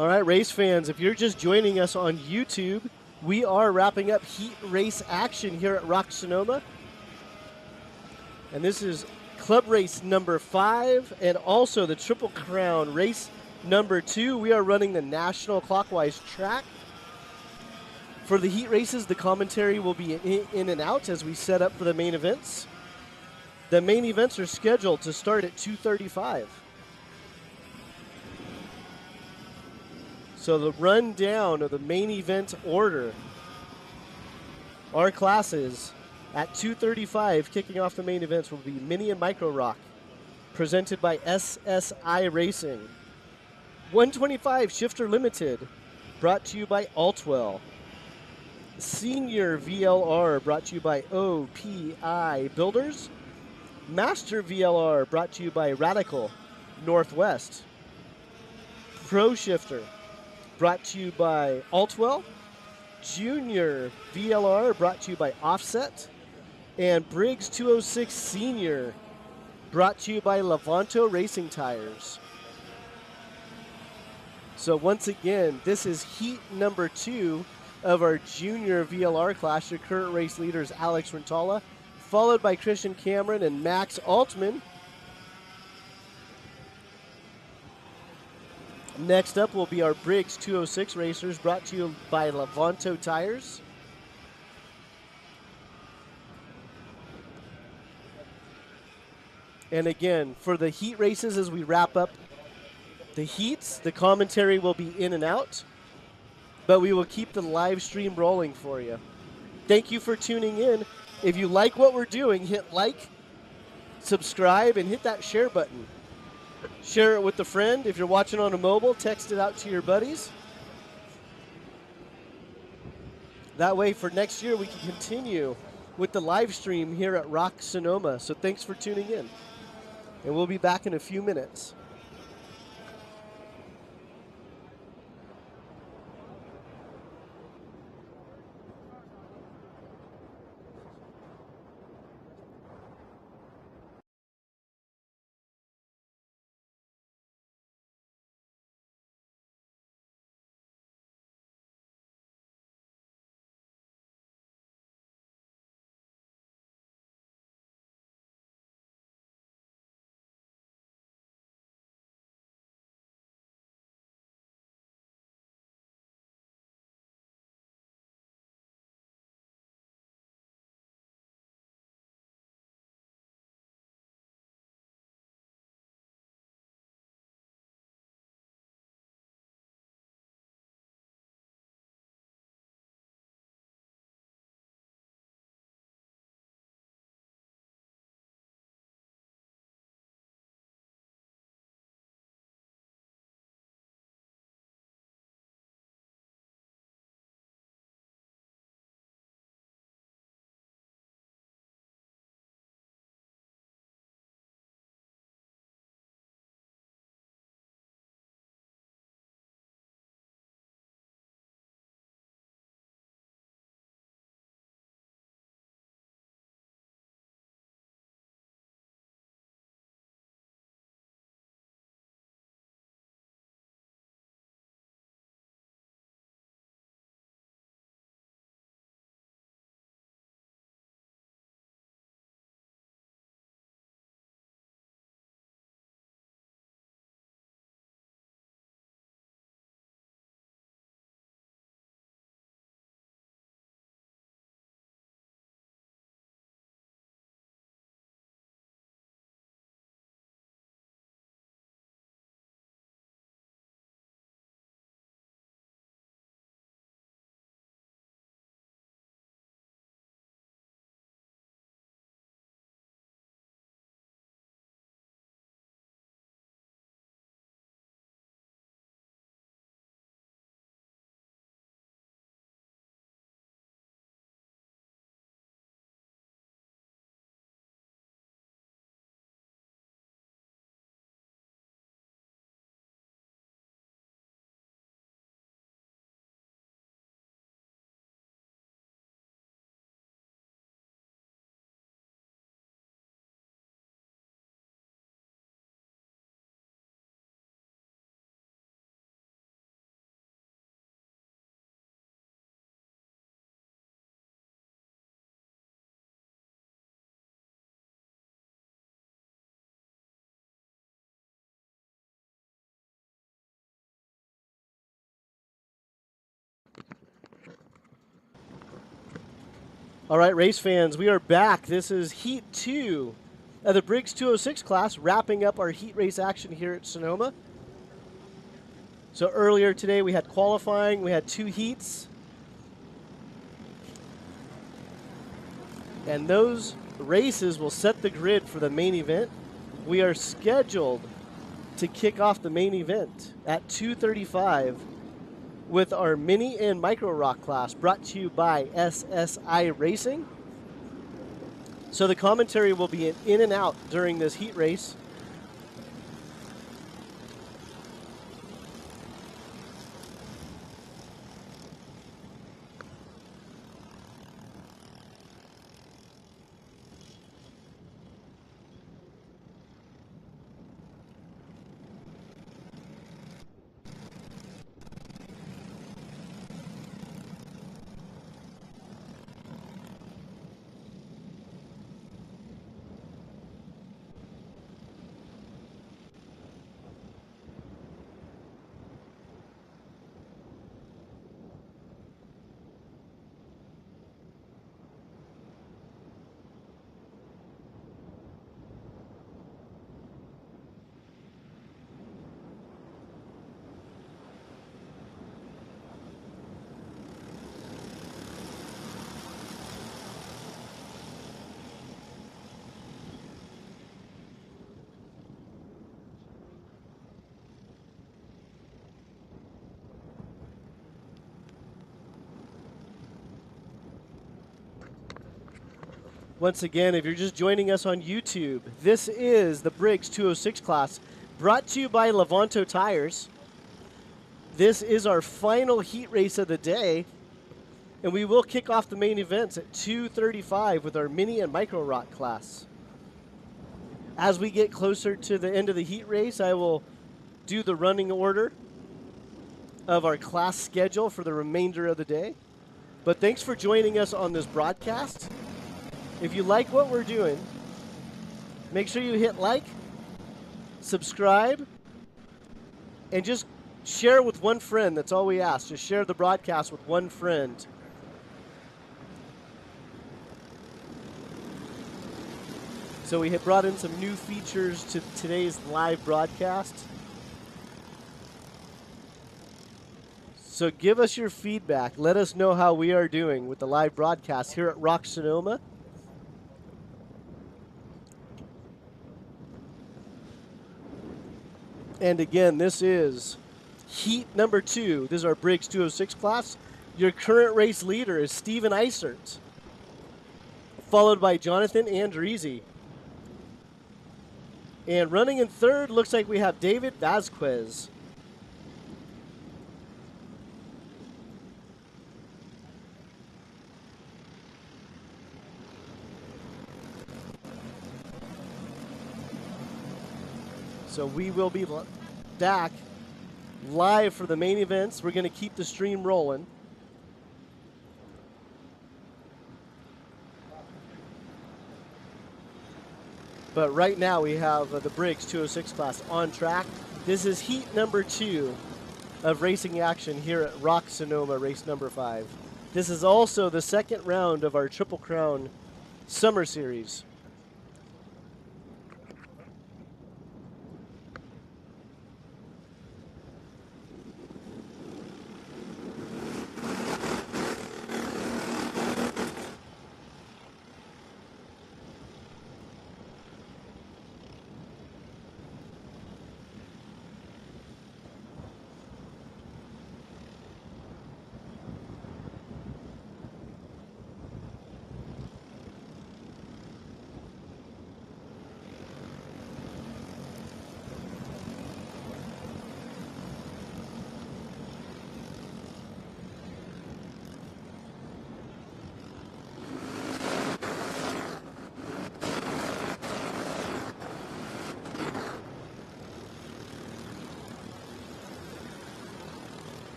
All right, race fans, if you're just joining us on YouTube, we are wrapping up heat race action here at Rock Sonoma. And this is club race number 5 and also the Triple Crown race number 2. We are running the national clockwise track. For the heat races, the commentary will be in and out as we set up for the main events. The main events are scheduled to start at 2:35. So the rundown of the main event order. Our classes at 2:35, kicking off the main events, will be Mini and Micro Rock, presented by SSI Racing. 125 Shifter Limited, brought to you by Altwell. Senior VLR, brought to you by OPI Builders. Master VLR, brought to you by Radical Northwest. Pro Shifter, brought to you by Altwell. Junior VLR, brought to you by Offset. And Briggs 206 Senior, brought to you by Levanto Racing Tires. So once again, this is heat number 2 of our junior VLR class. Your current race leaders, Alex Rentala, followed by Christian Cameron and Max Altman. Next up will be our Briggs 206 racers, brought to you by Levanto Tires. And again, for the heat races, as we wrap up the heats, the commentary will be in and out, but we will keep the live stream rolling for you. Thank you for tuning in. If you like what we're doing, hit like, subscribe, and hit that share button. Share it with a friend. If you're watching on a mobile, text it out to your buddies. That way, for next year, we can continue with the live stream here at Rock Sonoma. So thanks for tuning in. And we'll be back in a few minutes. All right, race fans, we are back. This is Heat 2 of the Briggs 206 class, wrapping up our heat race action here at Sonoma. So earlier today we had qualifying, we had 2 heats. And those races will set the grid for the main event. We are scheduled to kick off the main event at 2:35 with our mini and micro rock class, brought to you by SSI Racing. So the commentary will be in and out during this heat race. Once again, if you're just joining us on YouTube, this is the Briggs 206 class, brought to you by Levanto Tires. This is our final heat race of the day, and we will kick off the main events at 2:35 with our mini and micro rock class. As we get closer to the end of the heat race, I will do the running order of our class schedule for the remainder of the day. But thanks for joining us on this broadcast. If you like what we're doing, make sure you hit like, subscribe, and just share with one friend. That's all we ask. Just share the broadcast with one friend. So we have brought in some new features to today's live broadcast. So give us your feedback. Let us know how we are doing with the live broadcast here at Rock Sonoma. And again, this is heat number 2. This is our Briggs 206 class. Your current race leader is Steven Eisert, followed by Jonathan Andresi. And running in third, looks like we have David Vasquez. So we will be back live for the main events. We're going to keep the stream rolling. But right now we have the Briggs 206 class on track. This is heat number 2 of racing action here at Rock Sonoma, race number 5. This is also the second round of our Triple Crown Summer Series.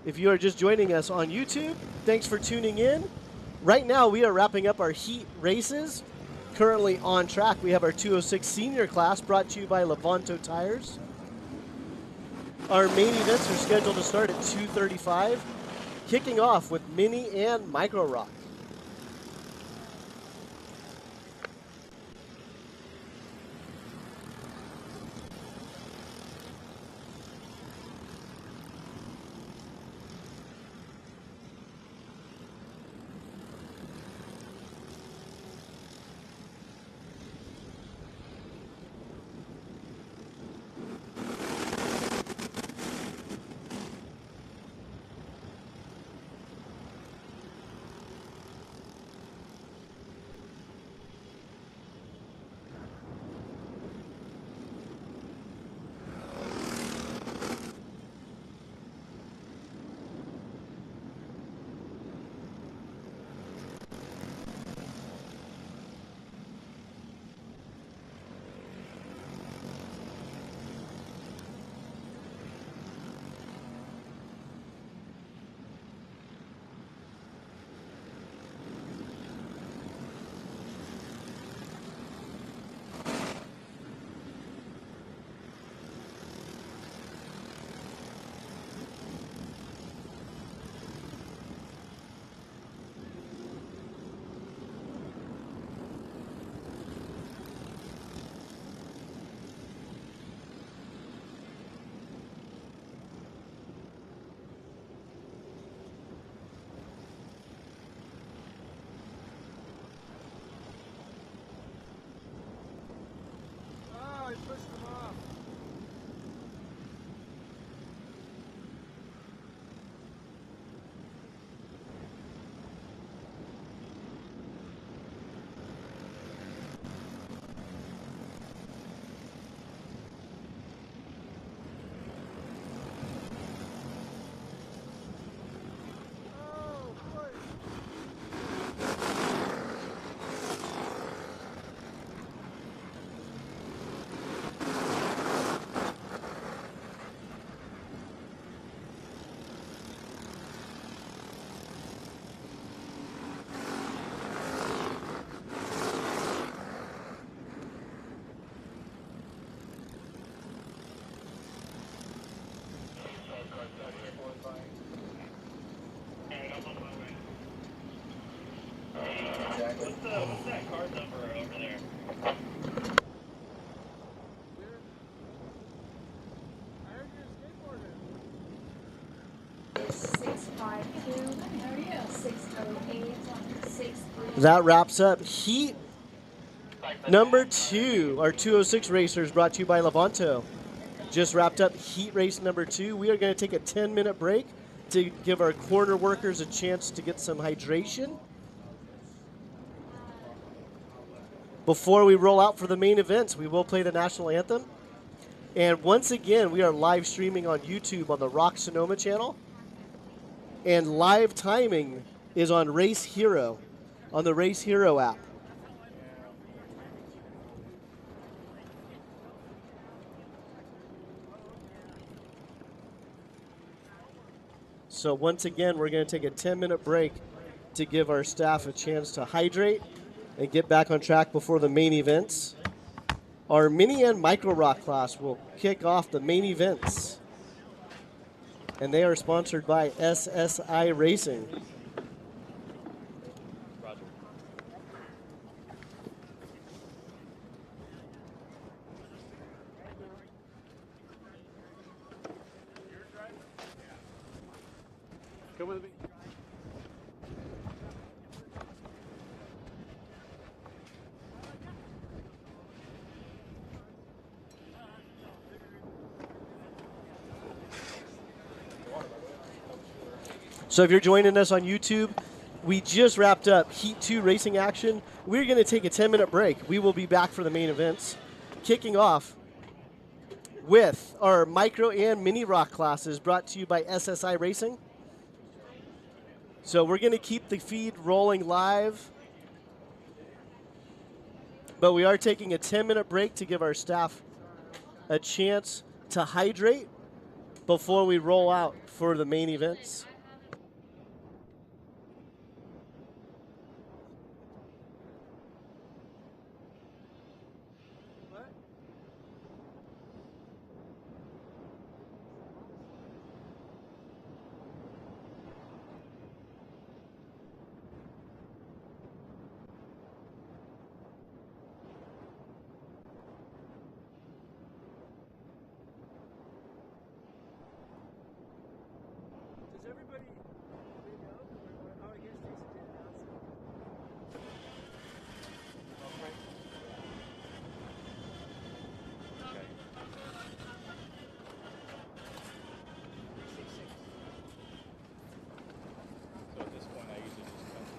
If you are just joining us on YouTube, thanks for tuning in. Right now, we are wrapping up our heat races. Currently on track, we have our 206 senior class brought to you by Levanto Tires. Our main events are scheduled to start at 2:35, kicking off with Mini and Micro Rock. What's that card number over there? 652-608-63. That wraps up heat number 2. Our 206 racers brought to you by Levanto. Just wrapped up heat race number 2. We are going to take a 10-minute break to give our corner workers a chance to get some hydration before we roll out for the main events. We will play the national anthem. And once again, we are live streaming on YouTube on the Rock Sonoma channel. And live timing is on Race Hero, on the Race Hero app. So once again, we're going to take a 10-minute break to give our staff a chance to hydrate and get back on track before the main events. Our Mini and Micro Rock class will kick off the main events. And they are sponsored by SSI Racing. Come with me. So if you're joining us on YouTube, we just wrapped up Heat 2 racing action. We're going to take a 10-minute break. We will be back for the main events, kicking off with our Micro and Mini Rock classes brought to you by SSI Racing. So we're going to keep the feed rolling live, but we are taking a 10-minute break to give our staff a chance to hydrate before we roll out for the main events. Does everybody know? Oh, I guess Jason did announce it. So at this point, I usually just cut it.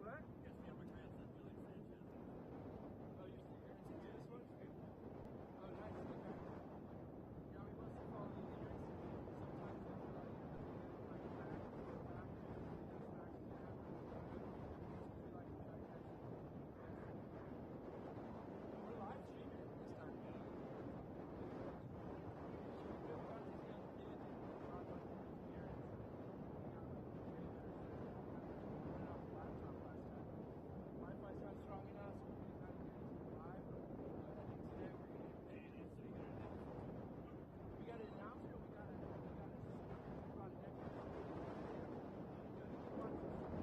What? Oh, you're gonna see this one? Oh, nice. Okay. Yeah, we must have followed the leaders. Sometimes they'll like back. We're live streaming it this time. Wi-Fi's not strong enough, so we kind of get it live. Today we're gonna we got an announcement, or we got a run next week. That's stupid. We got a submission here on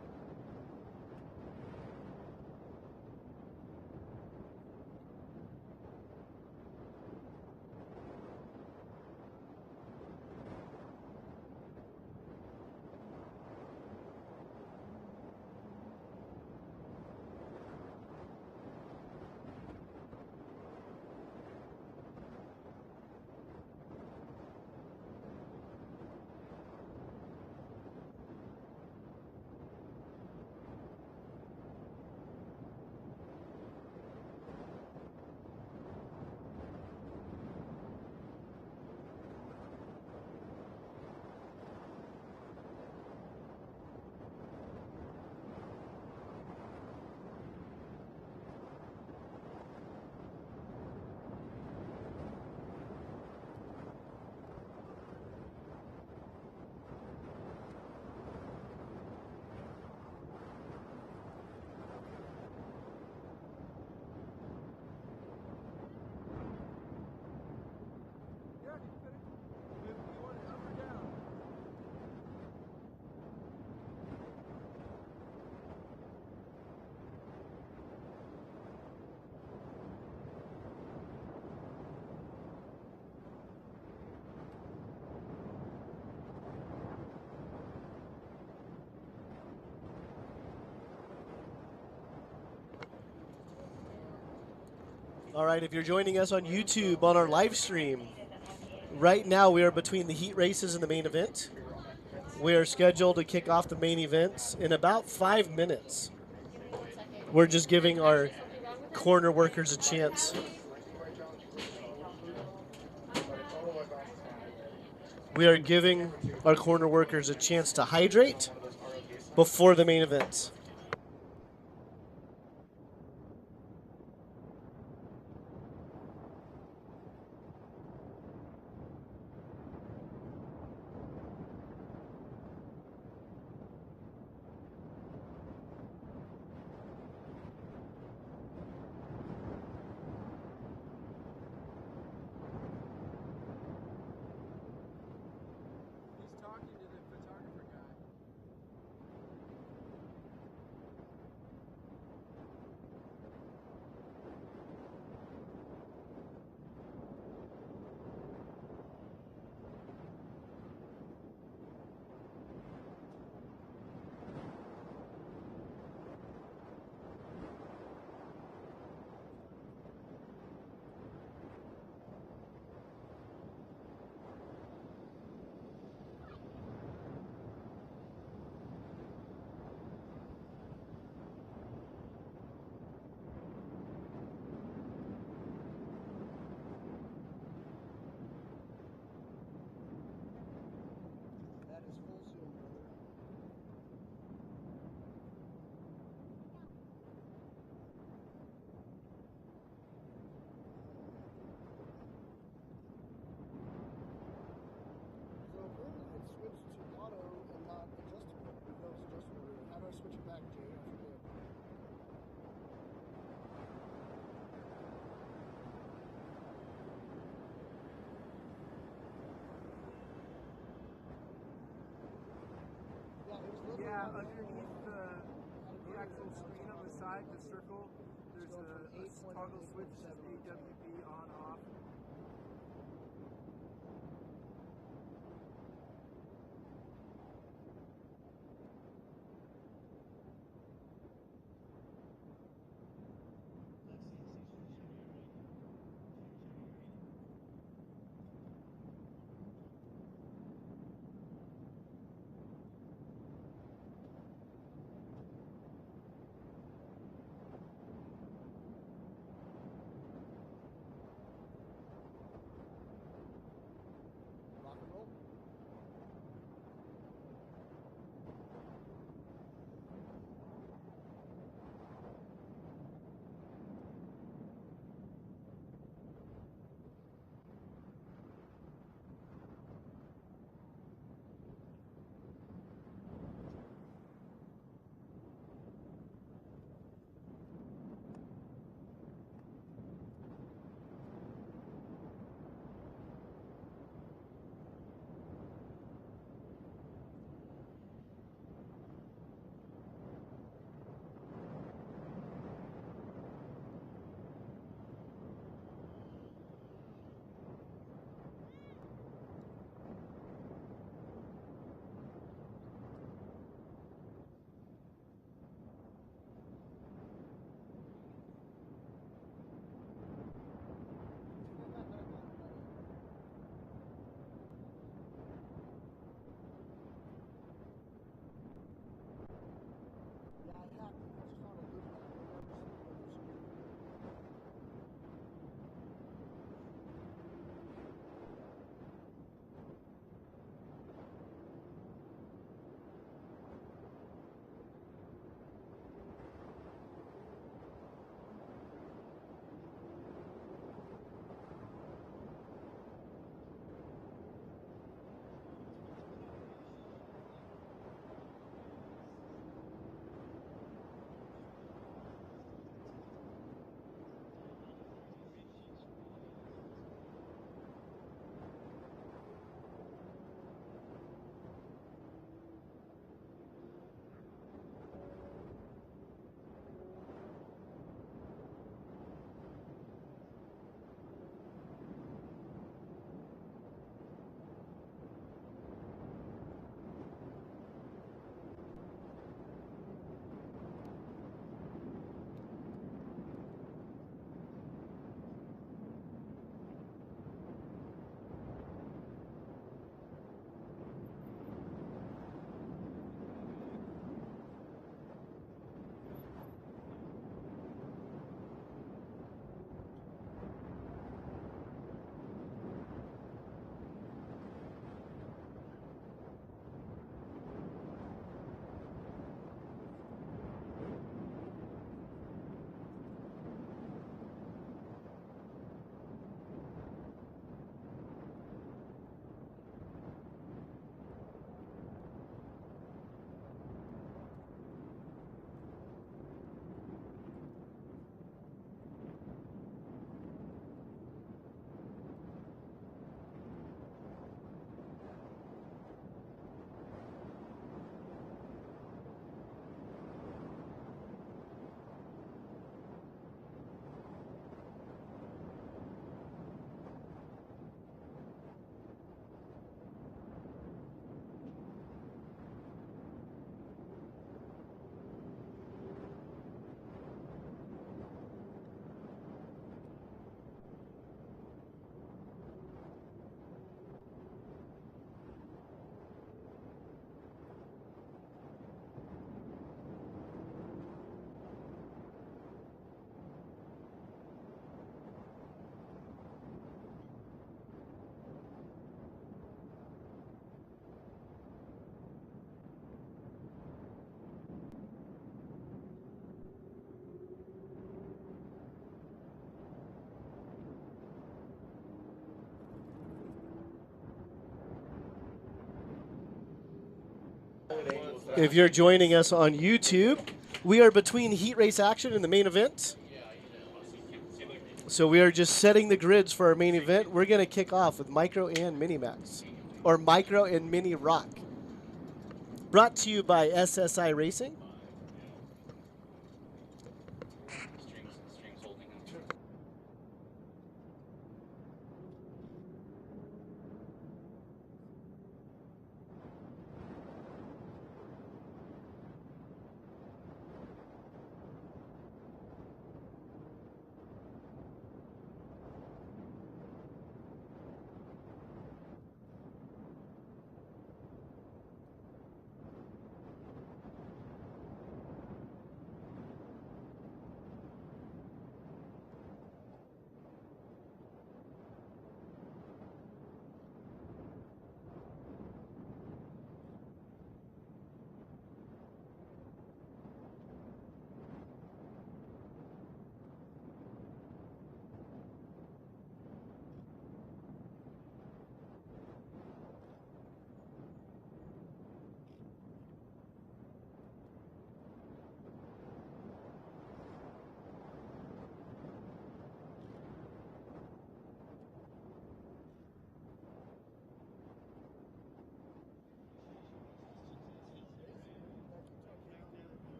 yeah, hell yeah. Yeah, you fit it. You want it up or down? All right, if you're joining us on YouTube on our live stream, right now we are between the heat races and the main event. We are scheduled to kick off the main events in about 5 minutes. We're just giving our corner workers a chance. We are giving our corner workers a chance to hydrate before the main event. He's talking to the photographer guy. That is full zoom, brother. So apparently it switched to auto and not adjustable. No, it's adjustable. How do I switch it back, Jay? I forget. Yeah, it was literally Yeah, on the underneath manual. the actual screen on the side, the circle, there's a toggle switch that says AWB on off. If you're joining us on YouTube, we are between heat race action and the main event. So we are just setting the grids for our main event. We're going to kick off with Micro and Mini Max, or Micro and Mini Rock. Brought to you by SSI Racing. Strings holding him.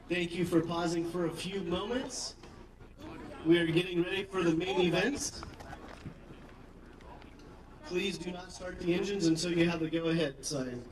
Thank you for pausing for a few moments. We are getting ready for the main event. Please do not start the engines until you have the go-ahead sign.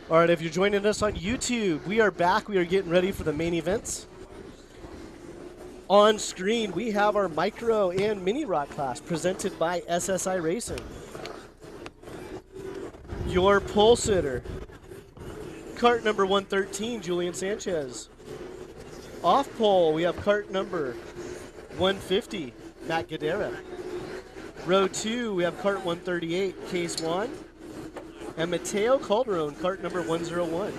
All right, if you're joining us on YouTube, we are back. We are getting ready for the main events. On screen, we have our micro and mini rock class presented by SSI Racing. Your pole sitter, cart number 113, Julian Sanchez. Off pole, we have cart number 150, Matt Guidera. Row 2, we have cart 138, Case 1. And Mateo Calderon, cart number 101.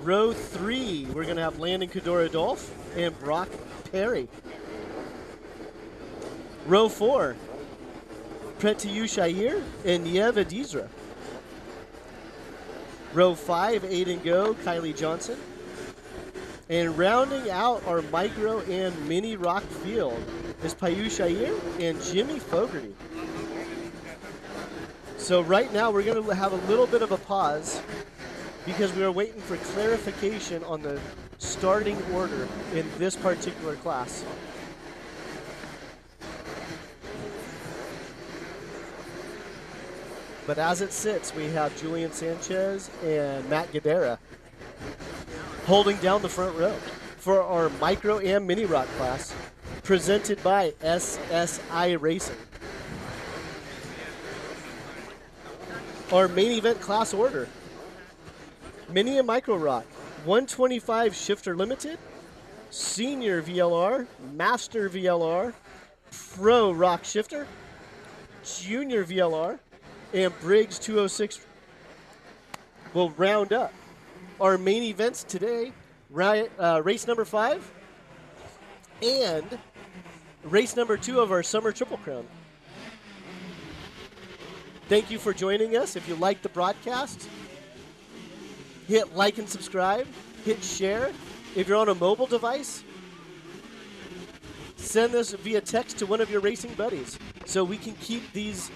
Row 3, we're going to have Landon Cadora Dolph and Brock Perry. Row 4, Pretiou Shair and Niev Adizra. Row 5, Aiden Go, Kylie Johnson. And rounding out our micro and mini rock field is Payou Shair and Jimmy Fogarty. So right now we're going to have a little bit of a pause because we are waiting for clarification on the starting order in this particular class. But as it sits, we have Julian Sanchez and Matt Guidera holding down the front row for our micro and mini rock class presented by SSI Racing. Our main event class order: Mini and Micro Rock, 125 Shifter Limited, Senior VLR, Master VLR, Pro Rock Shifter, Junior VLR, and Briggs 206 will round up our main events today. Race number 5 and race number 2 of our Summer Triple Crown. Thank you for joining us. If you like the broadcast, hit like and subscribe, hit share. If you're on a mobile device, send this via text to one of your racing buddies so we can keep these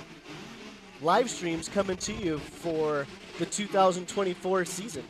live streams coming to you for the 2024 season.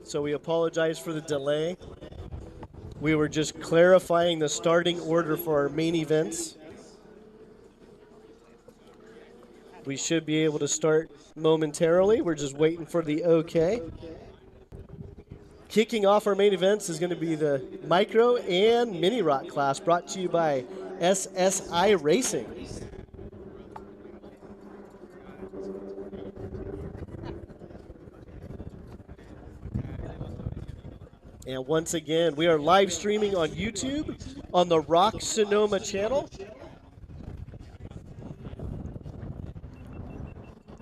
So we apologize for the delay. We were just clarifying the starting order for our main events. We should be able to start momentarily. We're just waiting for the okay. Kicking off our main events is going to be the Micro and Mini Rock class brought to you by SSI Racing. And once again, we are live streaming on YouTube on the Rock Sonoma channel.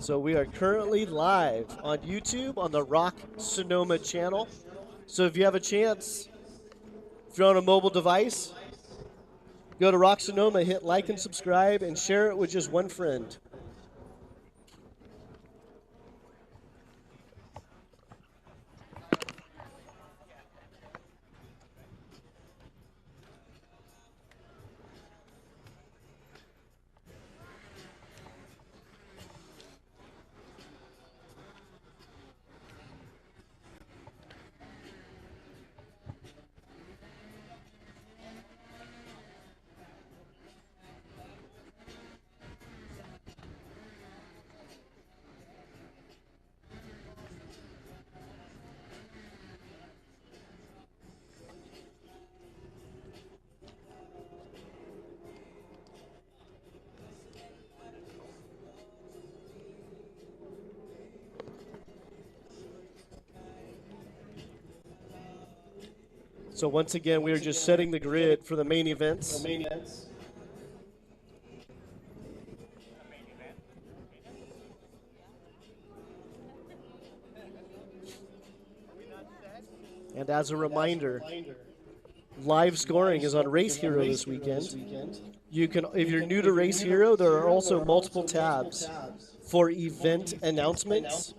So we are currently live on YouTube on the Rock Sonoma channel. So if you have a chance, if you're on a mobile device, go to Rock Sonoma, hit like and subscribe, and share it with just one friend. So once again, we are just setting the grid for the main events. And as a reminder, live scoring is on Race Hero this weekend. You can, if you're new to Race Hero, there are also multiple tabs for event announcements.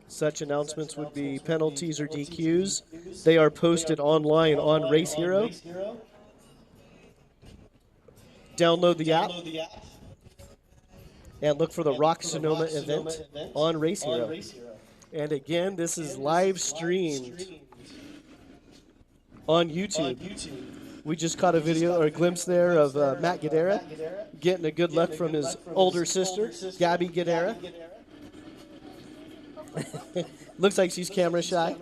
Such announcements would be penalties or DQs. They are posted online on Race Hero. Download the app and look for the Rock Sonoma event on Race Hero. And again, this is live streamed on YouTube. We just caught a video or a glimpse there of Matt Guidera getting a good look from his older sister, Gabby Guidera. Looks like she's camera shy.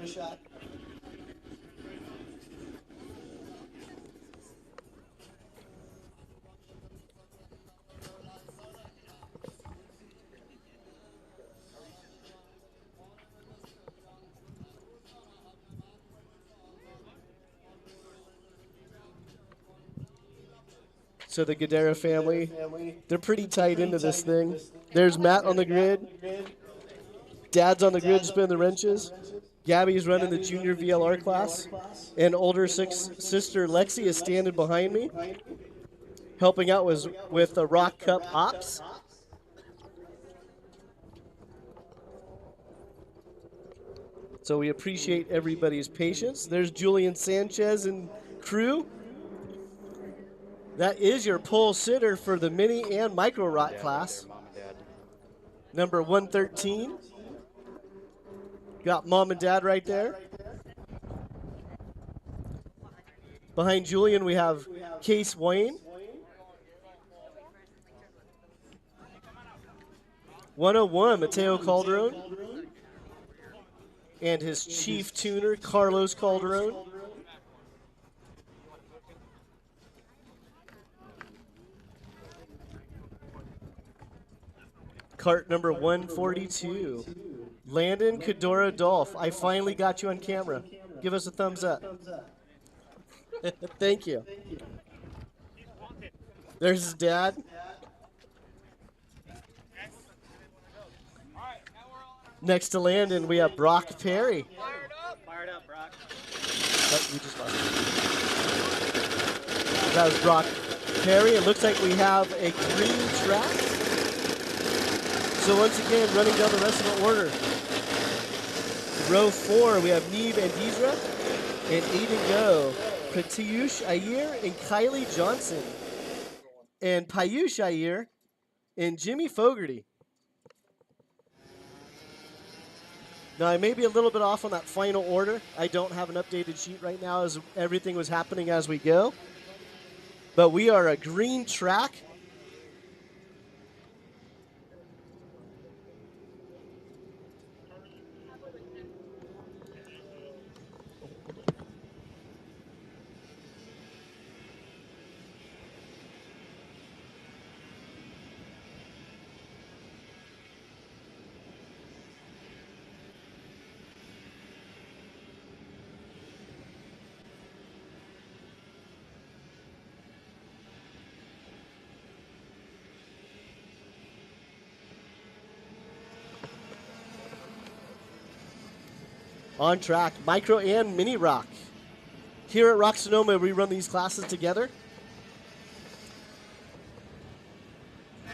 So the Guidera family, they're pretty tight into this thing. There's Matt on the grid. Dad's on the grid spinning the wrenches. Gabby's running the junior VLR class. And older sister Lexi is standing behind me, helping out with the Rock Cup ops. So we appreciate everybody's patience. There's Julian Sanchez and crew. That is your pole sitter for the mini and micro rock class. Number 113. Got mom and dad right there. Behind Julian, we have Case Wayne. 101, Mateo Calderon. And his chief tuner, Carlos Calderon. Cart number 142. Landon Cadora Dolph. I finally got you on camera. Give us a thumbs up. Thank you. There's his dad. Next to Landon, we have Brock Perry. Fired up, Brock. Oh, we just lost it. That was Brock Perry. It looks like we have a green track. So once again, running down the rest of the order. Row 4, we have Neve and Deidre, and Aiden Go, Pratyush Iyer and Kylie Johnson, and Payush Iyer and Jimmy Fogarty. Now, I may be a little bit off on that final order. I don't have an updated sheet right now as everything was happening as we go. But we are a green track. on track, micro and mini rock. Here at Rock Sonoma, we run these classes together.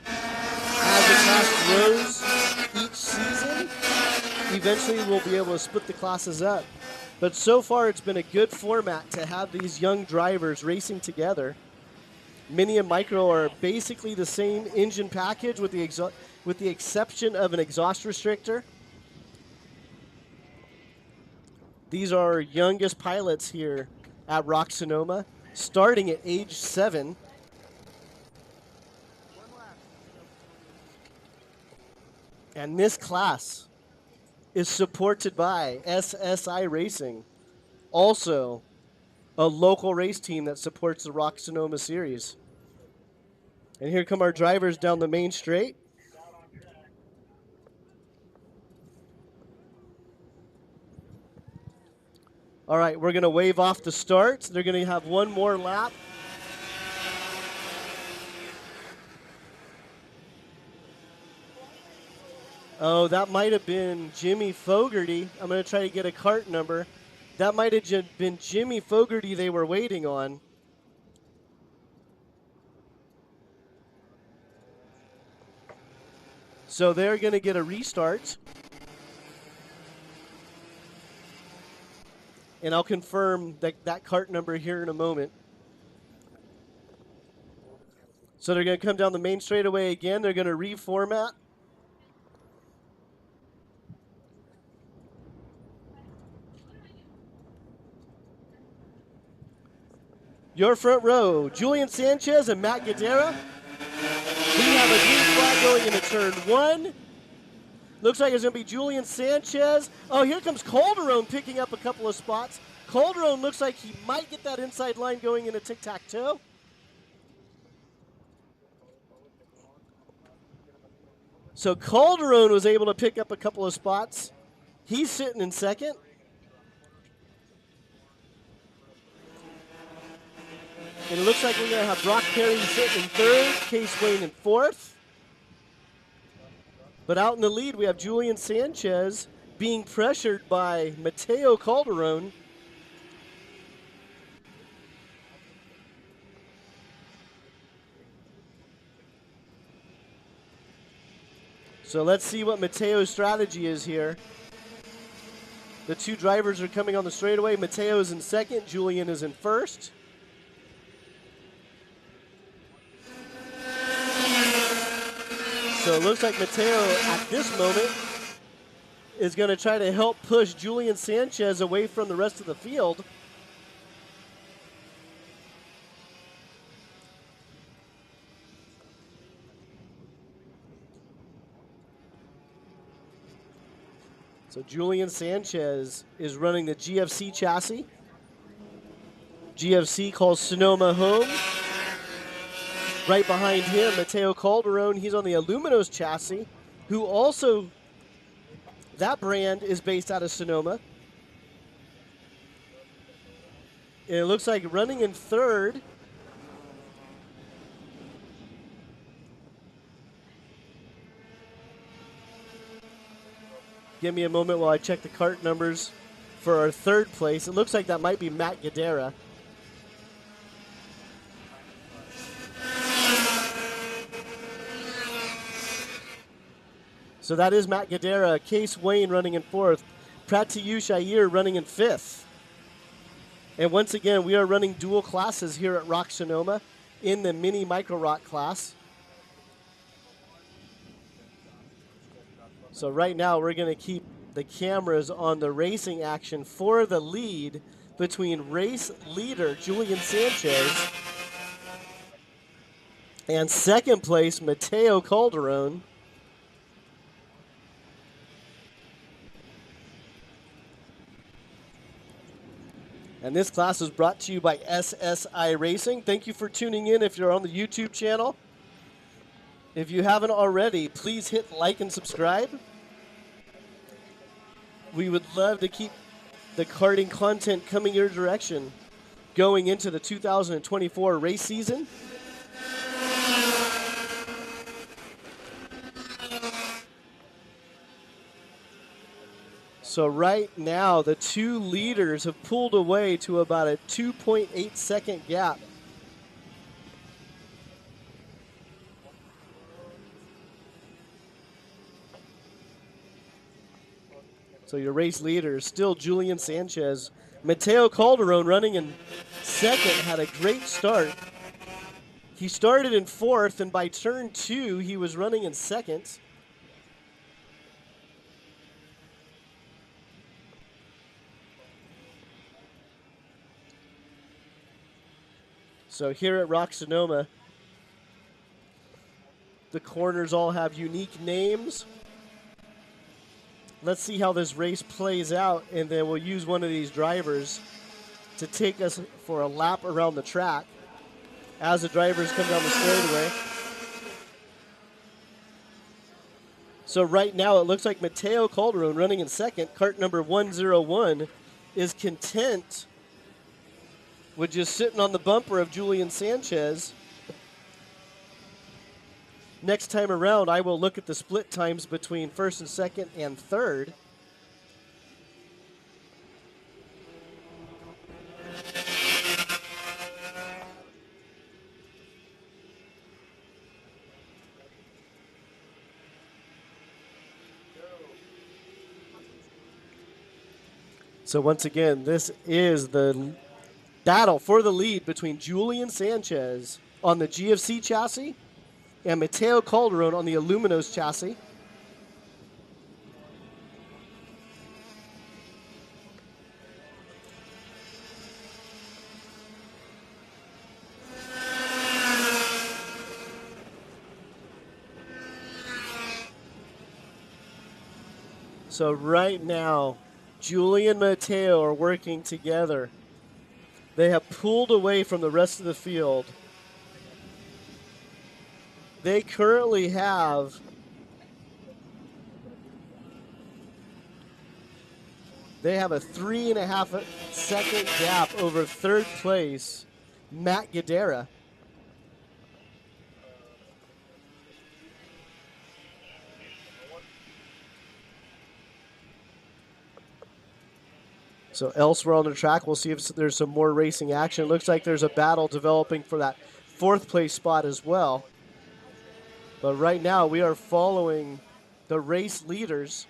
As the class grows each season, eventually we'll be able to split the classes up. But so far, it's been a good format to have these young drivers racing together. Mini and micro are basically the same engine package with the exception of an exhaust restrictor. These are our youngest pilots here at Rock Sonoma, starting at age 7. And this class is supported by SSI Racing, also a local race team that supports the Rock Sonoma series. And here come our drivers down the main straight. All right, we're going to wave off the start. They're going to have one more lap. Oh, that might have been Jimmy Fogarty. I'm going to try to get a cart number. That might have been Jimmy Fogarty they were waiting on. So they're going to get a restart. And I'll confirm that cart number here in a moment. So they're going to come down the main straightaway again. They're going to reformat. Your front row, Julian Sanchez and Matt Guidera. We have a green flag going into turn 1. Looks like it's going to be Julian Sanchez. Oh, here comes Calderon picking up a couple of spots. Calderon looks like he might get that inside line going into tic-tac-toe. So Calderon was able to pick up a couple of spots. He's sitting in second. And it looks like we're going to have Brock Perry sitting in third, Case Wayne in fourth. But out in the lead, we have Julian Sanchez being pressured by Mateo Calderon. So let's see what Mateo's strategy is here. The two drivers are coming on the straightaway. Mateo is in second, Julian is in first. So it looks like Mateo, at this moment, is going to try to help push Julian Sanchez away from the rest of the field. So Julian Sanchez is running the GFC chassis. GFC calls Sonoma home. Right behind him, Mateo Calderon, he's on the Aluminos chassis, who also, that brand is based out of Sonoma. And it looks like running in third, give me a moment while I check the cart numbers for our third place. It looks like that might be Matt Guidera. So that is Matt Guidera, Case Wayne running in fourth, Pratiyush Iyer running in fifth. And once again, we are running dual classes here at Rock Sonoma in the mini micro rock class. So right now, we're going to keep the cameras on the racing action for the lead between race leader Julian Sanchez and second place Mateo Calderon. And this class is brought to you by SSI Racing. Thank you for tuning in if you're on the YouTube channel. If you haven't already, please hit like and subscribe. We would love to keep the karting content coming your direction going into the 2024 race season. So right now, the two leaders have pulled away to about a 2.8 second gap. So your race leader is still Julian Sanchez. Mateo Calderon running in second, had a great start. He started in fourth, and by turn 2, he was running in second. So here at Rock Sonoma, the corners all have unique names. Let's see how this race plays out, and then we'll use one of these drivers to take us for a lap around the track as the drivers come down the straightaway. So right now it looks like Mateo Calderon running in second. Cart number 101 is content with just sitting on the bumper of Julian Sanchez. Next time around, I will look at the split times between first and second and third. So once again, this is the battle for the lead between Julian Sanchez on the GFC chassis and Mateo Calderon on the Aluminos chassis. So right now, Julian and Mateo are working together. They have pulled away from the rest of the field. They currently have a 3.5 second gap over third place, Matt Guidera. So elsewhere on the track, we'll see if there's some more racing action. It looks like there's a battle developing for that fourth place spot as well. But right now, we are following the race leaders.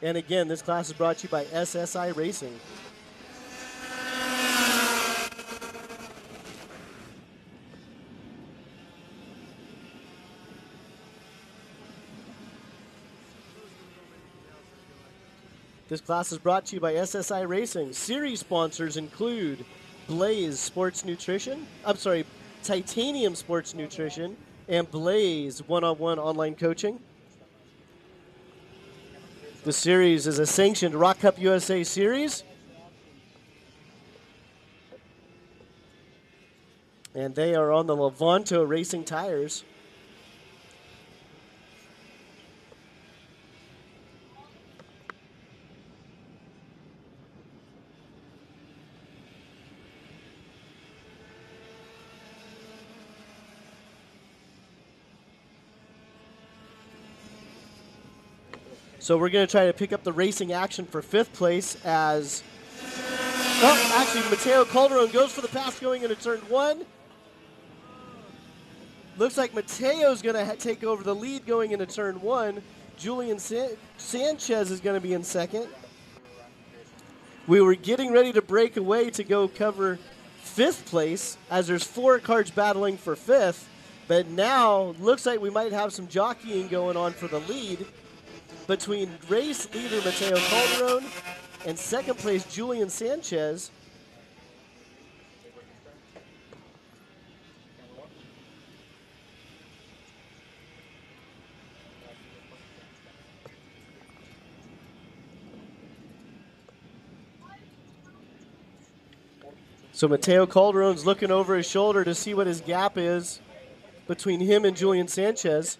And again, this class is brought to you by SSI Racing. This class is brought to you by SSI Racing. Series sponsors include Blaze Sports Nutrition. Titanium Sports Nutrition and Blaze one-on-one online coaching. The series is a sanctioned Rock Cup USA series. And they are on the Levanto Racing tires. So we're going to try to pick up the racing action for fifth place as... Oh, actually, Mateo Calderon goes for the pass going into turn 1. Looks like Mateo's going to take over the lead going into turn 1. Julian Sanchez is going to be in second. We were getting ready to break away to go cover fifth place as there's 4 cars battling for fifth. But now looks like we might have some jockeying going on for the lead between race leader Mateo Calderon and second place Julian Sanchez. So Mateo Calderon's looking over his shoulder to see what his gap is between him and Julian Sanchez.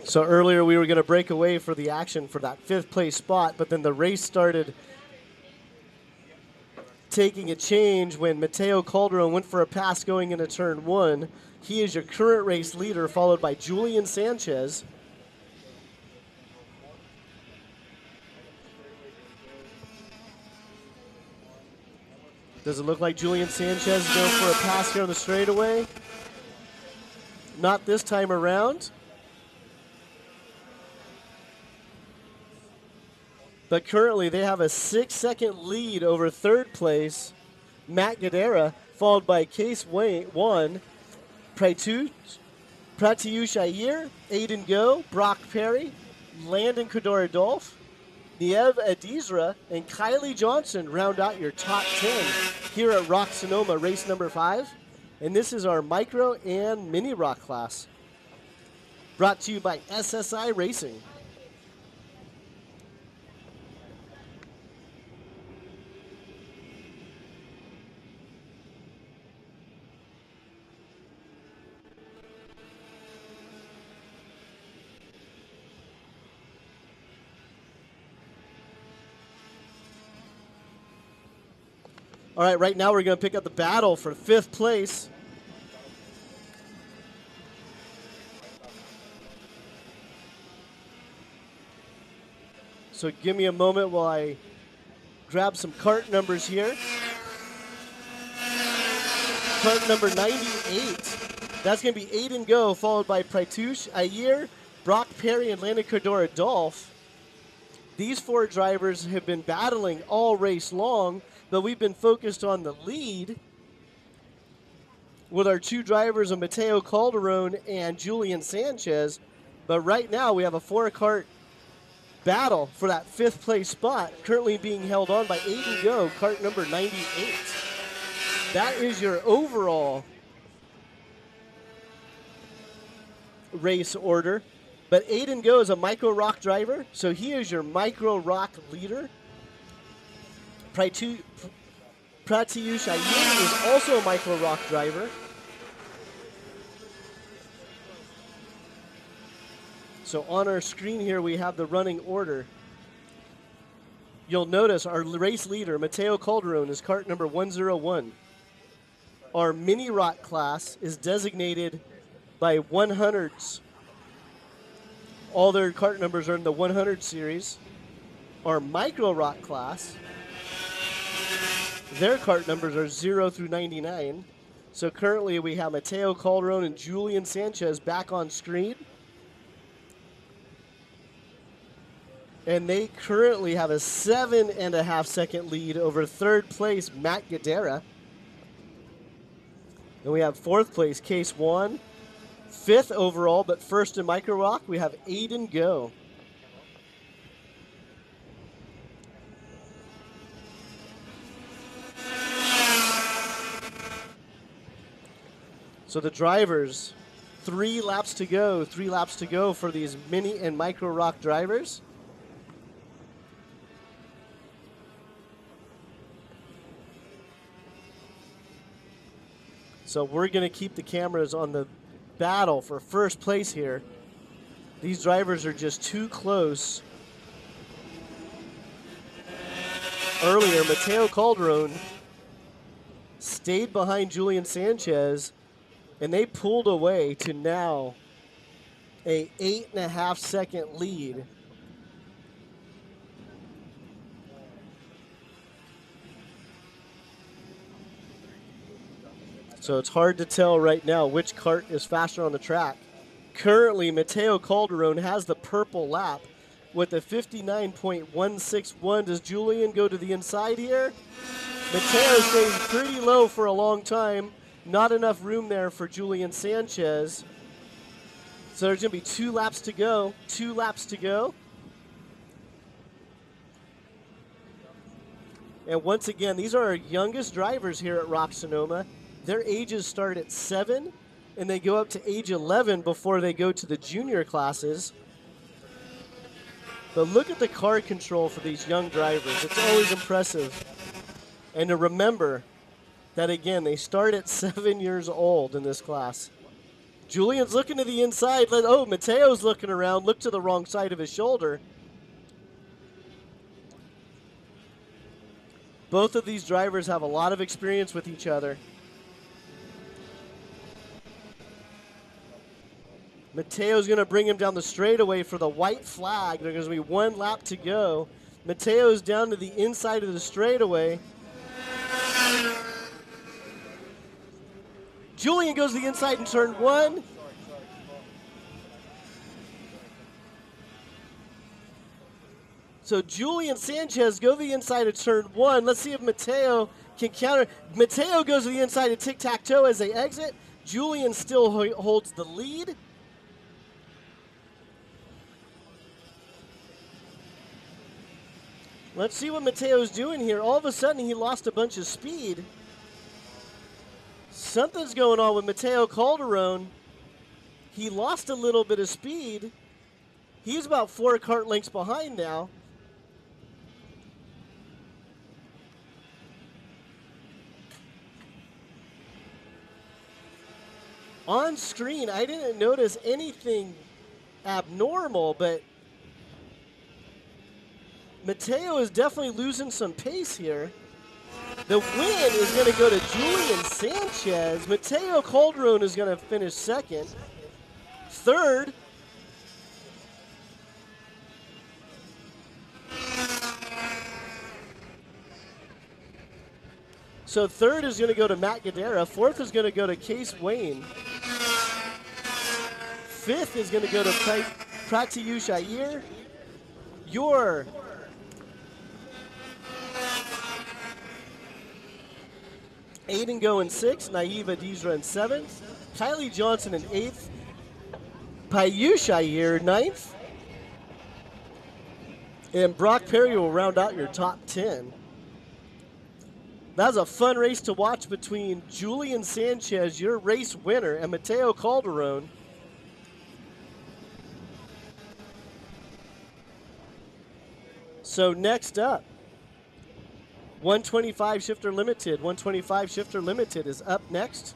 So earlier we were going to break away for the action for that 5th place spot, but then the race started taking a change when Mateo Calderon went for a pass going into turn 1. He is your current race leader, followed by Julian Sanchez. Does it look like Julian Sanchez is going for a pass here on the straightaway? Not this time around. But currently they have a 6-second lead over 3rd place, Matt Gadara, followed by Case 1, Pratyush Ayer, Aiden Go, Brock Perry, Landon Kodor-Adolph, Niev Adizra, and Kylie Johnson round out your top 10 here at Rock Sonoma race number 5. And this is our micro and mini rock class. Brought to you by SSI Racing. All right, right now we're going to pick up the battle for 5th place. So give me a moment while I grab some cart numbers here. Cart number 98. That's going to be Aiden Go, followed by Pratyush Ayer, Brock Perry, and Landon Kodor-Adolph. These 4 drivers have been battling all race long, but we've been focused on the lead with our 2 drivers of Mateo Calderon and Julian Sanchez. But right now we have a 4-cart battle for that 5th place spot, currently being held on by Aiden Go, cart number 98. That is your overall race order. But Aiden Go is a micro rock driver, so he is your micro rock leader. Pratyush Ayer is also a micro rock driver. So on our screen here, we have the running order. You'll notice our race leader, Mateo Calderon, is cart number 101. Our mini rock class is designated by 100s. All their cart numbers are in the 100 series. Our micro rock class, their cart numbers are 0 through 99. So currently we have Mateo Calderon and Julian Sanchez back on screen. And they currently have a 7.5-second lead over 3rd place, Matt Gadara. And we have 4th place, Case 1. 5th overall, but 1st in micro rock, we have Aiden Go. So the drivers, 3 laps to go. 3 laps to go for these mini and micro rock drivers. So we're going to keep the cameras on the battle for 1st place here. These drivers are just too close. Earlier, Mateo Calderon stayed behind Julian Sanchez, and they pulled away to now a 8.5-second lead. So it's hard to tell right now which cart is faster on the track. Currently, Mateo Calderon has the purple lap with a 59.161. Does Julian go to the inside here? Mateo stays pretty low for a long time. Not enough room there for Julian Sanchez. So there's going to be 2 laps to go. 2 laps to go. And once again, these are our youngest drivers here at Rock Sonoma. Their ages start at 7, and they go up to age 11 before they go to the junior classes. But look at the car control for these young drivers. It's always impressive. And to remember that, again, they start at 7 years old in this class. Julian's looking to the inside. Oh, Mateo's looking around. Looked to the wrong side of his shoulder. Both of these drivers have a lot of experience with each other. Mateo's going to bring him down the straightaway for the white flag. There's going to be one lap to go. Mateo's down to the inside of the straightaway. Julian goes to the inside in turn 1. So Julian Sanchez go to the inside of turn 1. Let's see if Mateo can counter. Mateo goes to the inside of tic-tac-toe as they exit. Julian still holds the lead. Let's see what Mateo's doing here. All of a sudden, he lost a bunch of speed. Something's going on with Mateo Calderon. He lost a little bit of speed. He's about 4 kart lengths behind now. On screen, I didn't notice anything abnormal, but Mateo is definitely losing some pace here. The win is going to go to Julian Sanchez. Mateo Calderon is going to finish second. Third, so third is going to go to Matt Gadara. Fourth is going to go to Case Wayne. Fifth is going to go to Pratyush Iyer. Your Aiden Go in 6th, Naiva Deesra in 7th, Kylie Johnson in 8th, Payush Iyer 9th, and Brock Perry will round out your top 10. That was a fun race to watch between Julian Sanchez, your race winner, and Mateo Calderon. So next up, 125 Shifter Limited. 125 Shifter Limited is up next.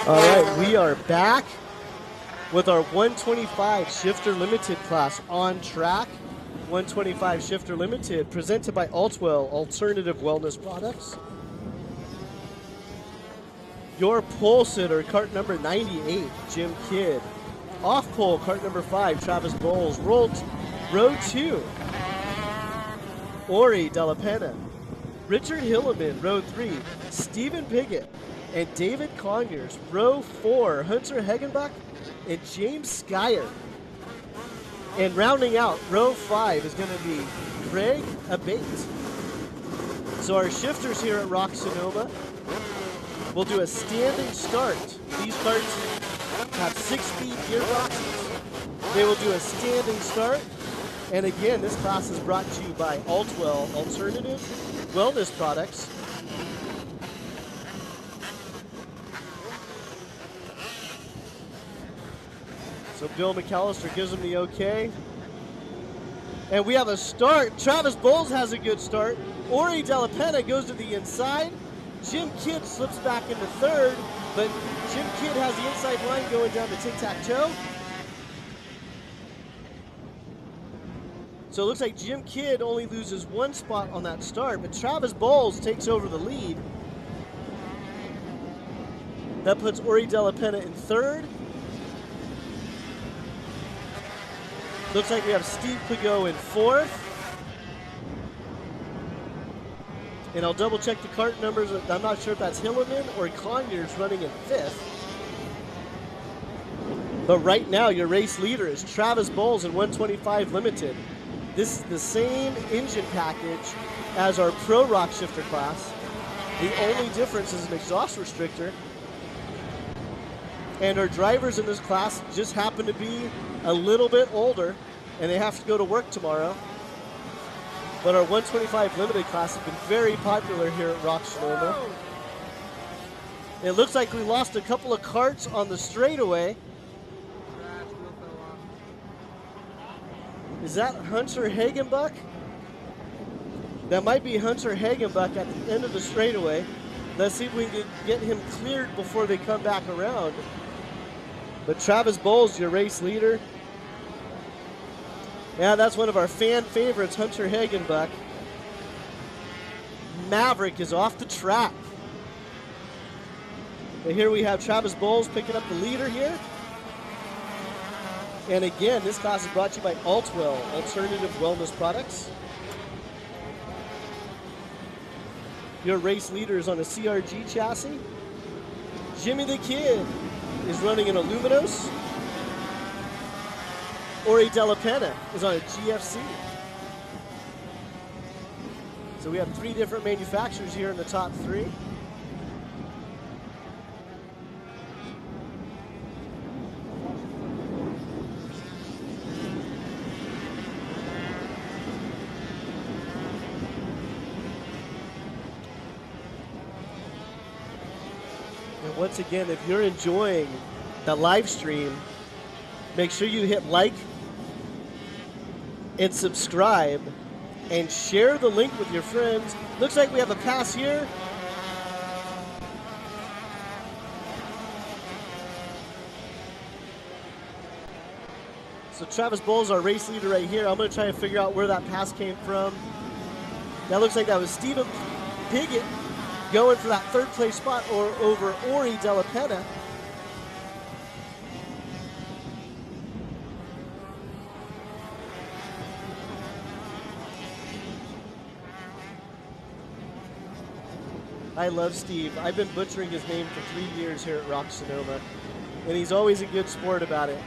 All right, we are back with our 125 Shifter Limited class on track. 125 Shifter Limited, presented by Altwell Alternative Wellness Products. Your pole sitter, cart number 98, Jim Kidd. Off pole, cart number 5, Travis Bowles. Row 2, Ori Della Pena, Richard Hilleman, row 3, Stephen Piggott, and David Conyers, row 4, Hunter Hegenbach and James Skyer. And rounding out, row 5 is going to be Greg Abate. So our shifters here at Rock Sonoma will do a standing start. These carts have 6-speed gearboxes. They will do a standing start. And again, this class is brought to you by Altwell Alternative Wellness Products. So Bill McAllister gives him the okay. And we have a start. Travis Bowles has a good start. Ori Della Pena goes to the inside. Jim Kidd slips back into third, but Jim Kidd has the inside line going down to tic-tac-toe. So it looks like Jim Kidd only loses one spot on that start, but Travis Bowles takes over the lead. That puts Ori Della Pena in third. Looks like we have Steve Pigot in fourth. And I'll double check the cart numbers. I'm not sure if that's Hilleman or Conyers running in fifth. But right now, your race leader is Travis Bowles in 125 Limited. This is the same engine package as our Pro Rock shifter class. The only difference is an exhaust restrictor. And our drivers in this class just happen to be a little bit older, and they have to go to work tomorrow. But our 125 Limited class has been very popular here at Rock Sonoma. It looks like we lost a couple of carts on the straightaway. Is that Hunter Hagenbuck? That might be Hunter Hagenbuck at the end of the straightaway. Let's see if we can get him cleared before they come back around. But Travis Bowles, your race leader. Yeah, that's one of our fan favorites, Hunter Hagenbuck. Maverick is off the track. But here we have Travis Bowles picking up the leader here. And again, this class is brought to you by Altwell Alternative Wellness Products. Your race leader is on a CRG chassis. Jimmy the Kid is running an Aluminos. Ori Della Pena is on a GFC. So we have 3 different manufacturers here in the top 3. And once again, if you're enjoying the live stream, make sure you hit like and subscribe and share the link with your friends. Looks like we have a pass here. So Travis Bowles, our race leader right here. I'm going to try to figure out where that pass came from. That looks like that was Stephen Piggott going for that third place spot or over Ori Della Pena. I love Steve. I've been butchering his name for 3 years here at Rock Sonoma, and he's always a good sport about it.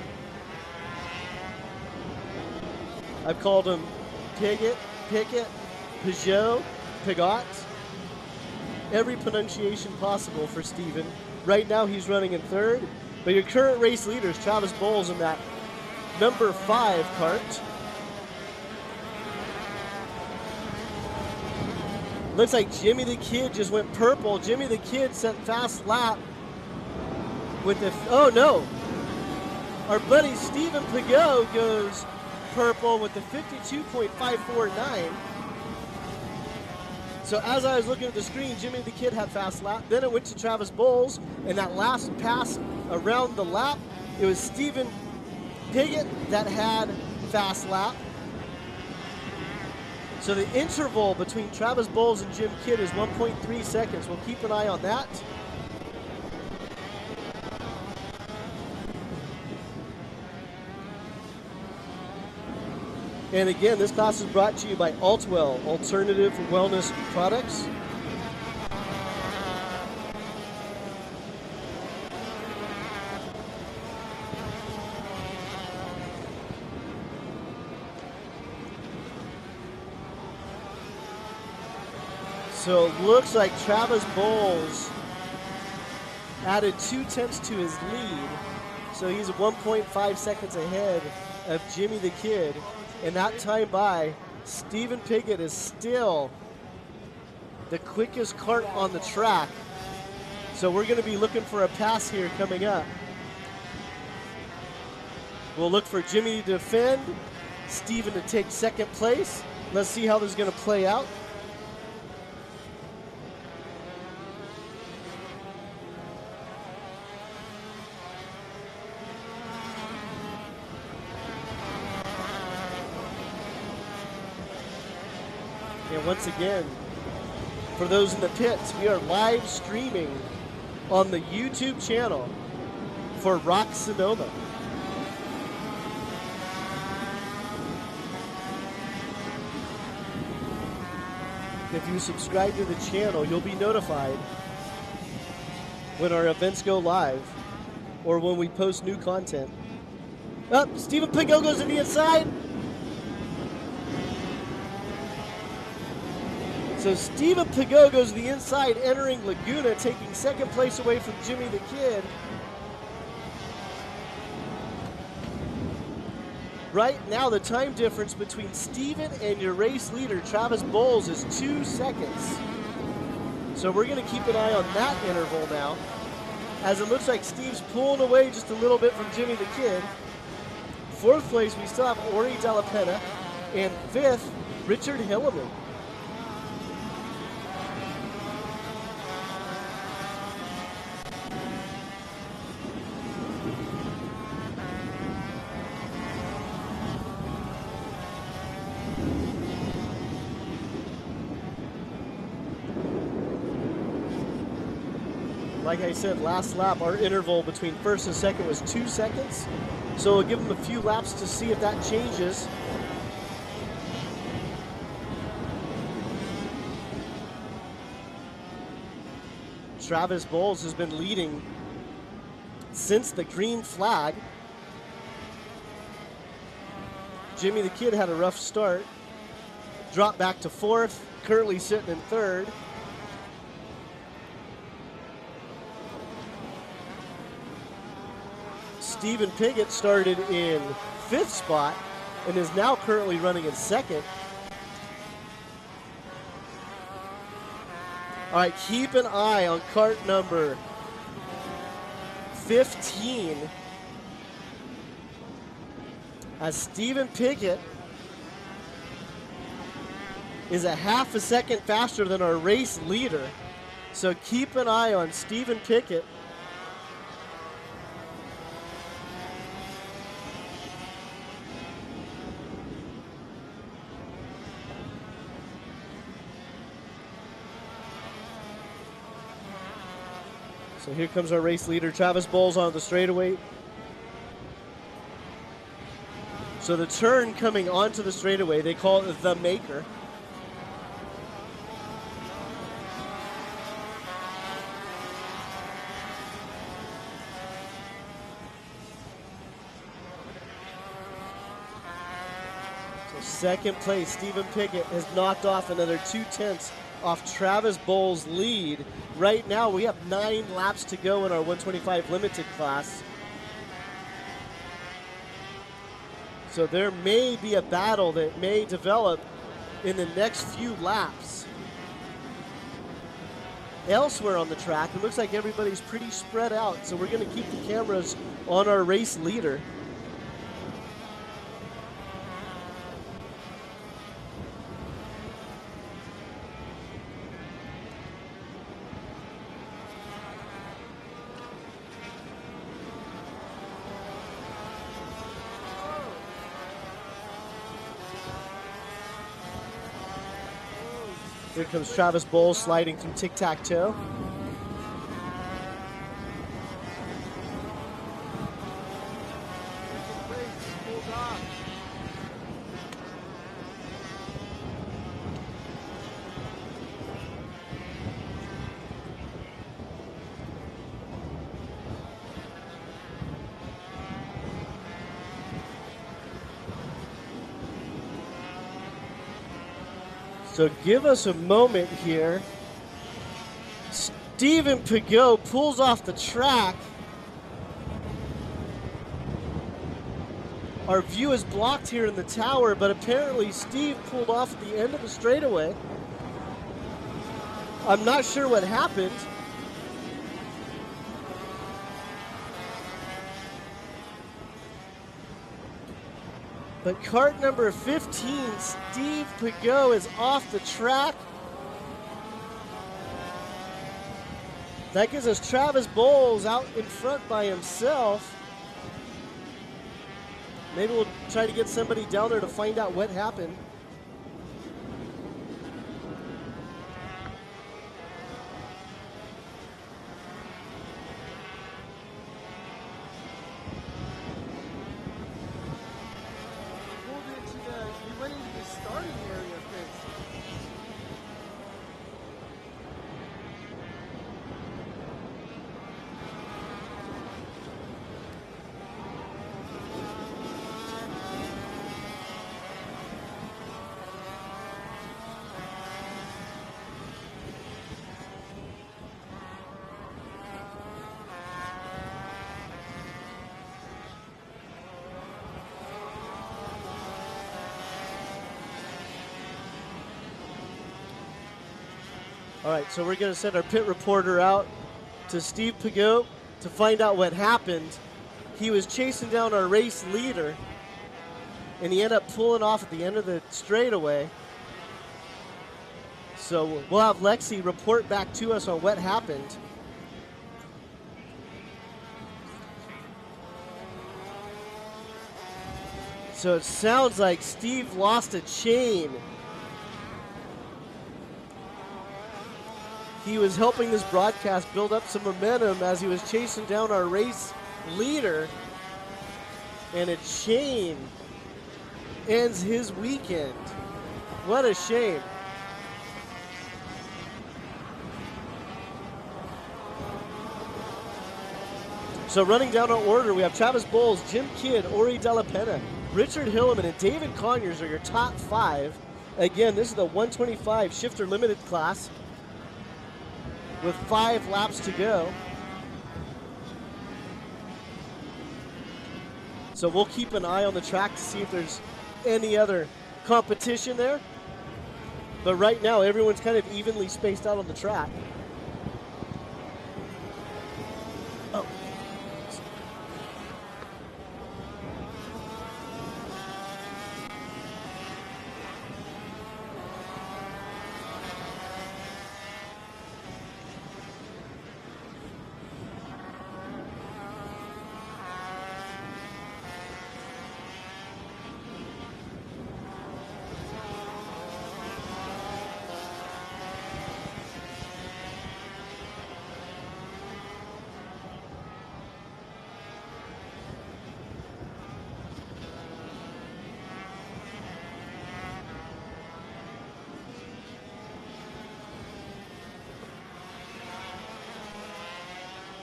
I've called him Piggott, Peugeot, Pigot, every pronunciation possible for Steven. Right now he's running in third, but your current race leader is Travis Bowles in that number 5 cart. Looks like Jimmy the Kid just went purple. Jimmy the Kid sent fast lap with the, oh no. Our buddy Stephen Pigot goes purple with the 52.549. So as I was looking at the screen, Jimmy the Kid had fast lap. Then it went to Travis Bowles, and that last pass around the lap, it was Stephen Piggott that had fast lap. So the interval between Travis Bowles and Jim Kidd is 1.3 seconds. We'll keep an eye on that. And again, this class is brought to you by Altwell, Alternative Wellness Products. So it looks like Travis Bowles added 2/10 to his lead. So he's 1.5 seconds ahead of Jimmy the Kid. And that time by, Stephen Piggott is still the quickest kart on the track. So we're going to be looking for a pass here coming up. We'll look for Jimmy to defend, Stephen to take second place. Let's see how this is going to play out. And once again, for those in the pits, we are live streaming on the YouTube channel for Rock Sonoma. If you subscribe to the channel, you'll be notified when our events go live or when we post new content. Up, Stephen Piggott goes to the inside. So Stephen Piggott goes to the inside, entering Laguna, taking second place away from Jimmy the Kid. Right now, the time difference between Stephen and your race leader, Travis Bowles, is 2 seconds. So we're going to keep an eye on that interval now, as it looks like Steve's pulling away just a little bit from Jimmy the Kid. Fourth place, we still have Ori Della Pena, and fifth, Richard Hilleman. Like I said, last lap, our interval between first and second was 2 seconds. So we'll give them a few laps to see if that changes. Travis Bowles has been leading since the green flag. Jimmy the Kid had a rough start. Dropped back to fourth, currently sitting in third. Stephen Piggott started in fifth spot and is now currently running in second. All right, keep an eye on kart number 15 as Stephen Piggott is a half a second faster than our race leader. So keep an eye on Stephen Piggott. So here comes our race leader, Travis Bowles, on the straightaway. So the turn coming onto the straightaway, they call it the maker. So second place, Stephen Piggott has knocked off another 2/10 off Travis Bowles' lead. Right now, we have 9 laps to go in our 125 limited class. So there may be a battle that may develop in the next few laps. Elsewhere on the track, it looks like everybody's pretty spread out, so we're going to keep the cameras on our race leader. Here comes Travis Bowles sliding through tic-tac-toe. So give us a moment here. Steven Pageau pulls off the track. Our view is blocked here in the tower, but apparently Steve pulled off at the end of the straightaway. I'm not sure what happened. But cart number 15, Steve Pageau, is off the track. That gives us Travis Bowles out in front by himself. Maybe we'll try to get somebody down there to find out what happened. He went into the starting area first. All right, so we're going to send our pit reporter out to Steve Pageau to find out what happened. He was chasing down our race leader, and he ended up pulling off at the end of the straightaway. So we'll have Lexi report back to us on what happened. So it sounds like Steve lost a chain. He was helping this broadcast build up some momentum as he was chasing down our race leader. And a chain ends his weekend. What a shame. So running down our order, we have Travis Bowles, Jim Kidd, Ori Della Pena, Richard Hilleman, and David Conyers are your top 5. Again, this is the 125 shifter limited class with 5 laps to go. So we'll keep an eye on the track to see if there's any other competition there. But right now, everyone's kind of evenly spaced out on the track. Oh.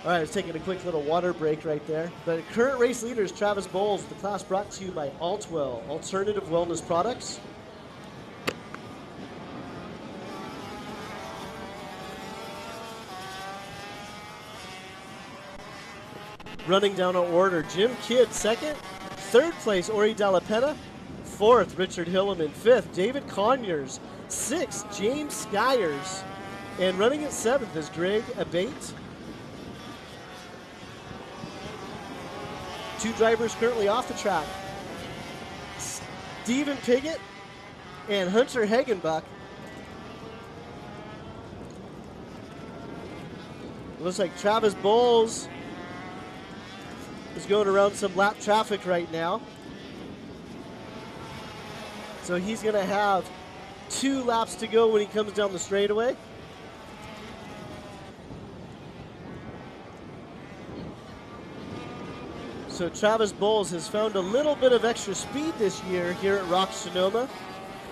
All right, I was taking a quick little water break right there. The current race leader is Travis Bowles. The class brought to you by Altwell, Alternative Wellness Products. Running down our order, Jim Kidd second. Third place, Ori Della Pena. Fourth, Richard Hilleman. Fifth, David Conyers. Sixth, James Skyers. And running at seventh is Greg Abate. 2 drivers currently off the track. Stephen Piggott and Hunter Hagenbuck. Looks like Travis Bowles is going around some lap traffic right now. So he's going to have 2 laps to go when he comes down the straightaway. So Travis Bowles has found a little bit of extra speed this year here at Rock Sonoma.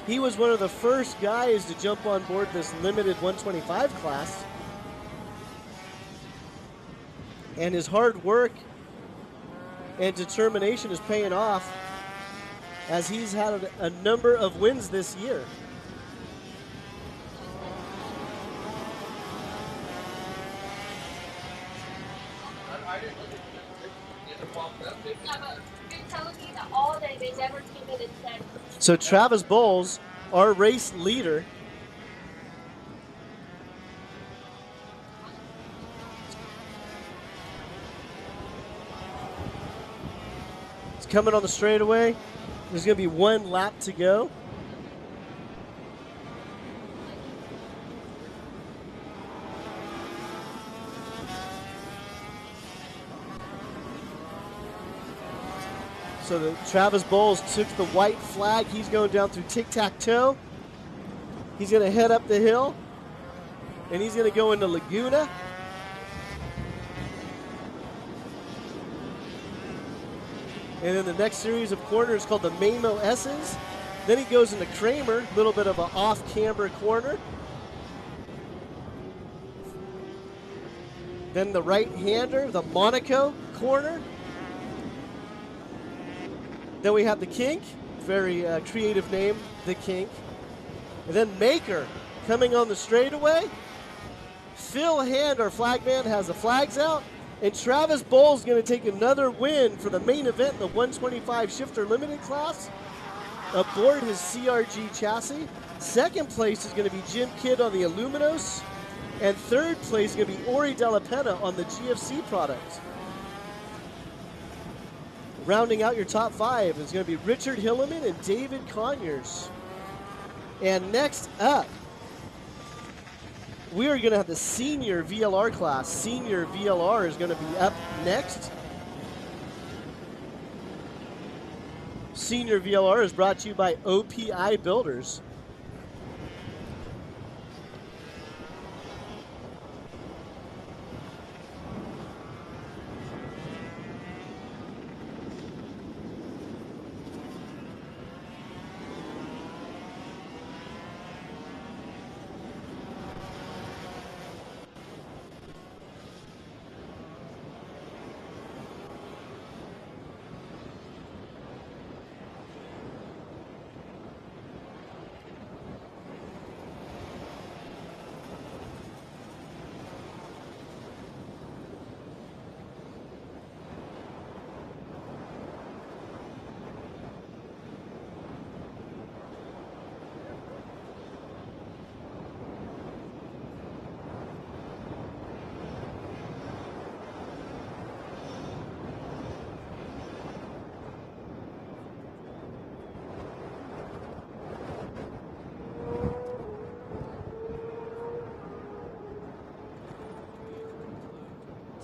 He was one of the first guys to jump on board this limited 125 class. And his hard work and determination is paying off as he's had a number of wins this year. You're telling me that all day they never came in and said, So Travis Bowles, our race leader, is coming on the straightaway. There's going to be one lap to go. So the Travis Bowles took the white flag. He's going down through tic-tac-toe. He's going to head up the hill, and he's going to go into Laguna. And then the next series of corners called the Mamo S's. Then he goes into Kramer, a little bit of an off-camber corner. Then the right-hander, the Monaco corner. Then we have the Kink, very creative name, the Kink. And then Maker coming on the straightaway. Phil Hand, our flagman, has the flags out. And Travis Bowles is going to take another win for the main event, the 125 shifter limited class, aboard his CRG chassis. Second place is going to be Jim Kidd on the Aluminos. And third place is going to be Ori Della Penna on the GFC product. Rounding out your top five is going to be Richard Hilleman and David Conyers. And next up, we are going to have the senior VLR class. Senior VLR is going to be up next. Senior VLR is brought to you by OPI Builders.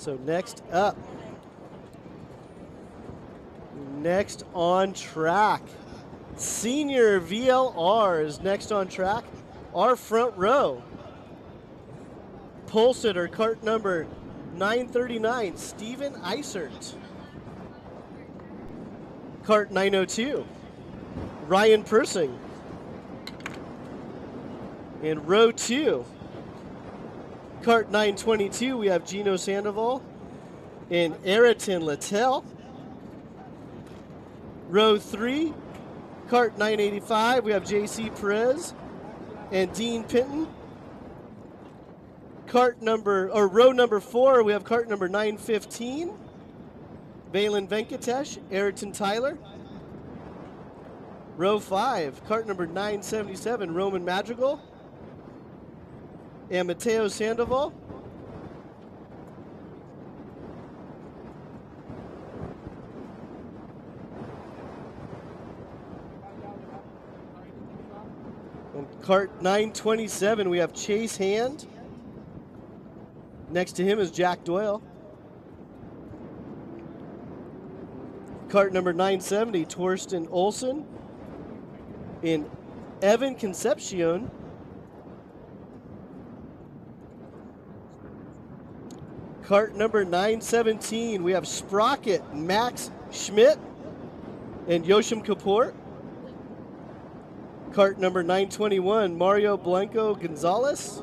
So next up, next on track, senior VLR is next on track. Our front row, pole sitter, cart number 939, Steven Eisert. Cart 902, Ryan Persing. In row 2, cart 922, we have Gino Sandoval and Ayrton Littell. Row 3, cart 985, we have JC Perez and Dean Pinton. Row number 4, we have cart number 915, Valen Venkatesh, Ayrton Tyler. Row 5, cart number 977, Roman Madrigal and Mateo Sandoval. On cart 927, we have Chase Hand. Next to him is Jack Doyle. Cart number 970, Torsten Olson. In Evan Concepcion. Cart number 917, we have Sprocket, Max Schmidt, and Yoshim Kapoor. Cart number 921, Mario Blanco Gonzalez,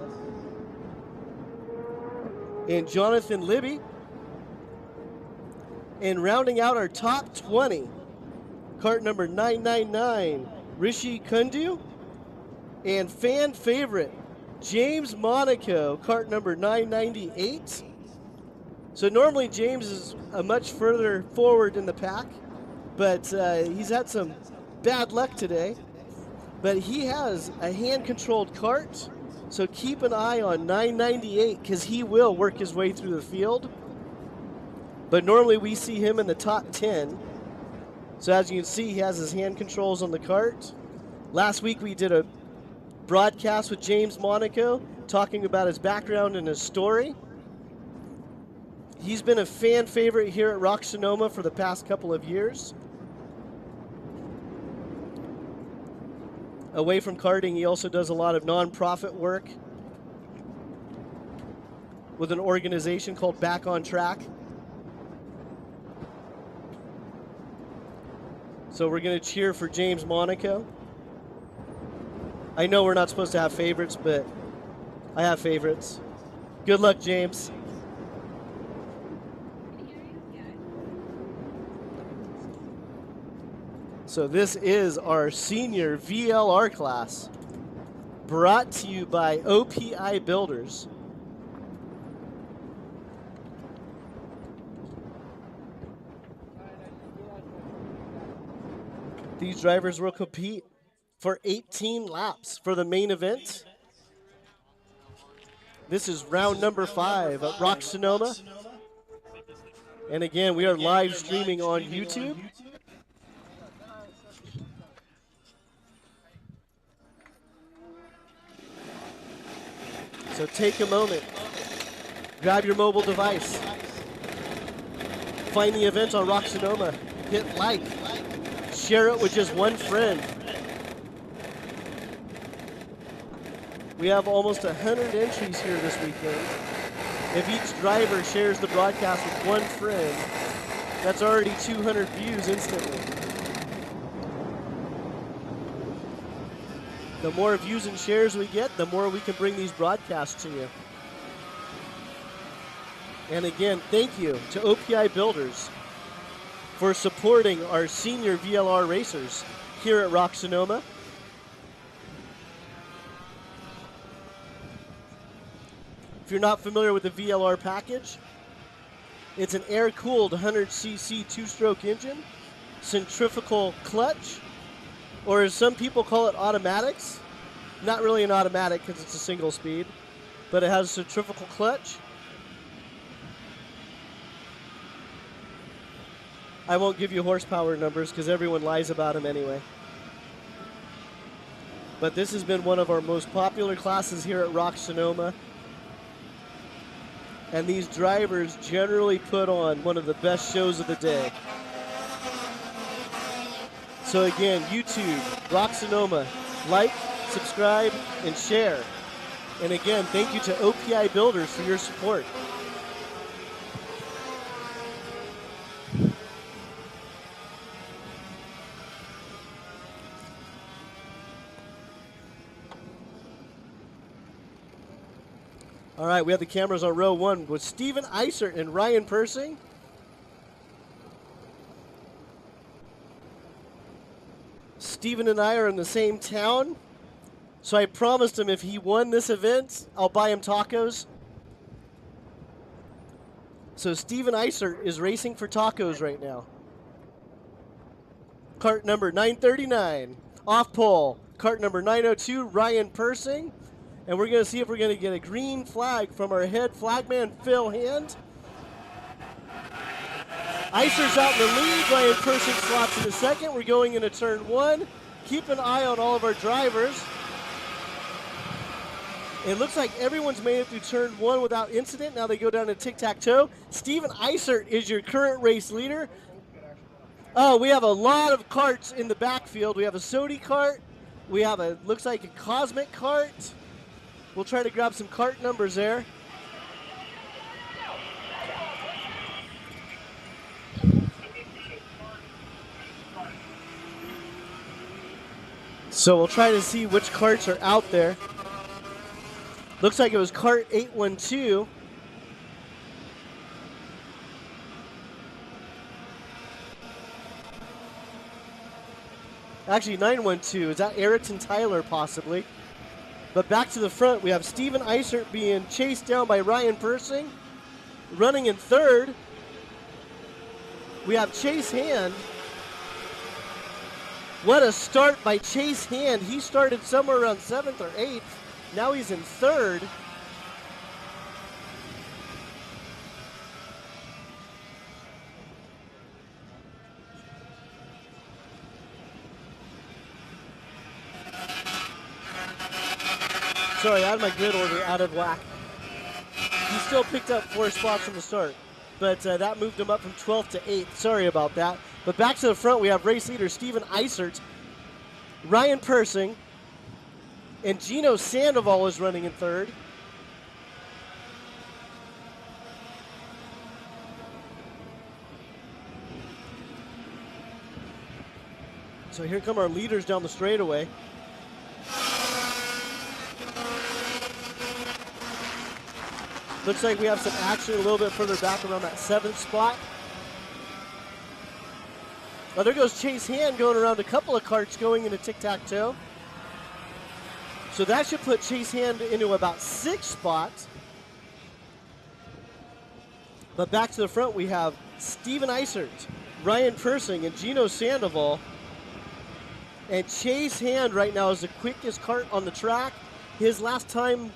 and Jonathan Libby. And rounding out our top 20, cart number 999, Rishi Kundu, and fan favorite, James Monaco, cart number 998. So normally James is much further forward in the pack, but he's had some bad luck today. But he has a hand-controlled cart, so keep an eye on 998 because he will work his way through the field. But normally we see him in the top 10. So as you can see, he has his hand controls on the cart. Last week we did a broadcast with James Monaco talking about his background and his story. He's been a fan favorite here at Rock Sonoma for the past couple of years. Away from karting, he also does a lot of nonprofit work with an organization called Back on Track. So we're going to cheer for James Monaco. I know we're not supposed to have favorites, but I have favorites. Good luck, James. So this is our senior VLR class, brought to you by OPI Builders. These drivers will compete for 18 laps for the main event. This is round number 5 at Rock Sonoma. And again, we are live streaming on YouTube. So take a moment, grab your mobile device, find the event on Rock Sonoma, hit like, share it with just one friend. We have almost 100 entries here this weekend. If each driver shares the broadcast with one friend, that's already 200 views instantly. The more views and shares we get, the more we can bring these broadcasts to you. And again, thank you to OPI Builders for supporting our senior VLR racers here at Rock Sonoma. If you're not familiar with the VLR package, it's an air-cooled 100cc two-stroke engine, centrifugal clutch, or as some people call it, automatics. Not really an automatic because it's a single speed, but it has a centrifugal clutch. I won't give you horsepower numbers because everyone lies about them anyway. But this has been one of our most popular classes here at Rock Sonoma. And these drivers generally put on one of the best shows of the day. So again, YouTube, Rock Sonoma, like, subscribe, and share. And again, thank you to OPI Builders for your support. All right, we have the cameras on row 1 with Steven Eisert and Ryan Persing. Steven and I are in the same town, so I promised him if he won this event, I'll buy him tacos. So Steven Eisert is racing for tacos right now. Cart number 939, off pole. Cart number 902, Ryan Persing. And we're going to see if we're going to get a green flag from our head flagman, Phil Hand. Eisert's out in the lead. Ryan Persing slots in the second. We're going into turn 1. Keep an eye on all of our drivers. It looks like everyone's made it through turn 1 without incident. Now they go down to tic-tac-toe. Steven Eisert is your current race leader. Oh, we have a lot of carts in the backfield. We have a Sodi cart. We have a, looks like a Cosmic cart. We'll try to grab some cart numbers there. So we'll try to see which carts are out there. Looks like it was cart 812. Actually, 912. Is that Ayrton Tyler possibly? But back to the front, we have Steven Eisert being chased down by Ryan Persing. Running in third, we have Chase Hand. What a start by Chase Hand. He started somewhere around 7th or 8th. Now he's in third. Sorry, I had my grid order out of whack. He still picked up 4 spots from the start, but that moved him up from 12th to 8th. Sorry about that. But back to the front, we have race leader Steven Eisert, Ryan Persing, and Gino Sandoval is running in third. So here come our leaders down the straightaway. Looks like we have some action a little bit further back around that 7th spot. Oh, there goes Chase Hand going around a couple of carts going into tic-tac-toe. So that should put Chase Hand into about 6 spots. But back to the front, we have Steven Eisert, Ryan Persing, and Gino Sandoval. And Chase Hand right now is the quickest cart on the track. His last time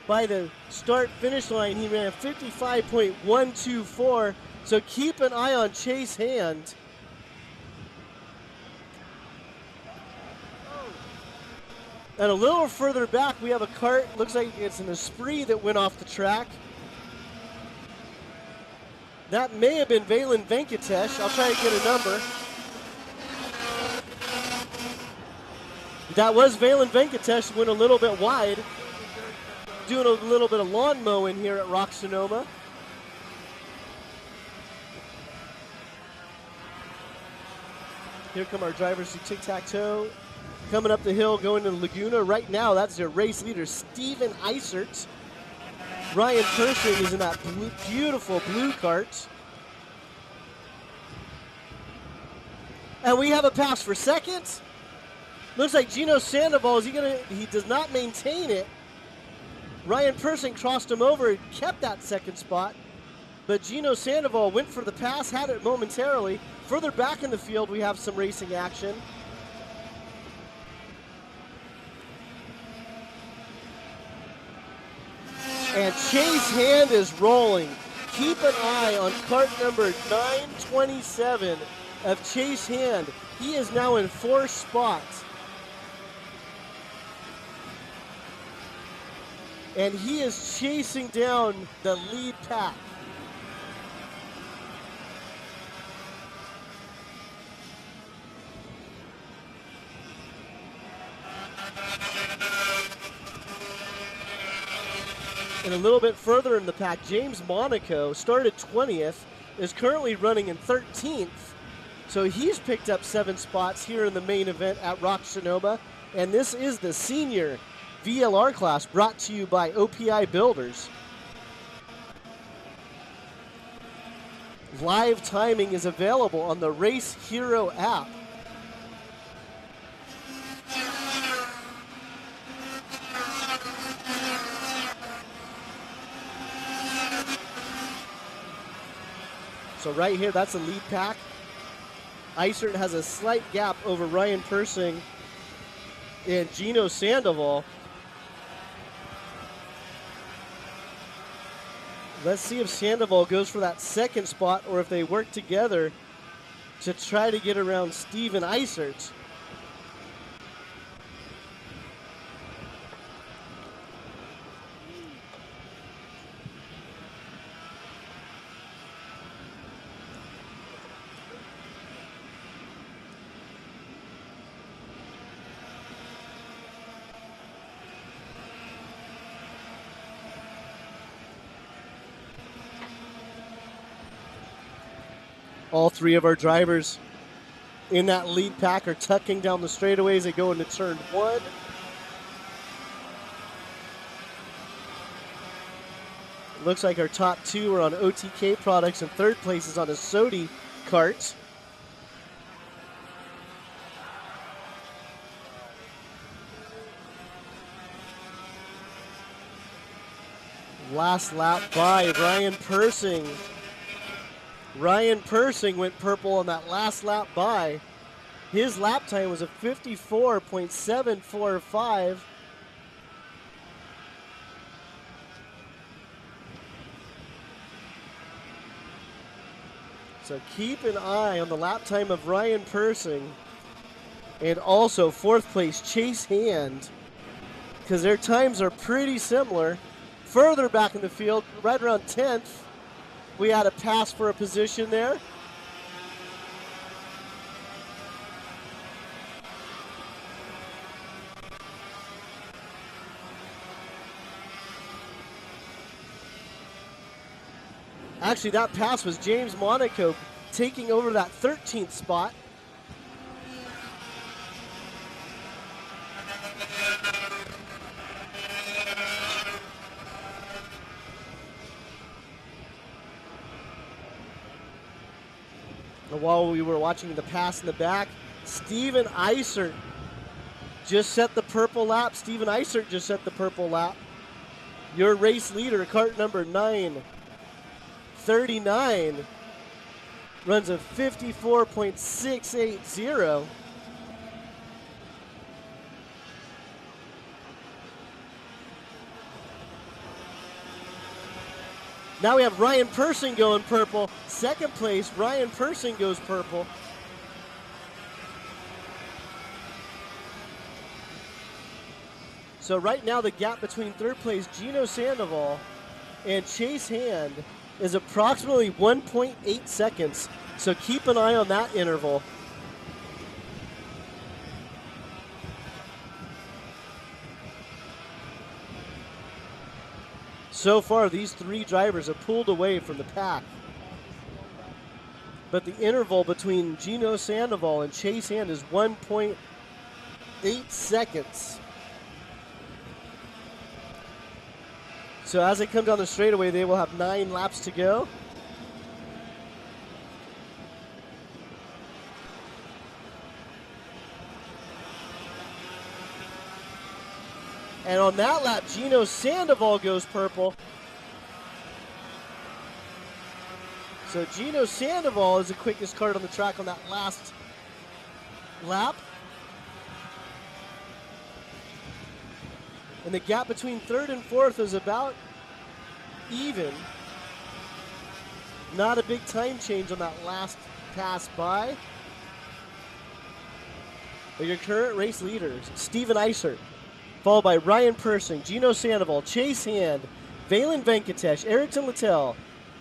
by the start-finish line, he ran 55.124. So keep an eye on Chase Hand. And a little further back, we have a cart. Looks like it's an Esprit that went off the track. That may have been Valen Venkatesh. I'll try to get a number. That was Valen Venkatesh, went a little bit wide. Doing a little bit of lawn mowing here at Rock Sonoma. Here come our drivers to tic-tac-toe. Coming up the hill, going to Laguna. Right now, that's their race leader, Steven Eisert. Ryan Persing is in that beautiful blue cart. And we have a pass for second. Looks like Gino Sandoval, he does not maintain it. Ryan Persing crossed him over and kept that second spot. But Gino Sandoval went for the pass, had it momentarily. Further back in the field, we have some racing action. And Chase Hand is rolling. Keep an eye on cart number 927 of Chase Hand. He is now in 4 spots. And he is chasing down the lead pack. And a little bit further in the pack, James Monaco started 20th, is currently running in 13th. So he's picked up 7 spots here in the main event at Rock Sonoma. And this is the senior VLR class brought to you by OPI Builders. Live timing is available on the Race Hero app. So right here, that's the lead pack. Eisert has a slight gap over Ryan Persing and Gino Sandoval. Let's see if Sandoval goes for that second spot or if they work together to try to get around Steven Eisert. All 3 of our drivers in that lead pack are tucking down the straightaways. They go into turn 1. Looks like our top 2 are on OTK products and third place is on a Sodi cart. last lap by Ryan Persing. Ryan Persing went purple on that last lap by. His lap time was a 54.745. So keep an eye on the lap time of Ryan Persing and also fourth place Chase Hand, because their times are pretty similar. Further back in the field, right around 10th, we had a pass for a position there. Actually, that pass was James Monaco taking over that 13th spot. And while we were watching the pass in the back, Steven Eisert just set the purple lap. Steven Eisert just set the purple lap. Your race leader, cart number 939, runs a 54.680. Now we have Ryan Persing going purple. Second place, Ryan Persing goes purple. So right now the gap between third place Gino Sandoval and Chase Hand is approximately 1.8 seconds. So keep an eye on that interval. So far, these three drivers have pulled away from the pack. But the interval between Gino Sandoval and Chase Hand is 1.8 seconds. So as they come down the straightaway, they will have 9 laps to go. And on that lap, Gino Sandoval goes purple. So Gino Sandoval is the quickest cart on the track on that last lap. And the gap between third and fourth is about even. Not a big time change on that last pass by. But your current race leaders, Steven Eisert, followed by Ryan Persing, Gino Sandoval, Chase Hand, Valen Venkatesh, Erickson Littell,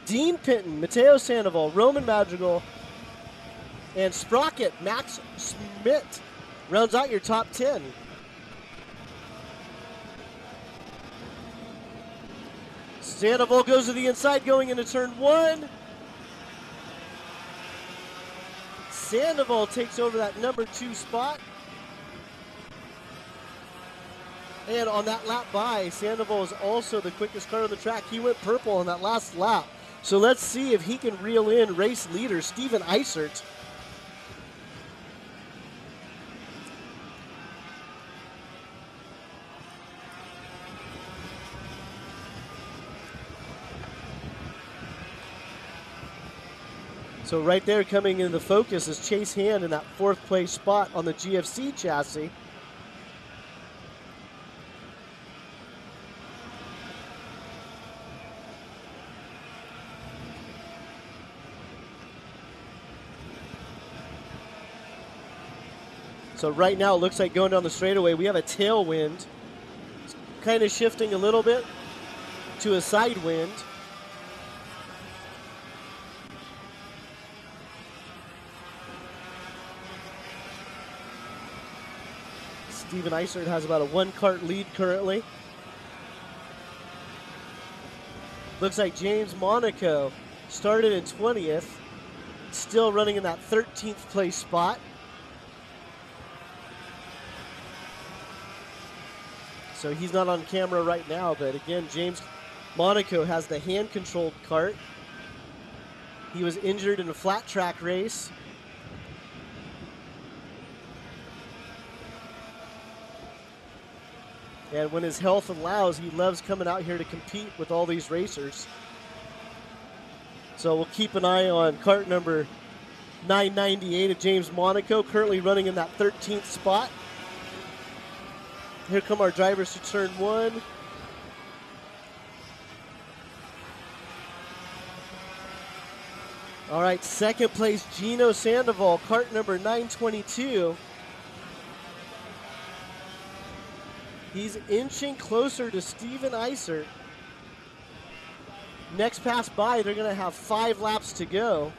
Dean Pinton, Mateo Sandoval, Roman Madrigal, and Sprocket Max Schmidt rounds out your top 10. Sandoval goes to the inside going into turn 1. Sandoval takes over that number 2 spot. And on that lap by, Sandoval is also the quickest car on the track. He went purple on that last lap. So let's see if he can reel in race leader Steven Eisert. So right there coming into the focus is Chase Hand in that 4th place spot on the GFC chassis. So right now it looks like going down the straightaway, we have a tailwind. It's kind of shifting a little bit to a side wind. Steven Eisert has about a 1-cart lead currently. Looks like James Monaco started in 20th, still running in that 13th place spot. So he's not on camera right now, but again, James Monaco has the hand-controlled cart. He was injured in a flat track race. And when his health allows, he loves coming out here to compete with all these racers. So we'll keep an eye on cart number 998 of James Monaco, currently running in that 13th spot. Here come our drivers to turn 1. All right, second place, Gino Sandoval, cart number 922. He's inching closer to Steven Eisert. Next pass by, they're going to have 5 laps to go.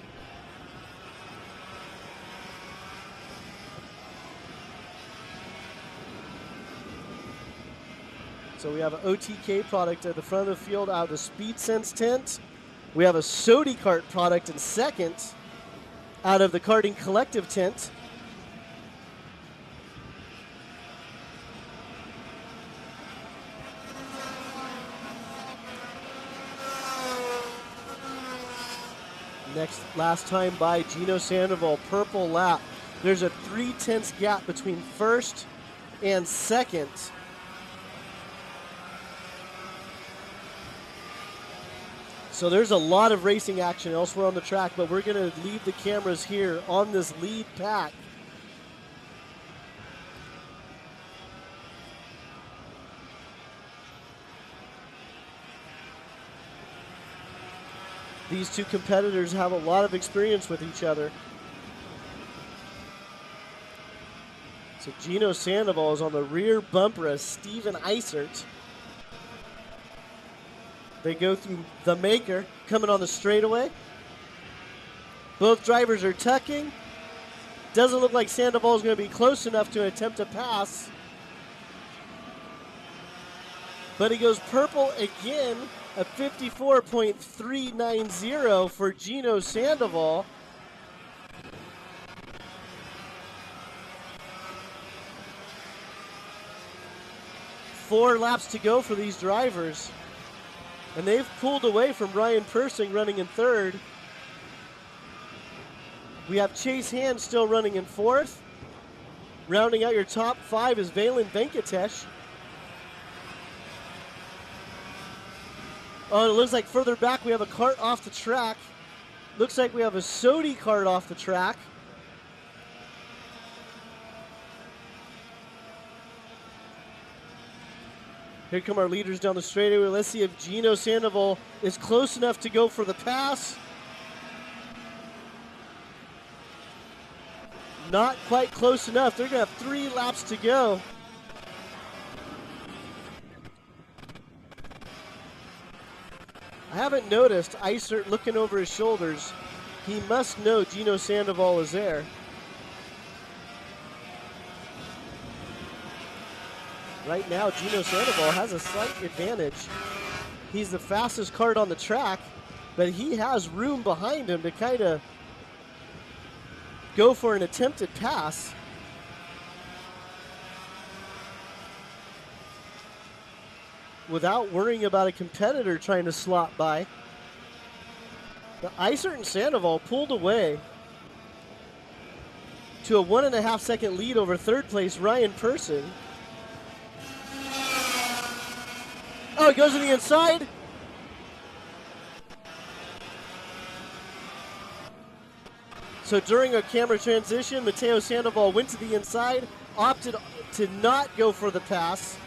So we have an OTK product at the front of the field out of the Speed Sense tent. We have a Sodi Kart product in second out of the Karting Collective tent. Last time by Gino Sandoval, purple lap. There's a 3/10 gap between first and second. So there's a lot of racing action elsewhere on the track, but we're going to leave the cameras here on this lead pack. These two competitors have a lot of experience with each other. So Gino Sandoval is on the rear bumper of Steven Eisert. They go through the maker, coming on the straightaway. Both drivers are tucking. Doesn't look like Sandoval is going to be close enough to attempt a pass. But he goes purple again, a 54.390 for Gino Sandoval. Four laps to go for these drivers. And they've pulled away from Ryan Persing running in third. We have Chase Hand still running in fourth. Rounding out your top 5 is Valen Venkatesh. Oh, it looks like further back we have a cart off the track. Looks like we have a Sodi cart off the track. Here come our leaders down the straightaway. Let's see if Gino Sandoval is close enough to go for the pass. Not quite close enough. They're going to have 3 laps to go. I haven't noticed Eisert looking over his shoulders. He must know Gino Sandoval is there. Right now, Gino Sandoval has a slight advantage. He's the fastest kart on the track, but he has room behind him to kind of go for an attempted pass. Without worrying about a competitor trying to slot by. The Eisert and Sandoval pulled away to a 1.5 second lead over third place Ryan Persing. Oh, it goes to the inside. So during a camera transition, Mateo Sandoval went to the inside, opted to not go for the pass.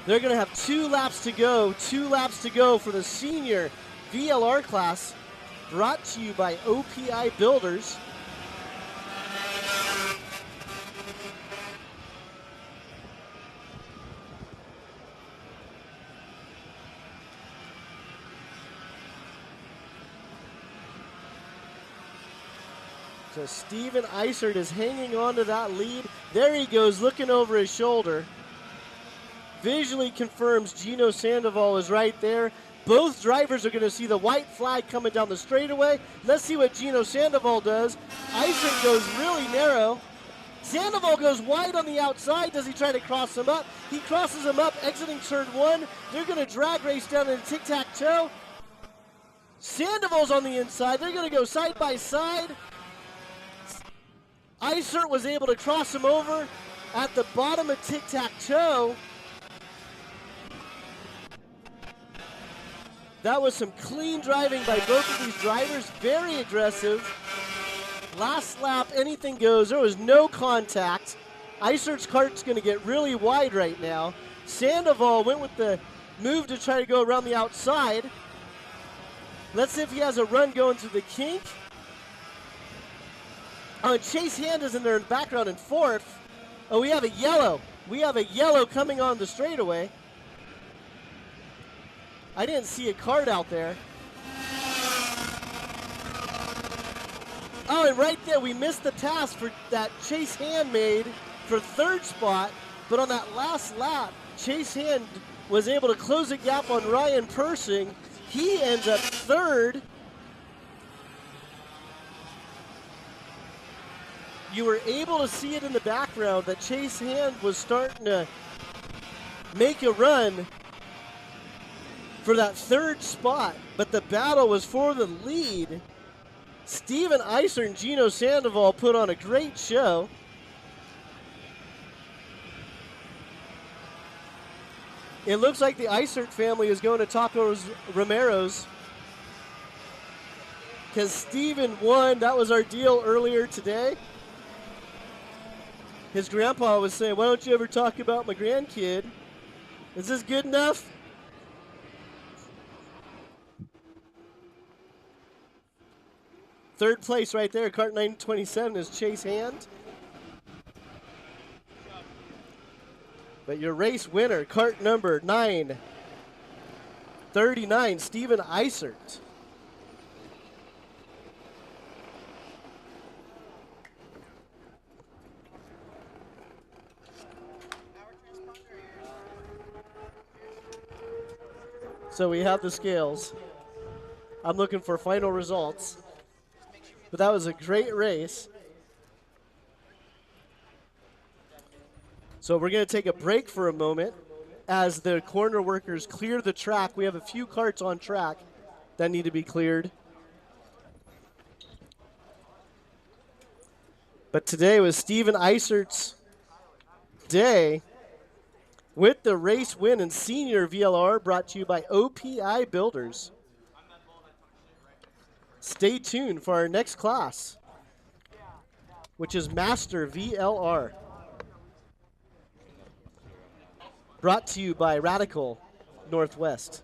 They're going to have 2 laps to go. 2 laps to go for the senior VLR class, brought to you by OPI Builders. So Steven Eisert is hanging on to that lead. There he goes, looking over his shoulder. Visually confirms Gino Sandoval is right there. Both drivers are going to see the white flag coming down the straightaway. Let's see what Gino Sandoval does. Eisert goes really narrow. Sandoval goes wide on the outside. Does he try to cross him up? He crosses him up, exiting turn 1. They're going to drag race down in tic-tac-toe. Sandoval's on the inside. They're going to go side by side. Eisert was able to cross him over at the bottom of tic-tac-toe. That was some clean driving by both of these drivers, very aggressive. Last lap, anything goes. There was no contact. Isert's kart's going to get really wide right now. Sandoval went with the move to try to go around the outside. Let's see if he has a run going through the kink. Oh, and Chase Hand is in there in the background in fourth. Oh, we have a yellow. We have a yellow coming on the straightaway. I didn't see a card out there. Oh, and right there, we missed the task for that Chase Hand made for third spot. But on that last lap, Chase Hand was able to close the gap on Ryan Persing. He ends up third. You were able to see it in the background that Chase Hand was starting to make a run for that third spot, but the battle was for the lead. Steven Isert and Gino Sandoval put on a great show. It looks like the Isert family is going to Tacos Romero's because Steven won. That was our deal earlier today. His grandpa was saying, why don't you ever talk about my grandkid? Is this good enough? Third place right there, kart 927 is Chase Hand. But your race winner, kart number 939, Steven Isert. So we have the scales. I'm looking for final results. But that was a great race. So we're going to take a break for a moment as the corner workers clear the track. We have a few karts on track that need to be cleared. But today was Steven Isert's day with the race win and senior VLR brought to you by OPI Builders. Stay tuned for our next class, which is Master VLR. Brought to you by Radical Northwest.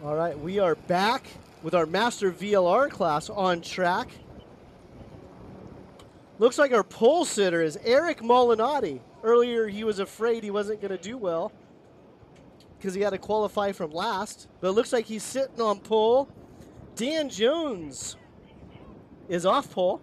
All right, we are back with our Master VLR class on track. Looks like our pole sitter is Eric Molinati. Earlier, he was afraid he wasn't going to do well because he had to qualify from last. But it looks like he's sitting on pole. Dan Jones is off pole.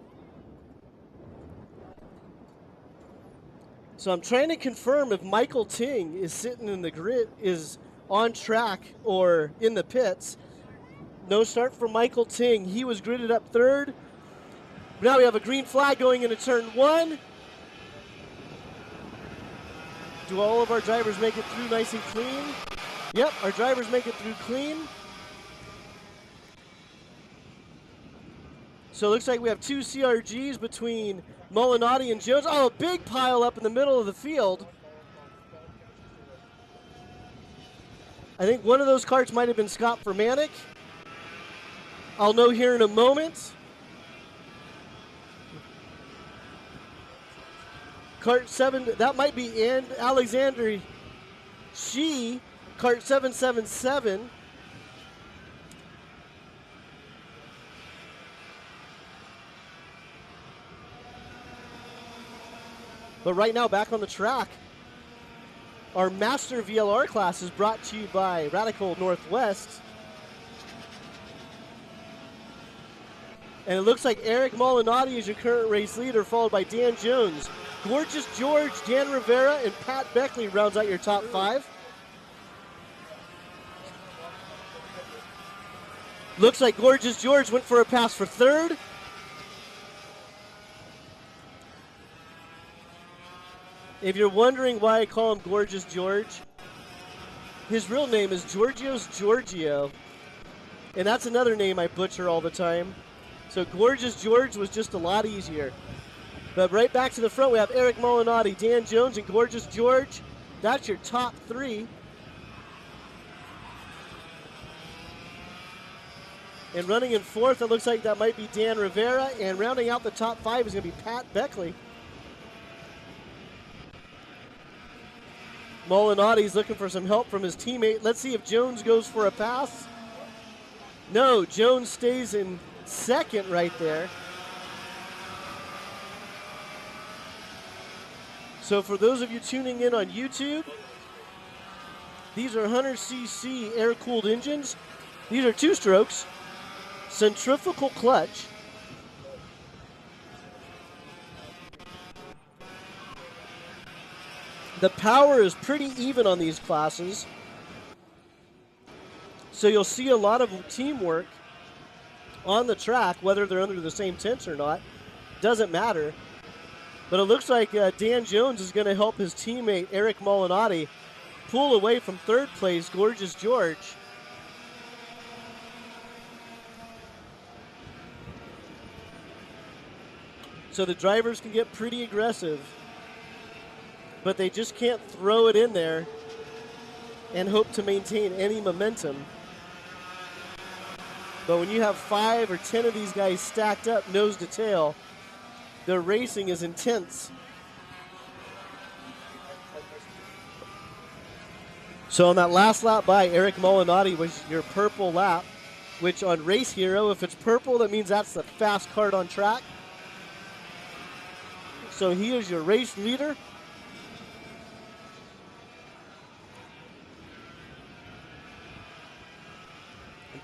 So I'm trying to confirm if Michael Ting is sitting in the grid, is on track or in the pits. No start for Michael Ting. He was gridded up third. Now we have a green flag going into turn 1. Do all of our drivers make it through nice and clean? Yep, our drivers make it through clean. So it looks like we have 2 CRGs between Molinati and Jones. Oh, a big pile up in the middle of the field. I think one of those carts might have been Scott Fermanic. I'll know here in a moment. Cart 7, that might be Alexander Shee, cart 777. But right now, back on the track, our Master VLR class is brought to you by Radical Northwest. And it looks like Eric Molinati is your current race leader, followed by Dan Jones. Gorgeous George, Dan Rivera, and Pat Beckley rounds out your top 5. Looks like Gorgeous George went for a pass for third. If you're wondering why I call him Gorgeous George, his real name is Georgios Giorgio. And that's another name I butcher all the time. So Gorgeous George was just a lot easier. But right back to the front, we have Eric Molinati, Dan Jones, and Gorgeous George. That's your top 3. And running in 4th, it looks like that might be Dan Rivera. And rounding out the top 5 is going to be Pat Beckley. Molinati's looking for some help from his teammate. Let's see if Jones goes for a pass. No, Jones stays in 2nd right there. So for those of you tuning in on YouTube, these are 100cc air-cooled engines. These are 2-strokes, centrifugal clutch. The power is pretty even on these classes. So you'll see a lot of teamwork on the track, whether they're under the same tents or not. Doesn't matter. But it looks like Dan Jones is going to help his teammate, Eric Molinati, pull away from 3rd place, Gorgeous George. So the drivers can get pretty aggressive, but they just can't throw it in there and hope to maintain any momentum. But when you have 5 or 10 of these guys stacked up nose to tail, the racing is intense. So on that last lap by, Eric Molinati was your purple lap, which on Race Hero, if it's purple, that means that's the fast cart on track. So he is your race leader.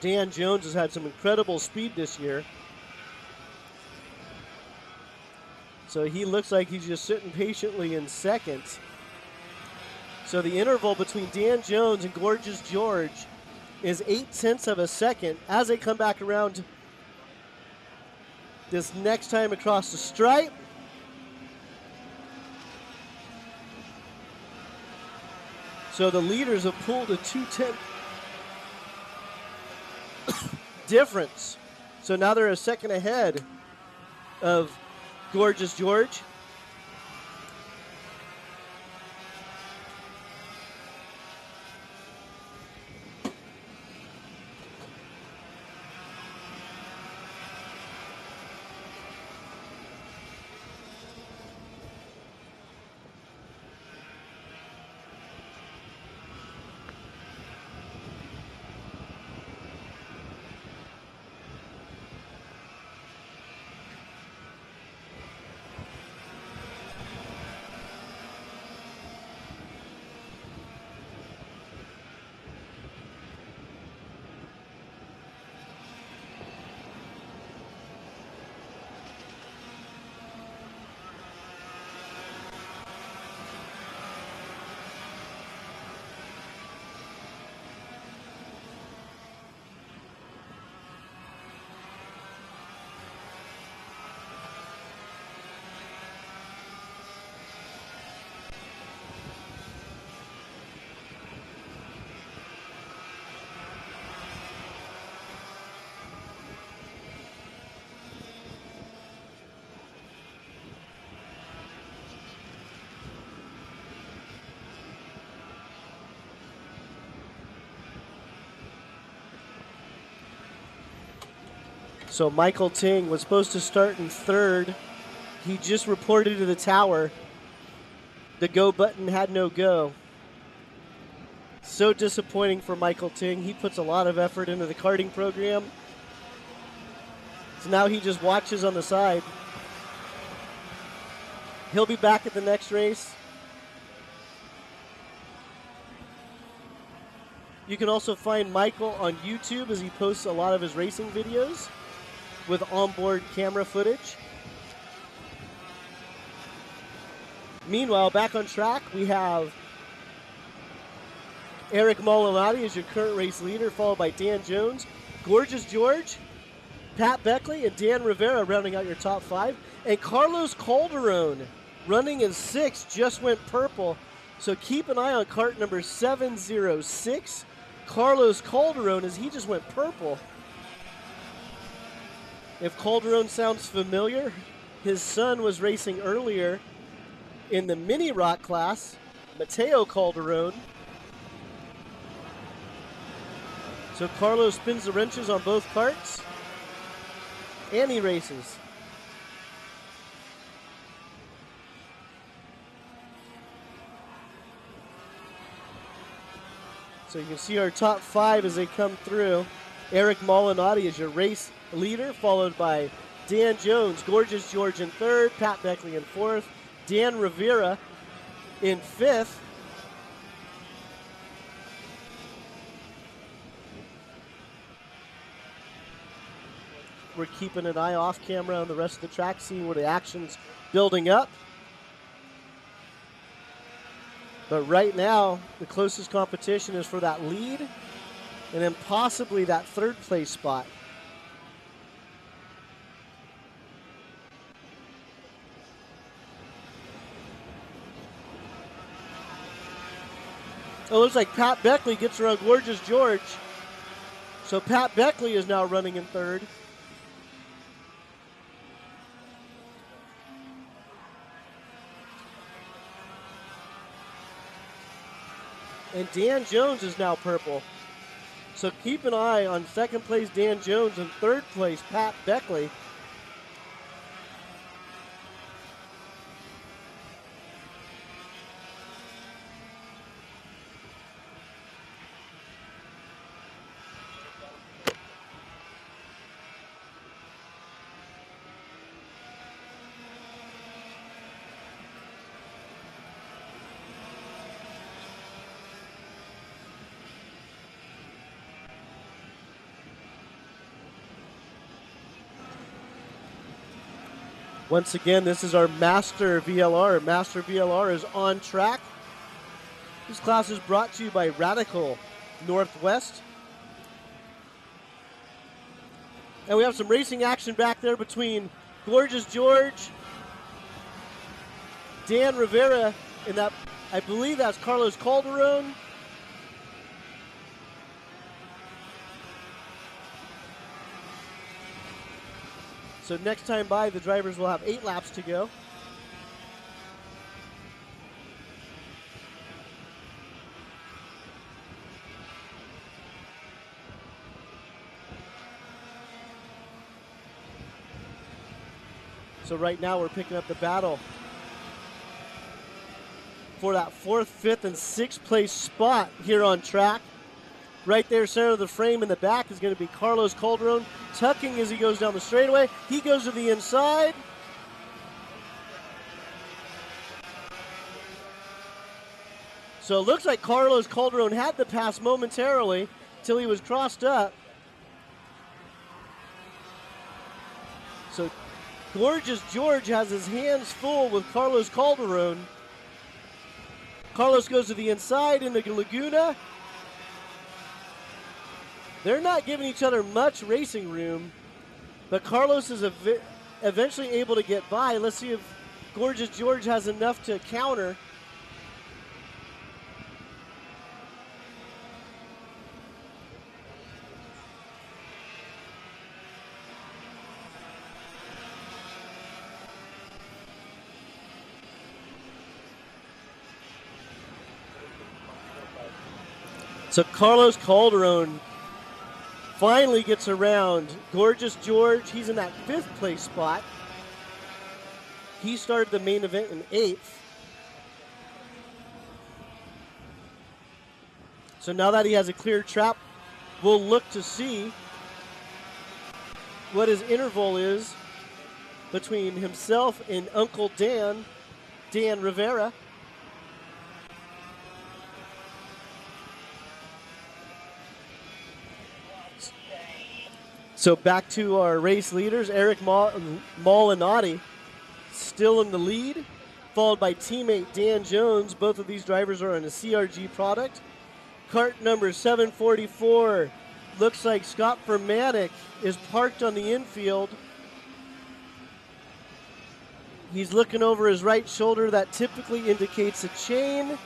Dan Jones has had some incredible speed this year. So he looks like he's just sitting patiently in 2nd. So the interval between Dan Jones and Gorgeous George is 0.8 of a second as they come back around this next time across the stripe. So the leaders have pulled a 2:10 difference. So now they're a second ahead of Gorgeous George. So Michael Ting was supposed to start in third. He just reported to the tower. The go button had no go. So disappointing for Michael Ting. He puts a lot of effort into the karting program. So now he just watches on the side. He'll be back at the next race. You can also find Michael on YouTube as he posts a lot of his racing videos with onboard camera footage. Meanwhile, back on track, we have Eric Molinati as your current race leader, followed by Dan Jones, Gorgeous George, Pat Beckley, and Dan Rivera rounding out your top 5. And Carlos Calderon running in 6th, just went purple. So keep an eye on cart number 706. Carlos Calderon, as he just went purple. If Calderon sounds familiar, his son was racing earlier in the mini rock class, Mateo Calderon. So Carlos spins the wrenches on both carts, and he races. So you can see our top 5 as they come through. Eric Molinati is your race leader, followed by Dan Jones, Gorgeous George in 3rd, Pat Beckley in 4th, Dan Rivera in 5th. We're keeping an eye off camera on the rest of the track, seeing where the action's building up. But right now, the closest competition is for that lead and then possibly that 3rd place spot. It looks like Pat Beckley gets around Gorgeous George. So Pat Beckley is now running in 3rd. And Dan Jones is now purple. So keep an eye on 2nd place Dan Jones and 3rd place Pat Beckley. Once again, this is our Master VLR. Master VLR is on track. This class is brought to you by Radical Northwest. And we have some racing action back there between Gorgeous George, Dan Rivera, and that, I believe that's Carlos Calderon. So next time by, the drivers will have 8 laps to go. So right now we're picking up the battle for that 4th, 5th, and 6th place spot here on track. Right there, center of the frame in the back is going to be Carlos Calderon, tucking as he goes down the straightaway. He goes to the inside. So it looks like Carlos Calderon had the pass momentarily till he was crossed up. So Gorgeous George has his hands full with Carlos Calderon. Carlos goes to the inside into Laguna. They're not giving each other much racing room, but Carlos is eventually able to get by. Let's see if Gorgeous George has enough to counter. So Carlos Calderon finally gets around Gorgeous George. He's in that 5th place spot. He started the main event in 8th. So now that he has a clear trap, we'll look to see what his interval is between himself and Uncle Dan Rivera. So back to our race leaders, Eric Molinari still in the lead, followed by teammate Dan Jones. Both of these drivers are on a CRG product. Cart number 744, looks like Scott Fermanic is parked on the infield. He's looking over his right shoulder. That typically indicates a chain.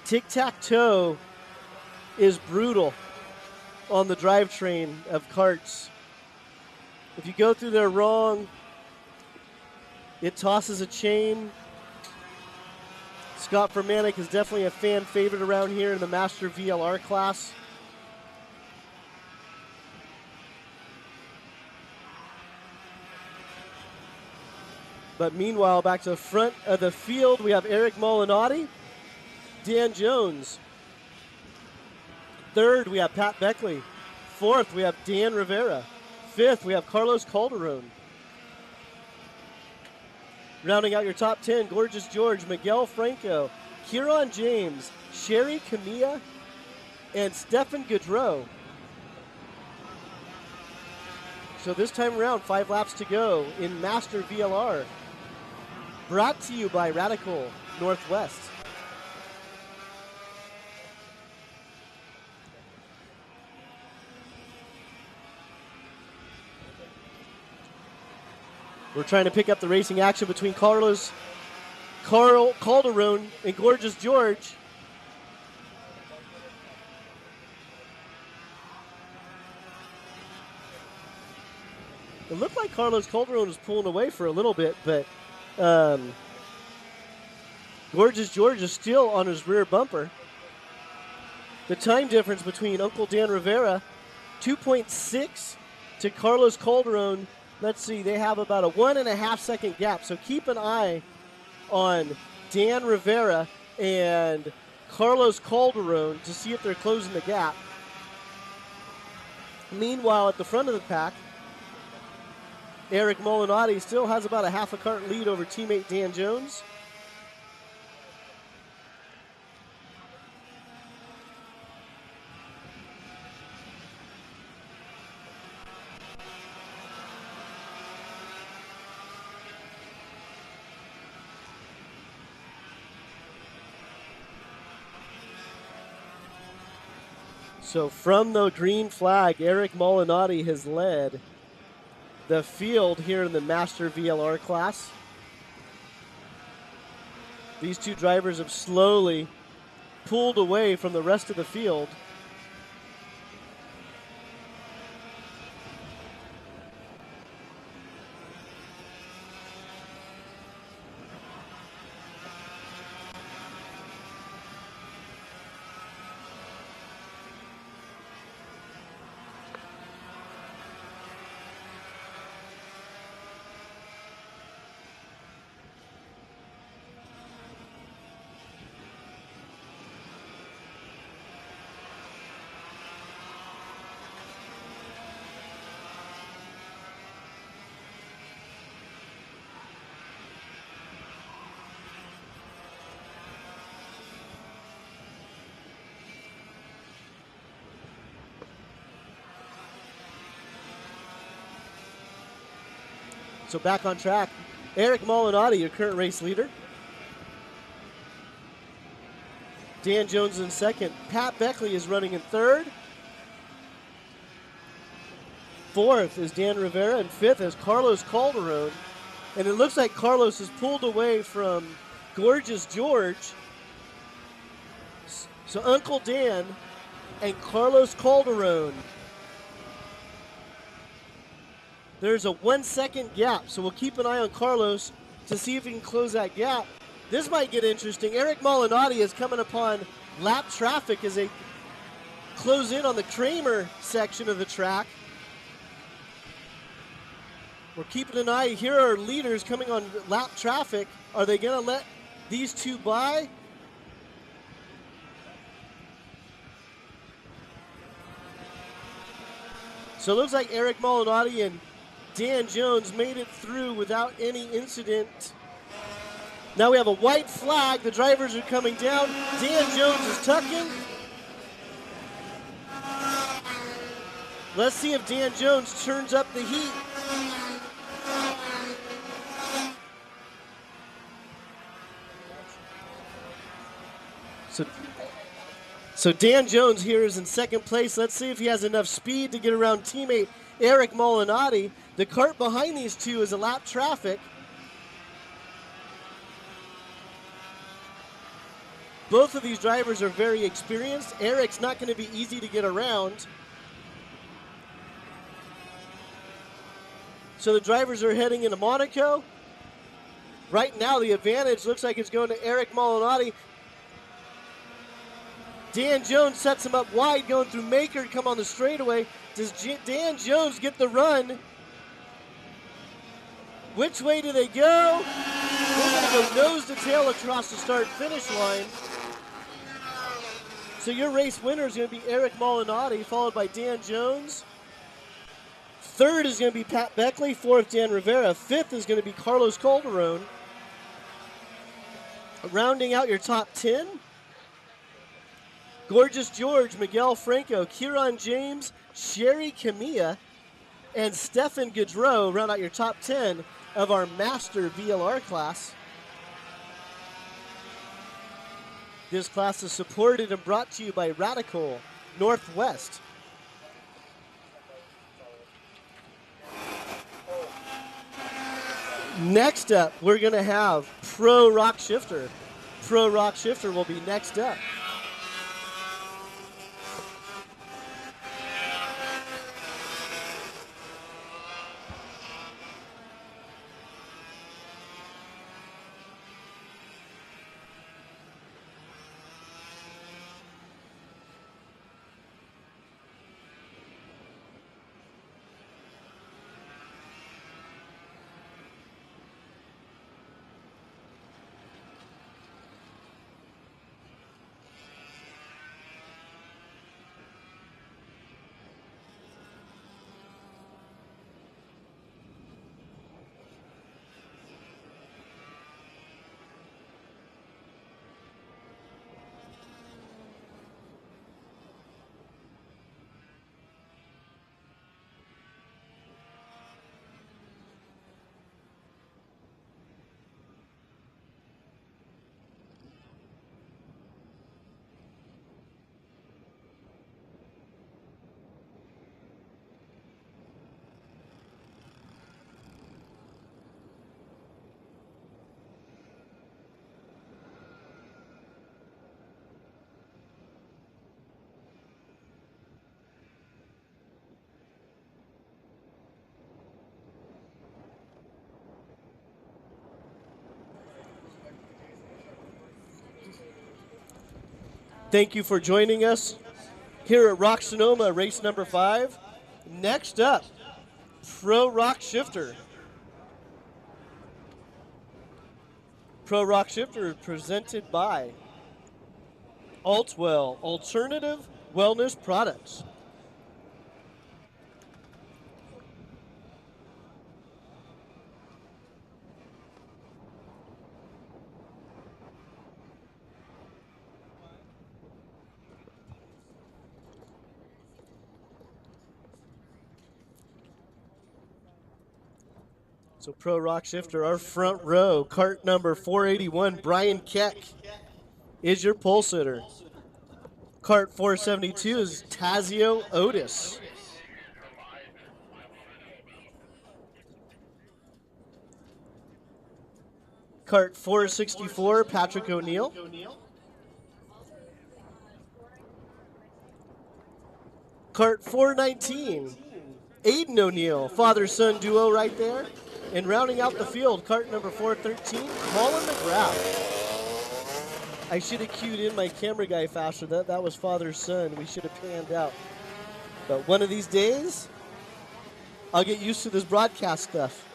Tic-tac-toe is brutal on the drivetrain of karts. If you go through there wrong, it tosses a chain. Scott Fermanic is definitely a fan favorite around here in the Master VLR class. But meanwhile, back to the front of the field, we have Eric Molinari, Dan Jones. 3rd, we have Pat Beckley. 4th, we have Dan Rivera. 5th, we have Carlos Calderon. Rounding out your top 10, Gorgeous George, Miguel Franco, Kieran James, Sherry Camilla, and Stefan Gaudreau. So this time around, 5 laps to go in Master VLR. Brought to you by Radical Northwest. We're trying to pick up the racing action between Carl Calderon and Gorgeous George. It looked like Carlos Calderon was pulling away for a little bit, but Gorgeous George is still on his rear bumper. The time difference between Uncle Dan Rivera, 2.6 to Carlos Calderon. Let's see, they have about a 1.5 second gap. So keep an eye on Dan Rivera and Carlos Calderon to see if they're closing the gap. Meanwhile, at the front of the pack, Eric Molinari still has about a half a cart lead over teammate Dan Jones. So from the green flag, Eric Molinari has led the field here in the Master VLR class. These two drivers have slowly pulled away from the rest of the field. So back on track, Eric Molinari, your current race leader. Dan Jones in 2nd. Pat Beckley is running in 3rd. 4th is Dan Rivera, and 5th is Carlos Calderon. And it looks like Carlos has pulled away from Gorgeous George. So Uncle Dan and Carlos Calderon. There's a 1 second gap, so we'll keep an eye on Carlos to see if he can close that gap. This might get interesting. Eric Molinari is coming upon lap traffic as they close in on the Kramer section of the track. We're keeping an eye. Here are leaders coming on lap traffic. Are they going to let these two by? So it looks like Eric Molinari and Dan Jones made it through without any incident. Now we have a white flag. The drivers are coming down. Dan Jones is tucking. Let's see if Dan Jones turns up the heat. So Dan Jones here is in second place. Let's see if he has enough speed to get around teammate Eric Molinari. The cart behind these two is a lap traffic. Both of these drivers are very experienced. Eric's not going to be easy to get around. So the drivers are heading into Monaco. Right now the advantage looks like it's going to Eric Molinari. Dan Jones sets him up wide going through Maker to come on the straightaway. Does Dan Jones get the run? Which way do they go? They're going to go nose to tail across the start-finish line. So your race winner is going to be Eric Molinari, followed by Dan Jones. Third is going to be Pat Beckley. Fourth, Dan Rivera. Fifth is going to be Carlos Calderon. Rounding out your top 10, Gorgeous George, Miguel Franco, Kieran James, Sherry Camilla, and Stefan Gaudreau round out your top 10 of our Master VLR class. This class is supported and brought to you by Radical Northwest. Next up, we're going to have Pro Rock Shifter. Pro Rock Shifter will be next up. Thank you for joining us here at Rock Sonoma, race number 5. Next up, Pro Rock Shifter. Pro Rock Shifter is presented by Altwell, Alternative Wellness Products. So Pro Rock Shifter, our front row, cart number 481, Brian Keck is your pole sitter. Cart 472 is Tazio Otis. Cart 464, Patrick O'Neill. Cart 419, Aiden O'Neill, father-son duo right there. And rounding out the field, cart number 413, Colin McGrath. I should have cued in my camera guy faster. That was father-son. We should have panned out. But one of these days, I'll get used to this broadcast stuff.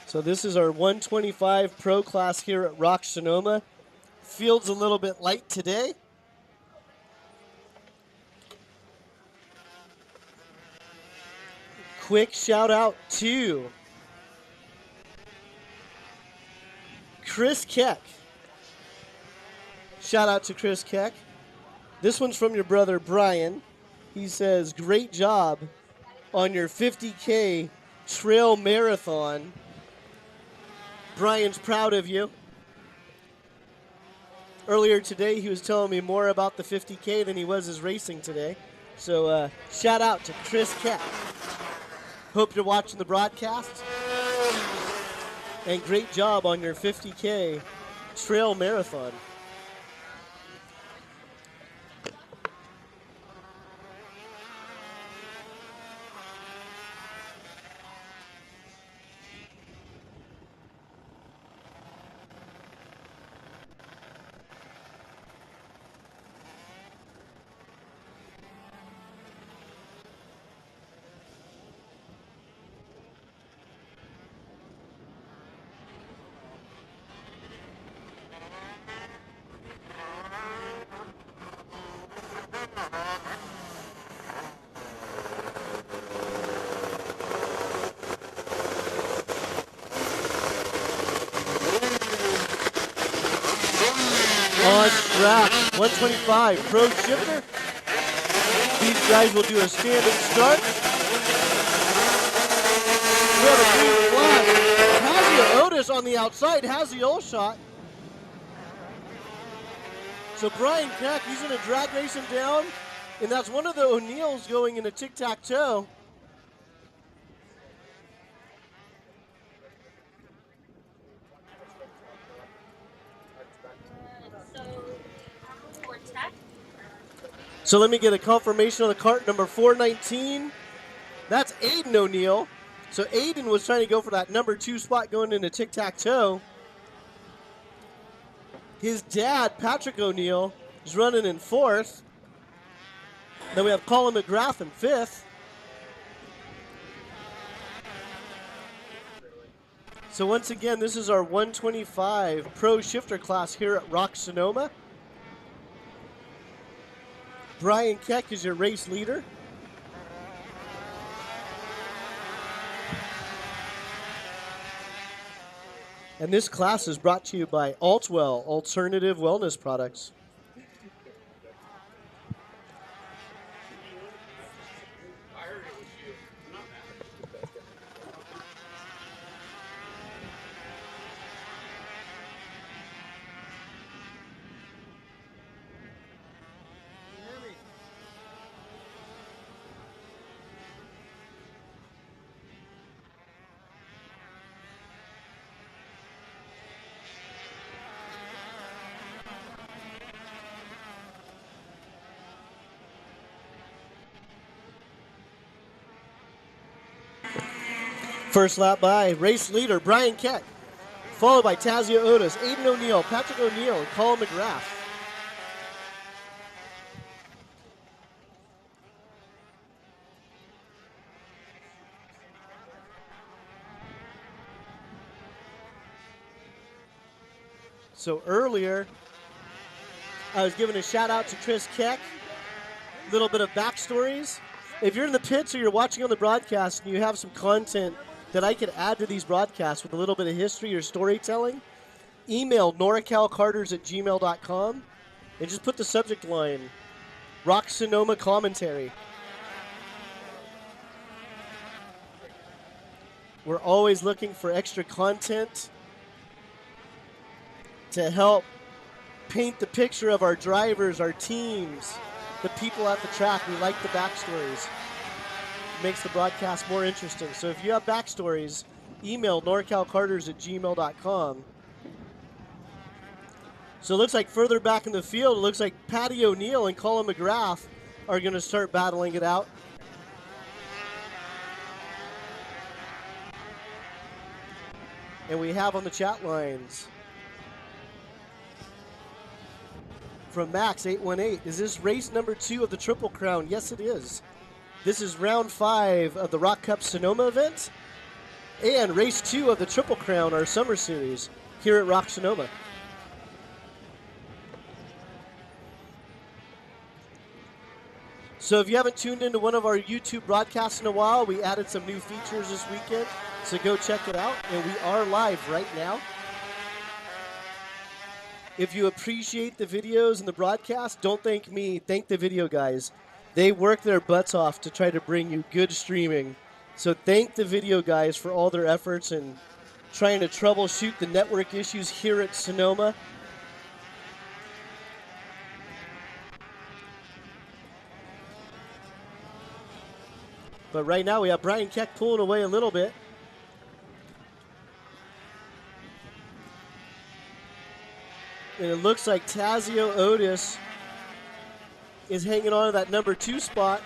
So this is our 125 Pro class here at Rock Sonoma. Field's a little bit light today. Quick shout out to Chris Keck. Shout out to Chris Keck. This one's from your brother Brian. He says, great job on your 50K trail marathon. Brian's proud of you. Earlier today, he was telling me more about the 50K than he was his racing today. So shout out to Chris Keck. Hope you're watching the broadcast. And great job on your 50K trail marathon. On track, 125 Pro Shifter. These guys will do a standing start. We have a green flag. Hazia Otis on the outside has the all shot. So Brian Keck, he's going to drag race him down. And that's one of the O'Neills going in a tic-tac-toe. So let me get a confirmation on the cart number 419. That's Aiden O'Neill. So Aiden was trying to go for that number 2 spot going into tic-tac-toe. His dad, Patrick O'Neill, is running in 4th. Then we have Colin McGrath in 5th. So once again, this is our 125 Pro Shifter class here at Rock Sonoma. Brian Keck is your race leader. And this class is brought to you by Altwell, Alternative Wellness Products. First lap by race leader Brian Keck, followed by Tazia Otis, Aiden O'Neill, Patrick O'Neill, and Colin McGrath. So earlier, I was giving a shout out to Chris Keck, a little bit of backstories. If you're in the pits or you're watching on the broadcast and you have some content that I could add to these broadcasts with a little bit of history or storytelling, email noracalcarters@gmail.com and just put the subject line, Rock Sonoma Commentary. We're always looking for extra content to help paint the picture of our drivers, our teams, the people at the track. We like the backstories. Makes the broadcast more interesting. So if you have backstories, email noracalcarters@gmail.com. So it looks like further back in the field, it looks like Patty O'Neill and Colin McGrath are going to start battling it out. And we have on the chat lines from Max818. Is this race number 2 of the Triple Crown? Yes, it is. This is round 5 of the Rock Cup Sonoma event and race 2 of the Triple Crown, our summer series, here at Rock Sonoma. So if you haven't tuned into one of our YouTube broadcasts in a while, we added some new features this weekend, so go check it out. And we are live right now. If you appreciate the videos and the broadcast, don't thank me, thank the video guys. They work their butts off to try to bring you good streaming. So thank the video guys for all their efforts in trying to troubleshoot the network issues here at Sonoma. But right now we have Brian Keck pulling away a little bit. And it looks like Tazio Otis is hanging on to that number 2 spot,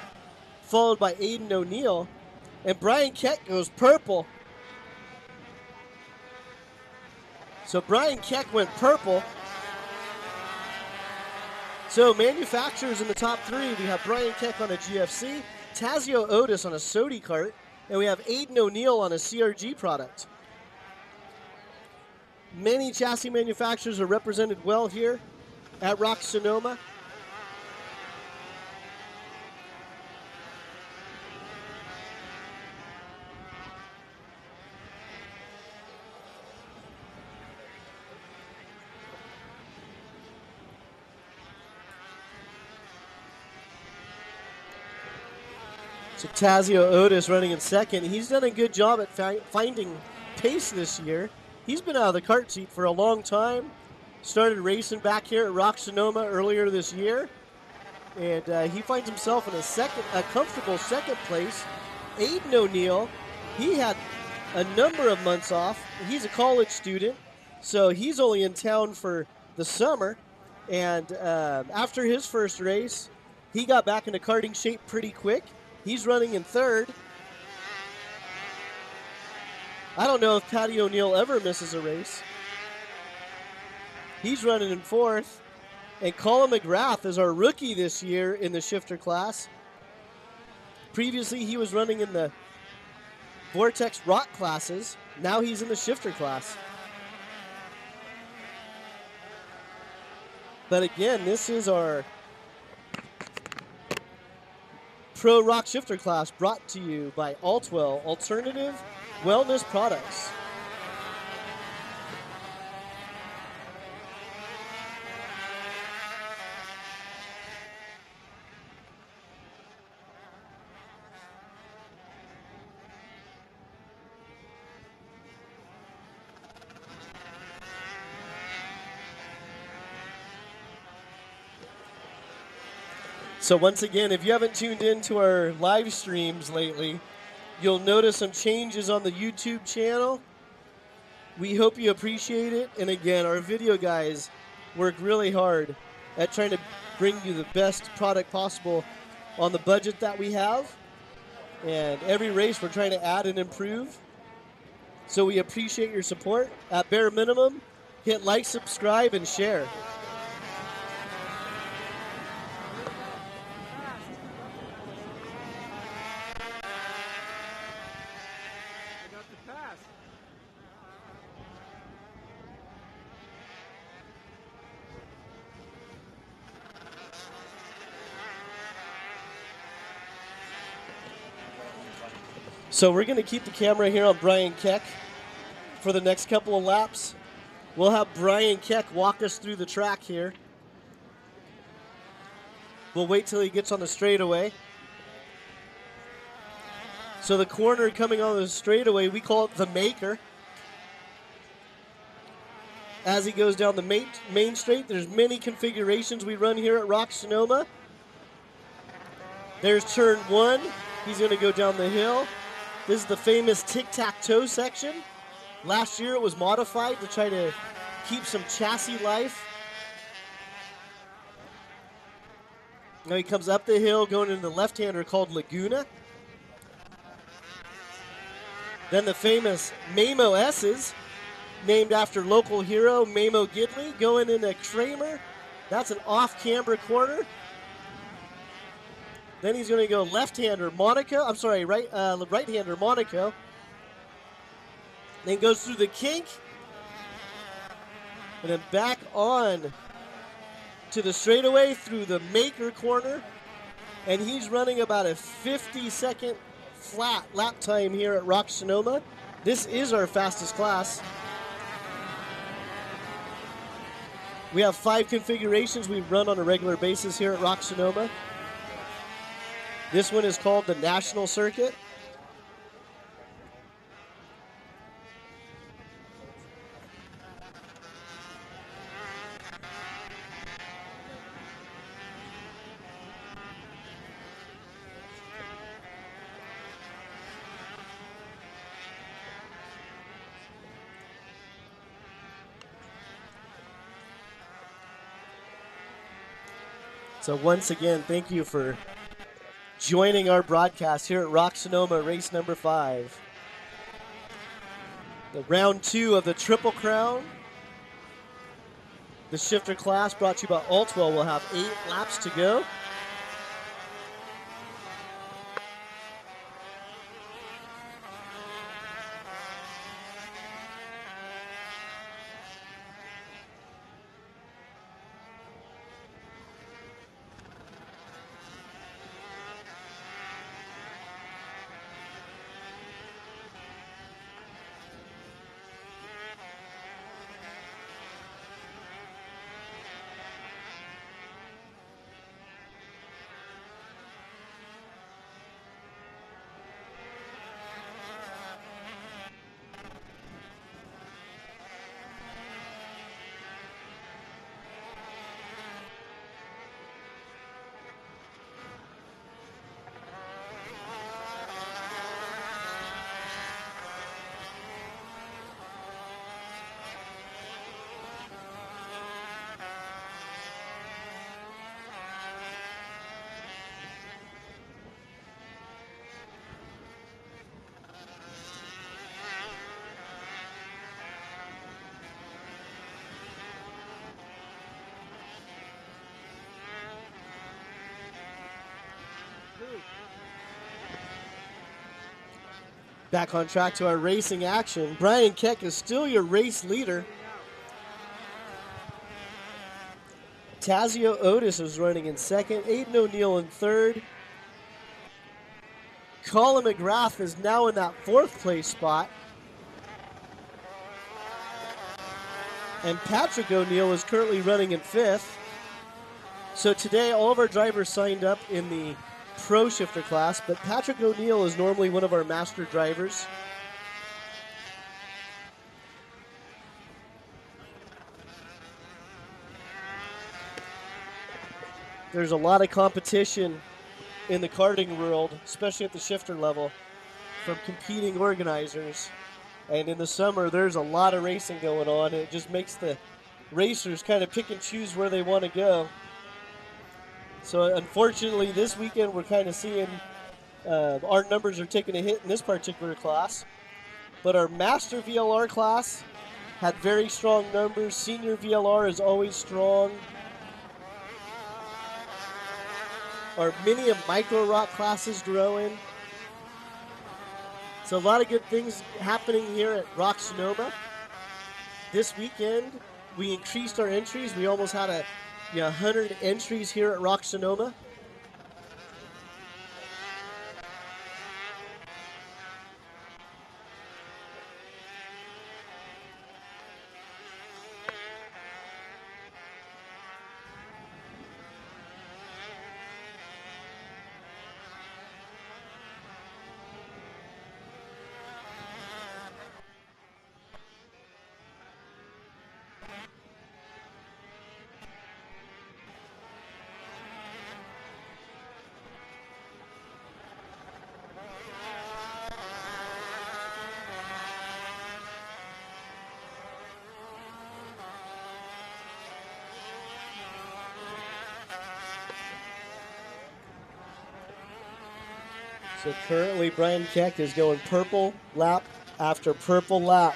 followed by Aiden O'Neill. And Brian Keck goes purple. So Brian Keck went purple. So manufacturers in the top 3, we have Brian Keck on a GFC, Tazio Otis on a Sodi cart, and we have Aiden O'Neill on a CRG product. Many chassis manufacturers are represented well here at Rock Sonoma. So Tazio Otis running in second. He's done a good job at finding pace this year. He's been out of the cart seat for a long time. Started racing back here at Rock Sonoma earlier this year. And he finds himself in a comfortable second place. Aiden O'Neill, he had a number of months off. He's a college student, so he's only in town for the summer. And after his first race, he got back into karting shape pretty quick. He's running in third. I don't know if Patty O'Neill ever misses a race. He's running in fourth. And Colin McGrath is our rookie this year in the shifter class. Previously, he was running in the Vortex Rock classes. Now he's in the shifter class. But again, this is our Pro Rock Shifter class brought to you by Altwell Alternative Wellness Products. So once again, if you haven't tuned into our live streams lately, you'll notice some changes on the YouTube channel. We hope you appreciate it. And again, our video guys work really hard at trying to bring you the best product possible on the budget that we have. And every race we're trying to add and improve. So we appreciate your support. At bare minimum, hit like, subscribe, and share. So we're going to keep the camera here on Brian Keck for the next couple of laps. We'll have Brian Keck walk us through the track here. We'll wait till he gets on the straightaway. So the corner coming on the straightaway, we call it the Maker. As he goes down the main straight, there's many configurations we run here at Rock Sonoma. There's turn 1. He's going to go down the hill. This is the famous tic-tac-toe section. Last year it was modified to try to keep some chassis life. Now he comes up the hill going into the left-hander called Laguna. Then the famous Mamo S's, named after local hero Mamo Gidley, going into Kramer That's an off-camber corner. Then he's going to go left-hander Monaco. I'm sorry, right-hander Monaco. Then goes through the kink. And then back on to the straightaway through the maker corner. And he's running about a 50-second flat lap time here at Rock Sonoma. This is our fastest class. We have 5 configurations we run on a regular basis here at Rock Sonoma. This one is called the National Circuit. So once again, thank you for joining our broadcast here at Rock Sonoma, race number 5. The round 2 of the Triple Crown. The shifter class brought to you by Altwell will have 8 laps to go. Back on track to our racing action. Brian Keck is still your race leader. Tazio Otis is running in second. Aiden O'Neill in third. Colin McGrath is now in that 4th place spot. And Patrick O'Neill is currently running in 5th. So today all of our drivers signed up in the Pro Shifter class, but Patrick O'Neill is normally one of our master drivers. There's a lot of competition in the karting world, especially at the shifter level, from competing organizers. And in the summer, there's a lot of racing going on. It just makes the racers kind of pick and choose where they want to go. So unfortunately, this weekend we're kind of seeing our numbers are taking a hit in this particular class. But our Master VLR class had very strong numbers. Senior VLR is always strong. Our Mini and Micro Rock class is growing. So a lot of good things happening here at Rock Sonoma. This weekend, we increased our entries. We almost had 100 entries here at Rock Sonoma. So currently Brian Keck is going purple lap after purple lap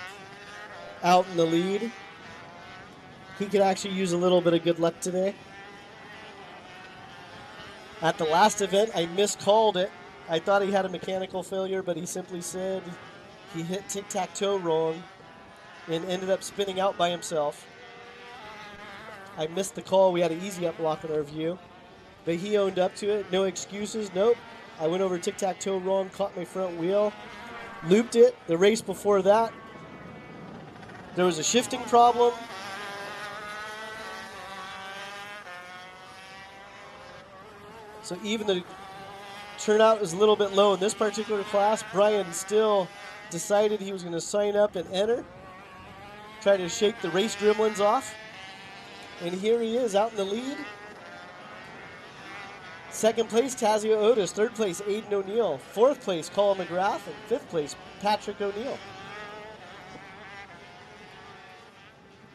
out in the lead. He could actually use a little bit of good luck today. At the last event, I miscalled it. I thought he had a mechanical failure, but he simply said he hit tic-tac-toe wrong and ended up spinning out by himself. I missed the call. We had an easy up block in our view, but he owned up to it. No excuses. Nope. I went over tic-tac-toe wrong, caught my front wheel, looped it. The race before that, there was a shifting problem. So even the turnout was a little bit low in this particular class. Brian still decided he was going to sign up and enter. Try to shake the race gremlins off. And here he is out in the lead. Second place, Tazio Otis. Third place, Aiden O'Neill. Fourth place, Colin McGrath. And fifth place, Patrick O'Neill.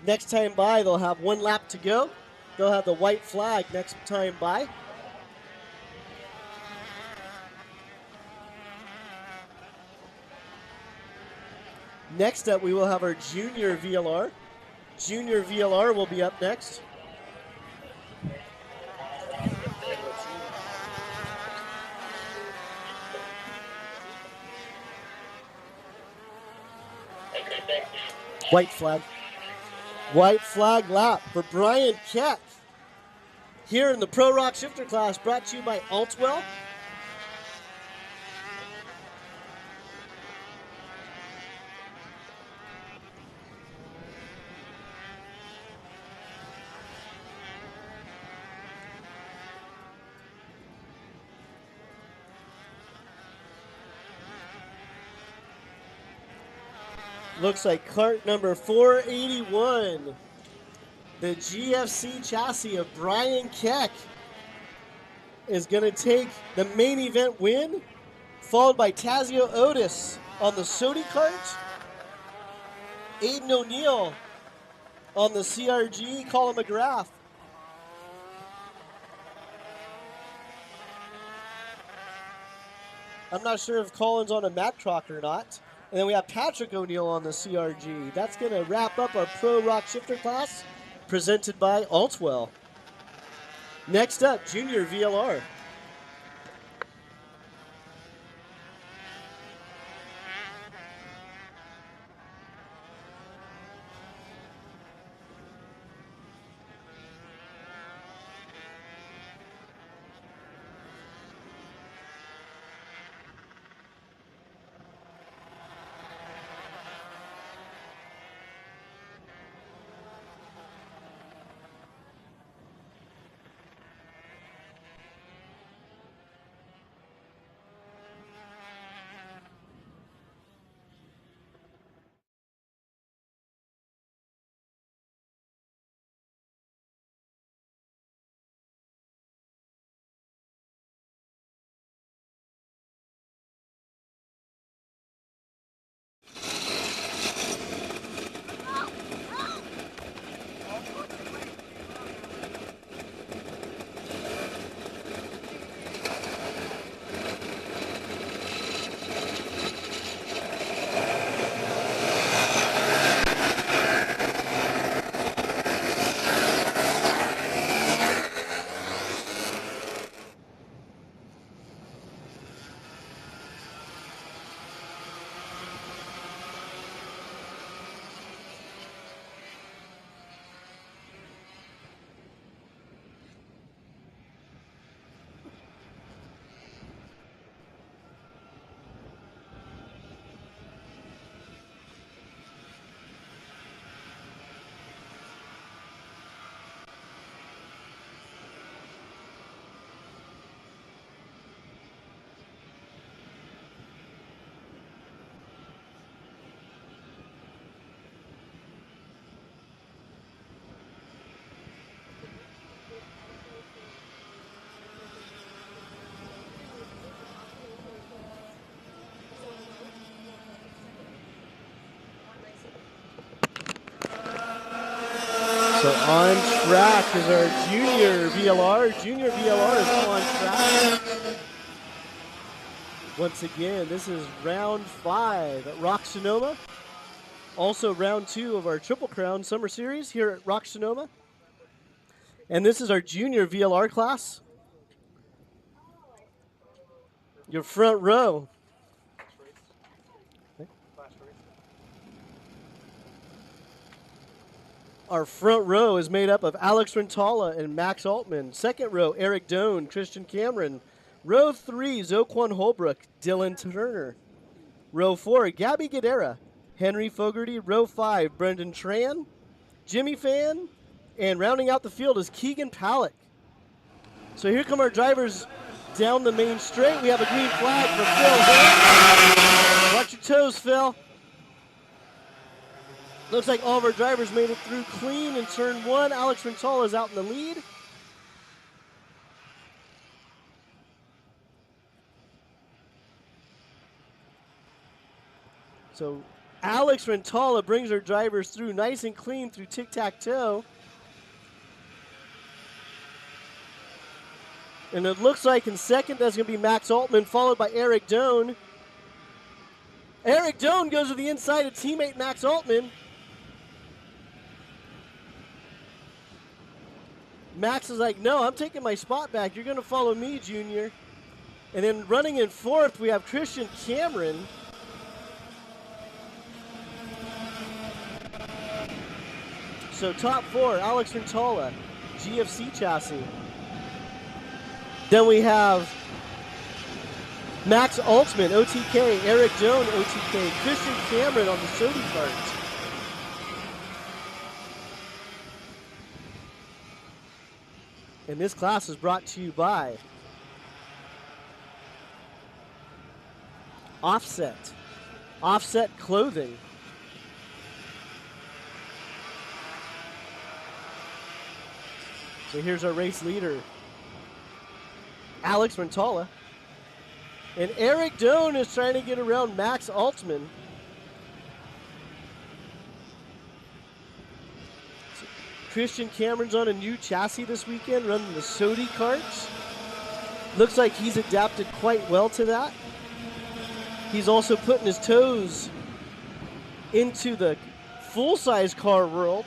Next time by, they'll have one lap to go. They'll have the white flag next time by. Next up, we will have our junior VLR. Junior VLR will be up next. White flag. White flag lap for Brian Keck. Here in the Pro Rock Shifter class, brought to you by Altwell. Looks like cart number 481, the GFC chassis of Brian Keck, is going to take the main event win, followed by Tazio Otis on the Sodi cart, Aiden O'Neill on the CRG, Colin McGrath. I'm not sure if Colin's on a Mack truck or not. And then we have Patrick O'Neill on the CRG. That's going to wrap up our Pro Rock Shifter class, presented by Altwell. Next up, Junior VLR. So on track is our junior VLR. Junior VLR is on track. Once again, this is round 5 at Rock Sonoma. Also round 2 of our Triple Crown Summer Series here at Rock Sonoma. And this is our junior VLR class. Your front row. Our front row is made up of Alex Rentala and Max Altman. Second row, Eric Doan, Christian Cameron. Row 3, Zoquan Holbrook, Dylan Turner. Row 4, Gabby Guerrera, Henry Fogarty. Row 5, Brendan Tran, Jimmy Fan. And rounding out the field is Keegan Palak. So here come our drivers down the main straight. We have a green flag for Phil Hill. Watch your toes, Phil. Looks like all of our drivers made it through clean in turn 1. Alex Rentala is out in the lead. So Alex Rentala brings our drivers through nice and clean through tic-tac-toe. And it looks like in second, that's going to be Max Altman, followed by Eric Doan. Eric Doan goes to the inside of teammate Max Altman. Max is like, no, I'm taking my spot back. You're going to follow me, Junior. And then running in fourth, we have Christian Cameron. So top 4, Alex Rentala, GFC chassis. Then we have Max Altman, OTK, Eric Doan, OTK, Christian Cameron on the Sodi cart. And this class is brought to you by Offset Clothing. So here's our race leader, Alex Rentala. And Eric Doan is trying to get around Max Altman. So Christian Cameron's on a new chassis this weekend, running the Sodi carts. Looks like he's adapted quite well to that. He's also putting his toes into the full-size car world.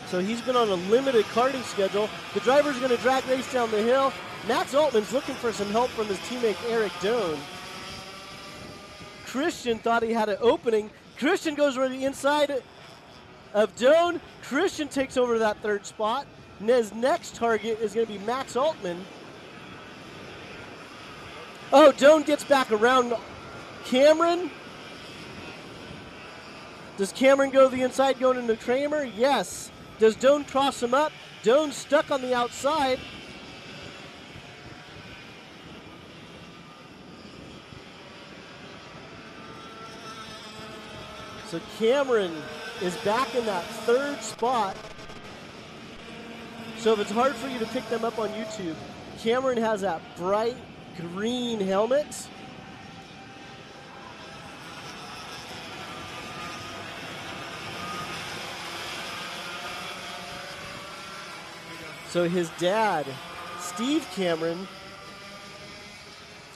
So he's been on a limited karting schedule. The driver's going to drag race down the hill. Max Altman's looking for some help from his teammate Eric Doan. Christian thought he had an opening. Christian goes around the inside of Doan. Christian takes over that third spot. And his next target is going to be Max Altman. Oh, Doan gets back around Cameron. Does Cameron go to the inside going into Kramer? Yes. Does Doan cross him up? Doan's stuck on the outside. So Cameron is back in that third spot. So if it's hard for you to pick them up on YouTube, Cameron has that bright green helmet. So his dad, Steve Cameron,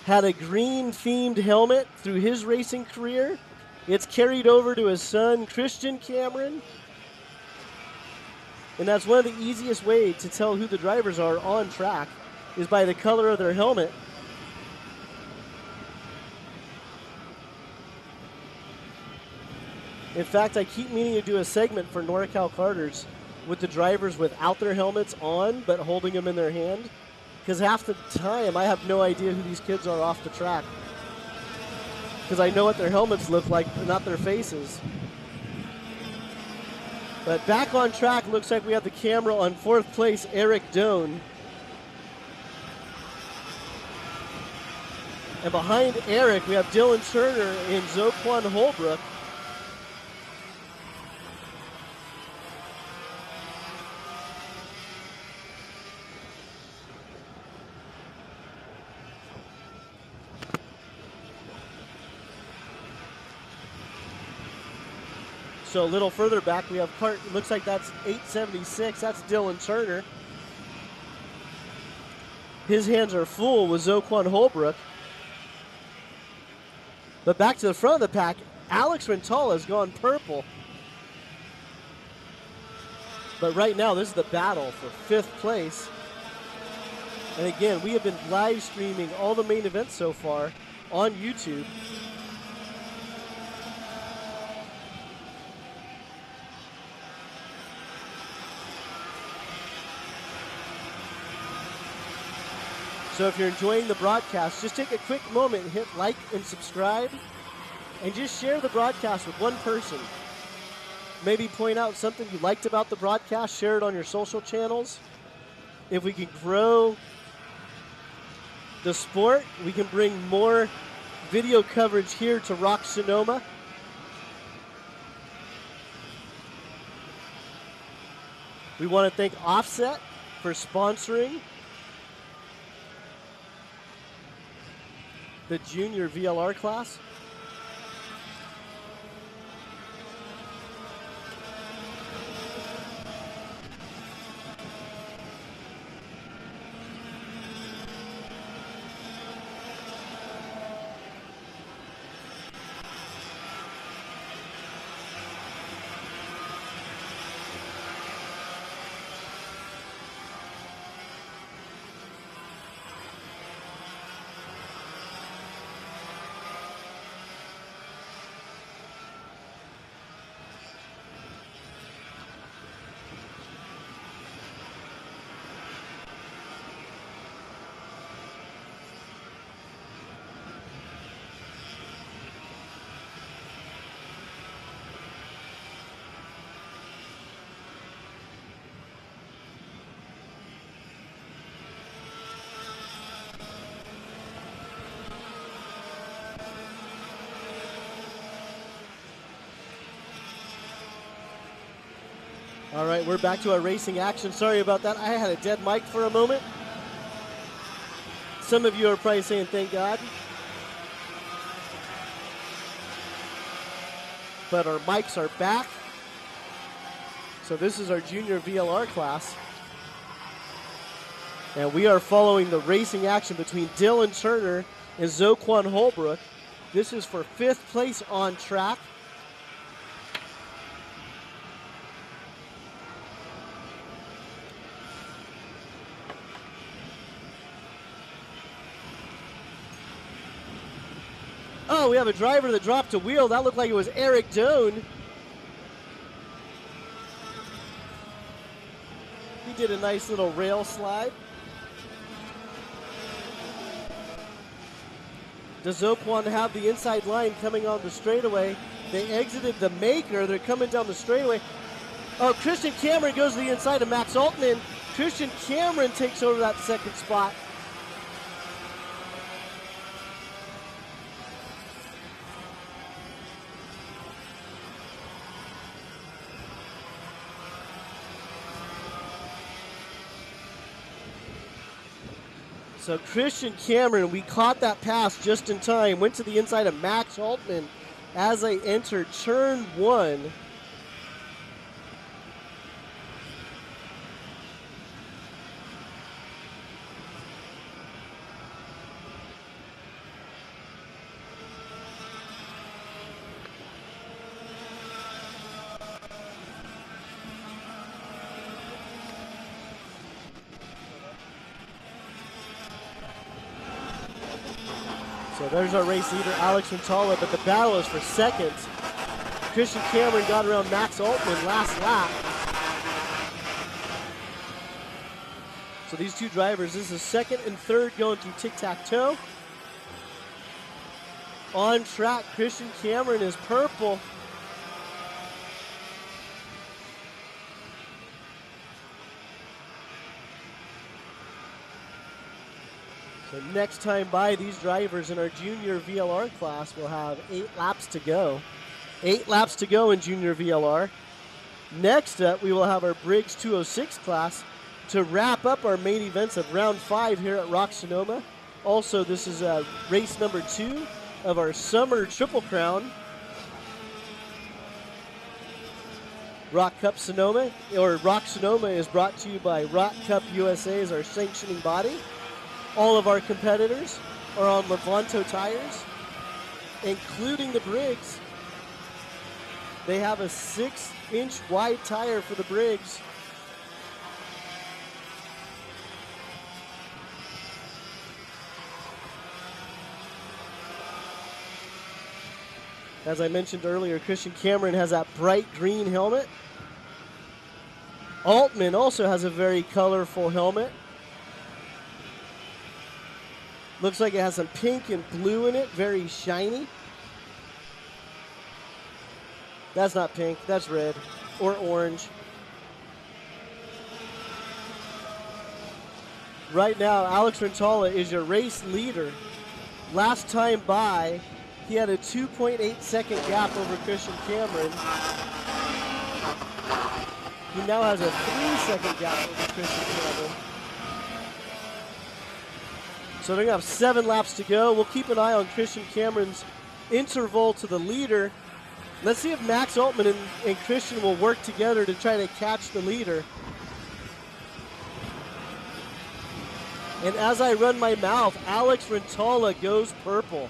had a green-themed helmet through his racing career. It's carried over to his son, Christian Cameron. And that's one of the easiest ways to tell who the drivers are on track, is by the color of their helmet. In fact, I keep meaning to do a segment for NorCal Karters with the drivers without their helmets on, but holding them in their hand. Because half the time, I have no idea who these kids are off the track. Because I know what their helmets look like, but not their faces. But back on track, looks like we have the camera on fourth place, Eric Doan. And behind Eric, we have Dylan Turner and Zoquan Holbrook. So a little further back, we have cart, looks like that's 876. That's Dylan Turner. His hands are full with Zoquan Holbrook. But back to the front of the pack, Alex Rentala has gone purple. But right now, this is the battle for fifth place. And again, we have been live streaming all the main events so far on YouTube. So if you're enjoying the broadcast, just take a quick moment and hit like and subscribe, and just share the broadcast with one person. Maybe point out something you liked about the broadcast, share it on your social channels. If we can grow the sport, we can bring more video coverage here to Rock Sonoma. We want to thank Offset for sponsoring the junior VLR class. All right, we're back to our racing action. Sorry about that. I had a dead mic for a moment. Some of you are probably saying, thank God. But our mics are back. So this is our junior VLR class. And we are following the racing action between Dylan Turner and Zoquan Holbrook. This is for 5th place on track. Oh, we have a driver that dropped a wheel. That looked like it was Eric Doan. He did a nice little rail slide. Does Zoquan have the inside line coming on the straightaway? They exited the maker. They're coming down the straightaway. Oh, Christian Cameron goes to the inside of Max Altman. Christian Cameron takes over that second spot. So Christian Cameron, we caught that pass just in time, went to the inside of Max Altman as they entered turn 1. So there's our race leader, Alex Montala, but the battle is for second. Christian Cameron got around Max Altman last lap. So these two drivers, this is second and third going through tic-tac-toe. On track, Christian Cameron is purple. So next time by, these drivers in our junior VLR class will have 8 laps to go. 8 laps to go in junior VLR. Next up, we will have our Briggs 206 class to wrap up our main events of round 5 here at Rock Sonoma. Also, this is race number 2 of our summer Triple Crown. Rock Cup Sonoma, or Rock Sonoma, is brought to you by Rock Cup USA as our sanctioning body. All of our competitors are on Levanto tires, including the Briggs. They have a 6-inch wide tire for the Briggs. As I mentioned earlier, Christian Cameron has that bright green helmet. Altman also has a very colorful helmet. Looks like it has some pink and blue in it, very shiny. That's not pink, that's red or orange. Right now, Alex Rintala is your race leader. Last time by, he had a 2.8 second gap over Christian Cameron. He now has a 3-second gap over Christian Cameron. So they're going to have 7 laps to go. We'll keep an eye on Christian Cameron's interval to the leader. Let's see if Max Altman and Christian will work together to try to catch the leader. And as I run my mouth, Alex Rintala goes purple.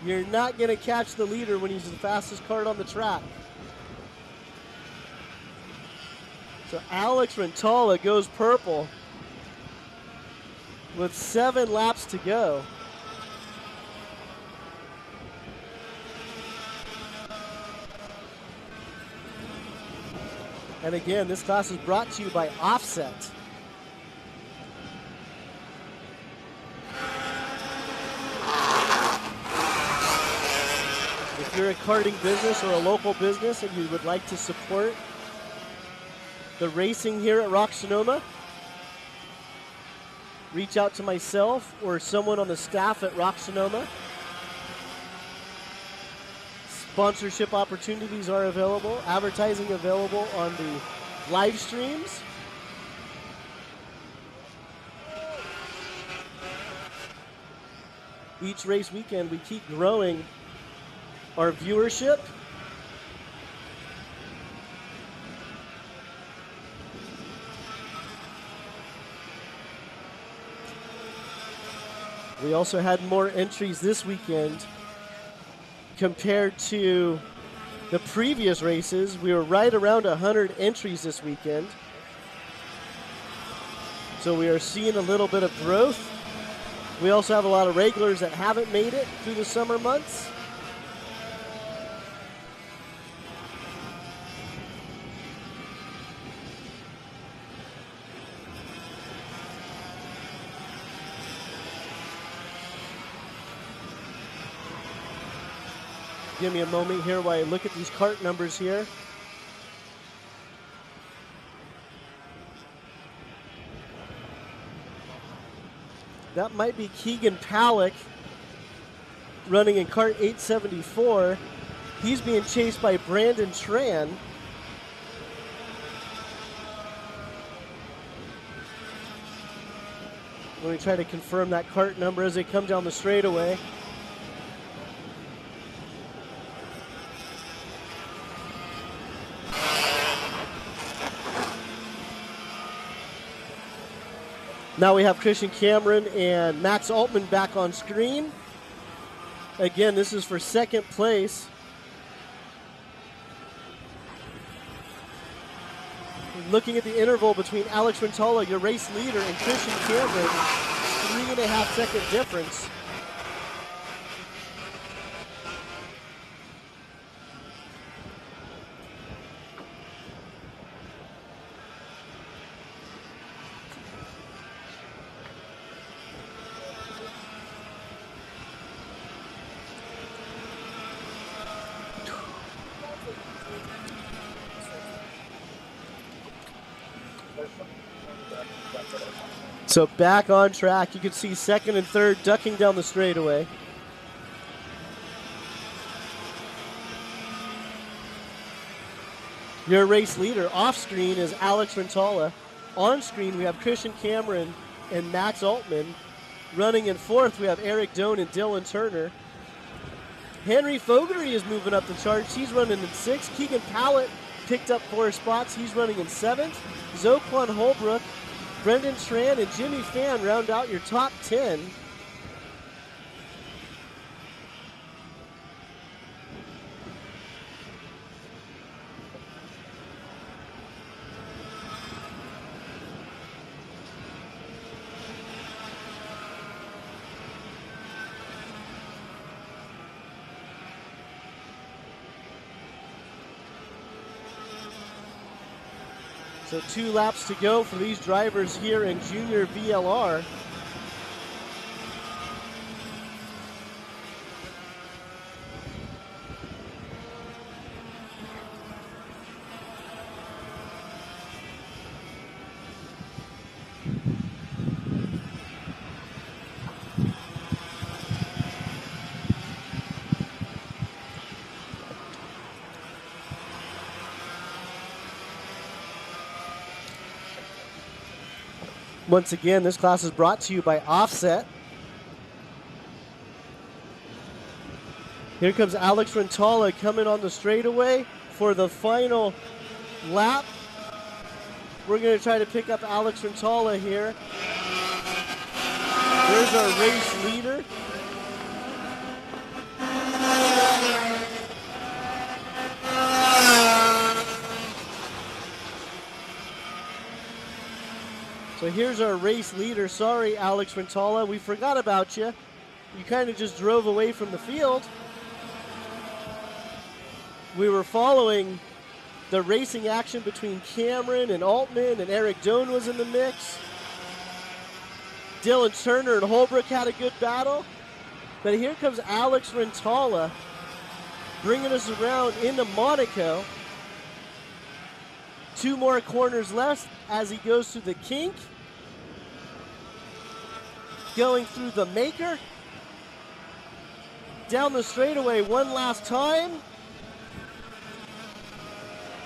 You're not going to catch the leader when he's the fastest kart on the track. So Alex Rintala goes purple with 7 laps to go. And again, this class is brought to you by Offset. If you're a karting business or a local business and you would like to support the racing here at Rock Sonoma, reach out to myself or someone on the staff at Rock Sonoma. Sponsorship opportunities are available, advertising available on the live streams. Each race weekend, we keep growing our viewership. We also had more entries this weekend compared to the previous races. We were right around 100 entries this weekend. So we are seeing a little bit of growth. We also have a lot of regulars that haven't made it through the summer months. Give me a moment here while I look at these kart numbers here. That might be Keegan Palick running in kart 874. He's being chased by Brandon Tran. Let me try to confirm that kart number as they come down the straightaway. Now we have Christian Cameron and Max Altman back on screen. Again, this is for second place. Looking at the interval between Alex Rintala, your race leader, and Christian Cameron, 3.5 second difference. So back on track, you can see second and third ducking down the straightaway. Your race leader off screen is Alex Rintala. On screen, we have Christian Cameron and Max Altman. Running in fourth, we have Eric Doan and Dylan Turner. Henry Fogarty is moving up the charts. He's running in sixth. Keegan Pallett picked up 4 spots. He's running in seventh. Zoquan Holbrook, Brendan Tran, and Jimmy Fan round out your top 10. So 2 laps to go for these drivers here in Junior VLR. Once again, this class is brought to you by Offset. Here comes Alex Rentala coming on the straightaway for the final lap. We're going to try to pick up Alex Rentala here. There's our race leader. So here's our race leader. Sorry, Alex Rentala, we forgot about you. You kind of just drove away from the field. We were following the racing action between Cameron and Altman, and Eric Doan was in the mix. Dylan Turner and Holbrook had a good battle. But here comes Alex Rentala bringing us around into Monaco. 2 more corners left as he goes through the kink. Going through the maker. Down the straightaway one last time.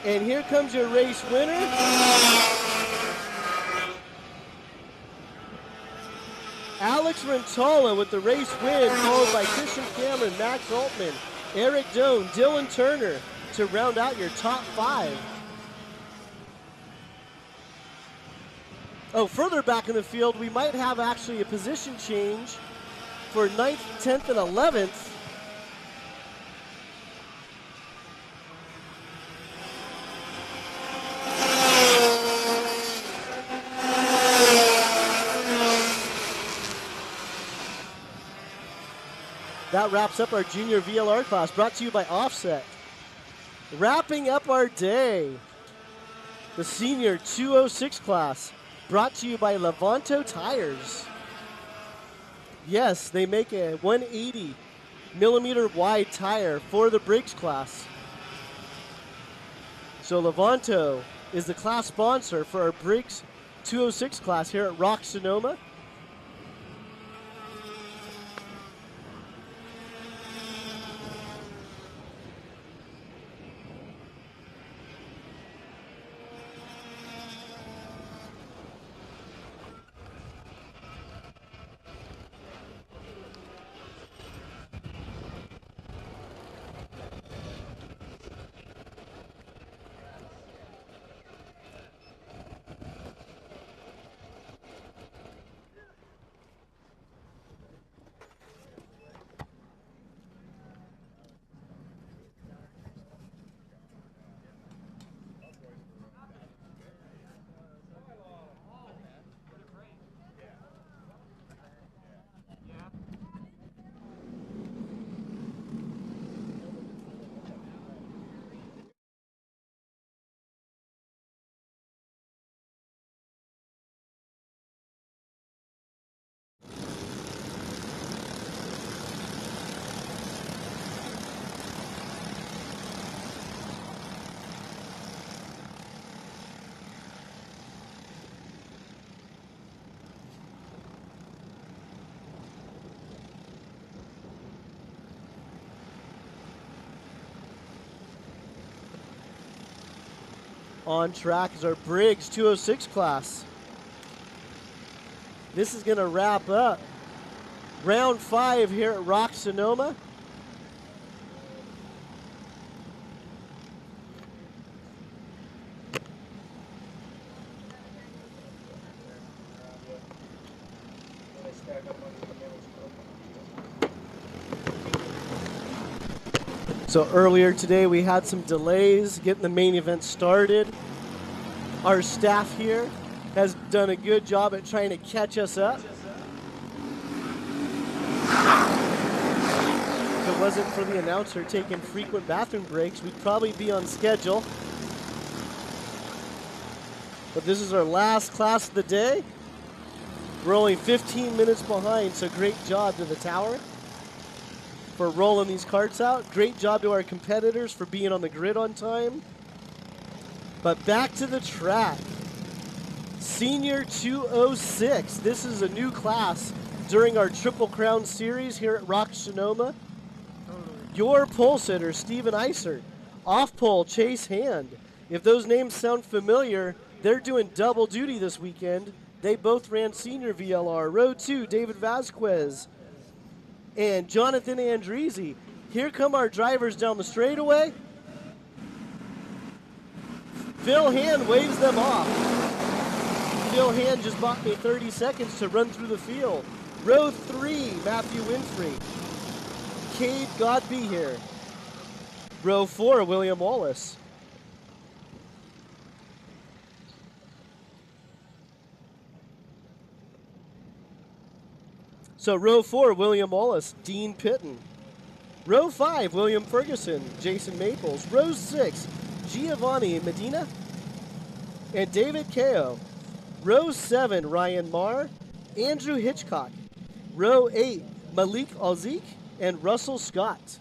And here comes your race winner. Alex Rentala with the race win, followed by Christian Cameron, Max Altman, Eric Doan, Dylan Turner to round out your top 5. Oh, further back in the field, we might have actually a position change for 9th, 10th, and 11th. That wraps up our Junior VLR class, brought to you by Offset. Wrapping up our day, the Senior 206 class, brought to you by Levanto Tires. Yes, they make a 180 millimeter wide tire for the Briggs class. So Levanto is the class sponsor for our Briggs 206 class here at Rock Sonoma. On track is our Briggs 206 class. This is going to wrap up round 5 here at Rock Sonoma. So earlier today we had some delays getting the main event started. Our staff here has done a good job at trying to catch us up. If it wasn't for the announcer taking frequent bathroom breaks, we'd probably be on schedule. But this is our last class of the day. We're only 15 minutes behind, so great job to the tower for rolling these carts out. Great job to our competitors for being on the grid on time. But back to the track. Senior 206. This is a new class during our Triple Crown series here at Rock Sonoma. Your pole sitter, Steven Eisert. Off pole, Chase Hand. If those names sound familiar, they're doing double duty this weekend. They both ran senior VLR. Row 2, David Vasquez and Jonathan Andreezy. Here come our drivers down the straightaway. Phil Hand waves them off. Phil Hand just bought me 30 seconds to run through the field. Row 3, Matthew Winfrey. Cade Godby here. Row 4, William Wallace. So row 4, William Wallace, Dean Pitton. Row 5, William Ferguson, Jason Maples. Row 6, Giovanni Medina and David Kao. Row 7, Ryan Marr, Andrew Hitchcock. Row 8, Malik Alzik and Russell Scott.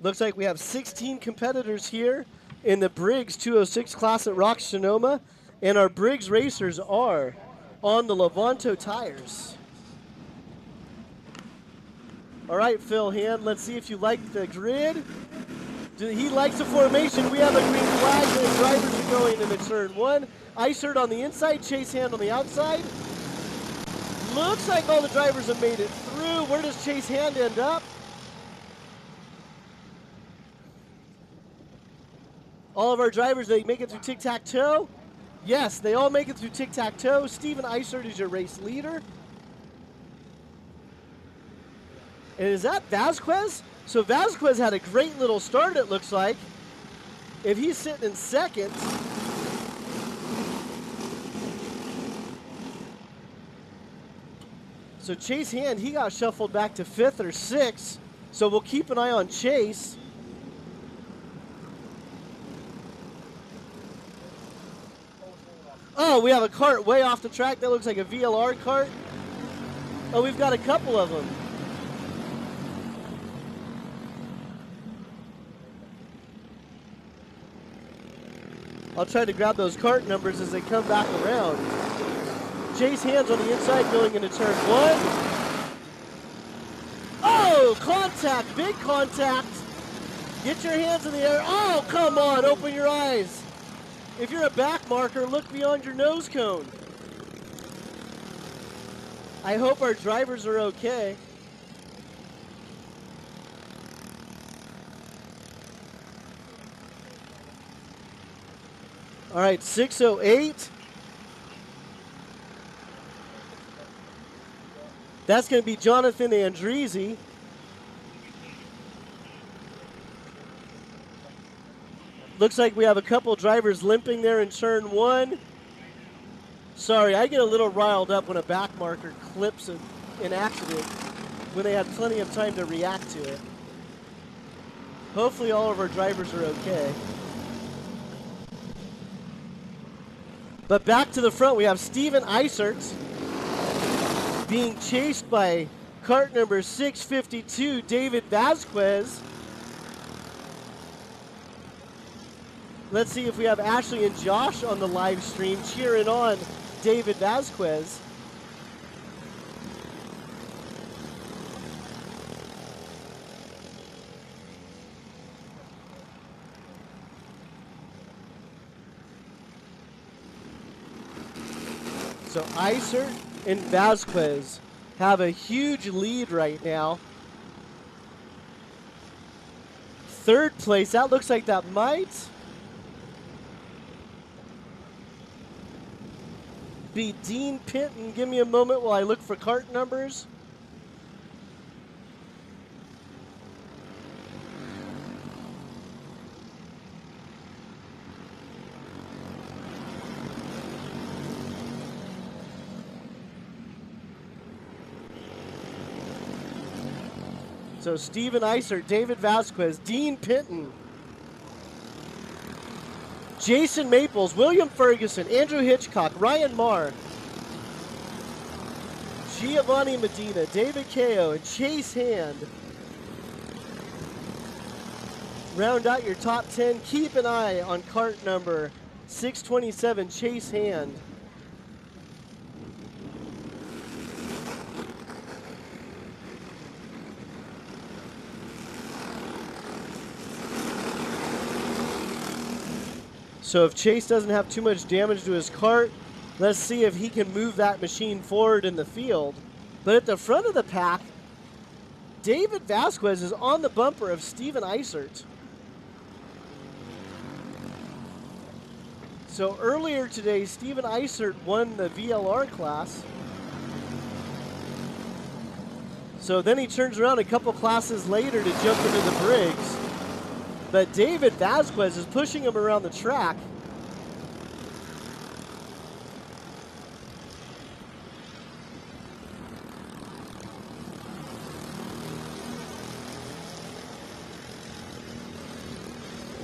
Looks like we have 16 competitors here in the Briggs 206 class at Rock Sonoma, and our Briggs racers are on the Levanto tires. All right, Phil Hand, let's see if you like the grid. He likes the formation. We have a green flag. The drivers are going into turn 1. Eisert on the inside, Chase Hand on the outside. Looks like all the drivers have made it through. Where does Chase Hand end up? All of our drivers, they make it through tic-tac-toe. Yes, they all make it through tic-tac-toe. Steven Eisert is your race leader. And is that Vasquez? So Vasquez had a great little start, it looks like. If he's sitting in second. So Chase Hand, he got shuffled back to 5th or 6th. So we'll keep an eye on Chase. Oh, we have a cart way off the track. That looks like a VLR cart. Oh, we've got a couple of them. I'll try to grab those cart numbers as they come back around. Chase Hand's on the inside going into turn 1. Oh, contact, big contact. Get your hands in the air. Oh, come on, open your eyes. If you're a back marker, look beyond your nose cone. I hope our drivers are okay. All right, 6:08. That's going to be Jonathan Andreezy. Looks like we have a couple drivers limping there in turn 1. Sorry, I get a little riled up when a back marker clips an accident when they had plenty of time to react to it. Hopefully all of our drivers are okay. But back to the front, we have Steven Eisert being chased by cart number 652, David Vasquez. Let's see if we have Ashley and Josh on the live stream cheering on David Vasquez. So Eisert and Vasquez have a huge lead right now. 3rd place, that looks like that might be Dean Pitton. Give me a moment while I look for cart numbers. So Steven Eisert, David Vasquez, Dean Pitton. Jason Maples, William Ferguson, Andrew Hitchcock, Ryan Marr, Giovanni Medina, David Kao, and Chase Hand round out your top 10. Keep an eye on cart number 627, Chase Hand. So if Chase doesn't have too much damage to his cart, let's see if he can move that machine forward in the field. But at the front of the pack, David Vasquez is on the bumper of Steven Eisert. So earlier today, Steven Eisert won the VLR class. So then he turns around a couple classes later to jump into the Briggs. But David Vasquez is pushing him around the track.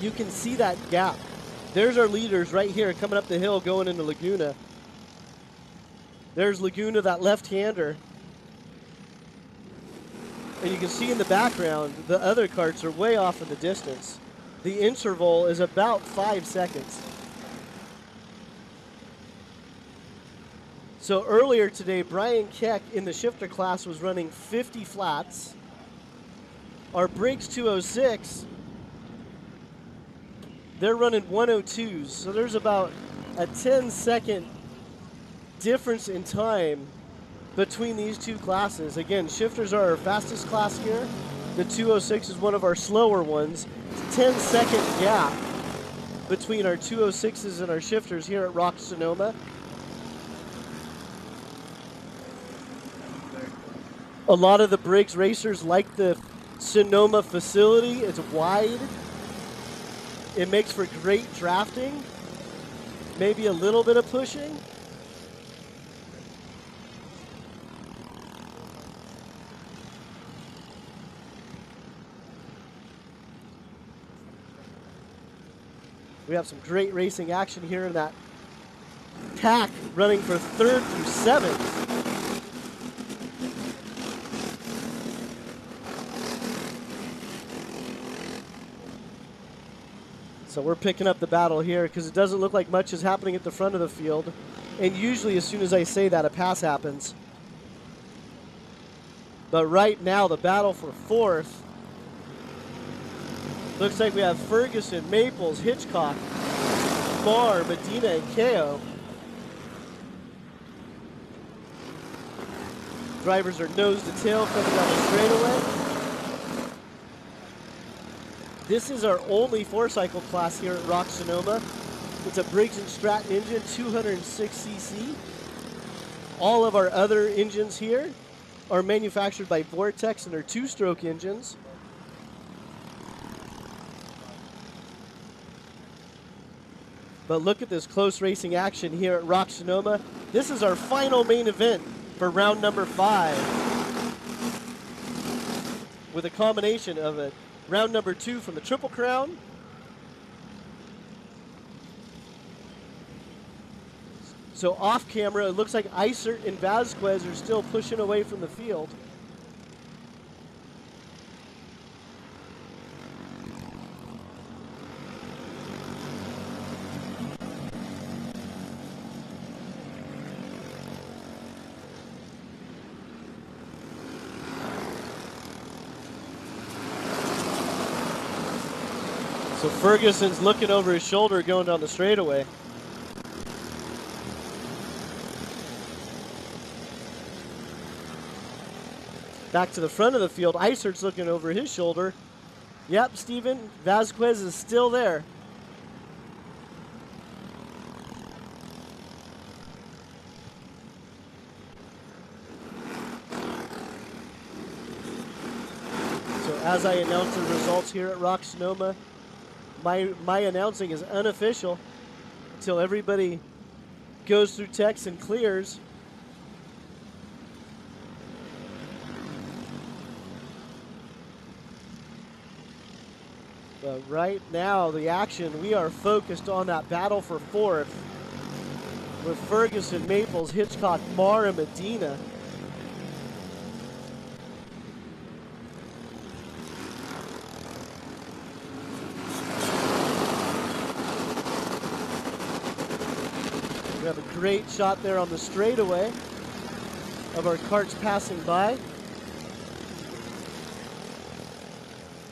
You can see that gap. There's our leaders right here coming up the hill going into Laguna. There's Laguna, that left-hander. And you can see in the background, the other carts are way off in the distance. The interval is about 5 seconds. So earlier today, Brian Keck in the shifter class was running 50 flats. Our Briggs 206, they're running 102s. So there's about a 10-second difference in time between these two classes. Again, shifters are our fastest class here. The 206 is one of our slower ones. It's a 10-second gap between our 206s and our shifters here at Rock Sonoma. A lot of the Briggs racers like the Sonoma facility. It's wide. It makes for great drafting. Maybe a little bit of pushing. We have some great racing action here in that pack running for 3rd through 7th. So we're picking up the battle here because it doesn't look like much is happening at the front of the field. And usually as soon as I say that, a pass happens. But right now, the battle for 4th. Looks like we have Ferguson, Maples, Hitchcock, Marr, Medina, and Kao. Drivers are nose to tail coming down the straightaway. This is our only 4-cycle class here at Rock Sonoma. It's a Briggs & Stratton engine, 206cc. All of our other engines here are manufactured by Vortex and are 2-stroke engines. But look at this close racing action here at Rock Sonoma. This is our final main event for round number 5. With a combination of a round number 2 from the Triple Crown. So off camera, it looks like Eisert and Vasquez are still pushing away from the field. So Ferguson's looking over his shoulder going down the straightaway. Back to the front of the field, Eisert's looking over his shoulder. Yep, Steven, Vasquez is still there. So as I announce the results here at Rock Sonoma, my announcing is unofficial until everybody goes through text and clears. But right now, the action, we are focused on that battle for fourth with Ferguson, Maples, Hitchcock, Marr, and Medina. We have a great shot there on the straightaway of our carts passing by.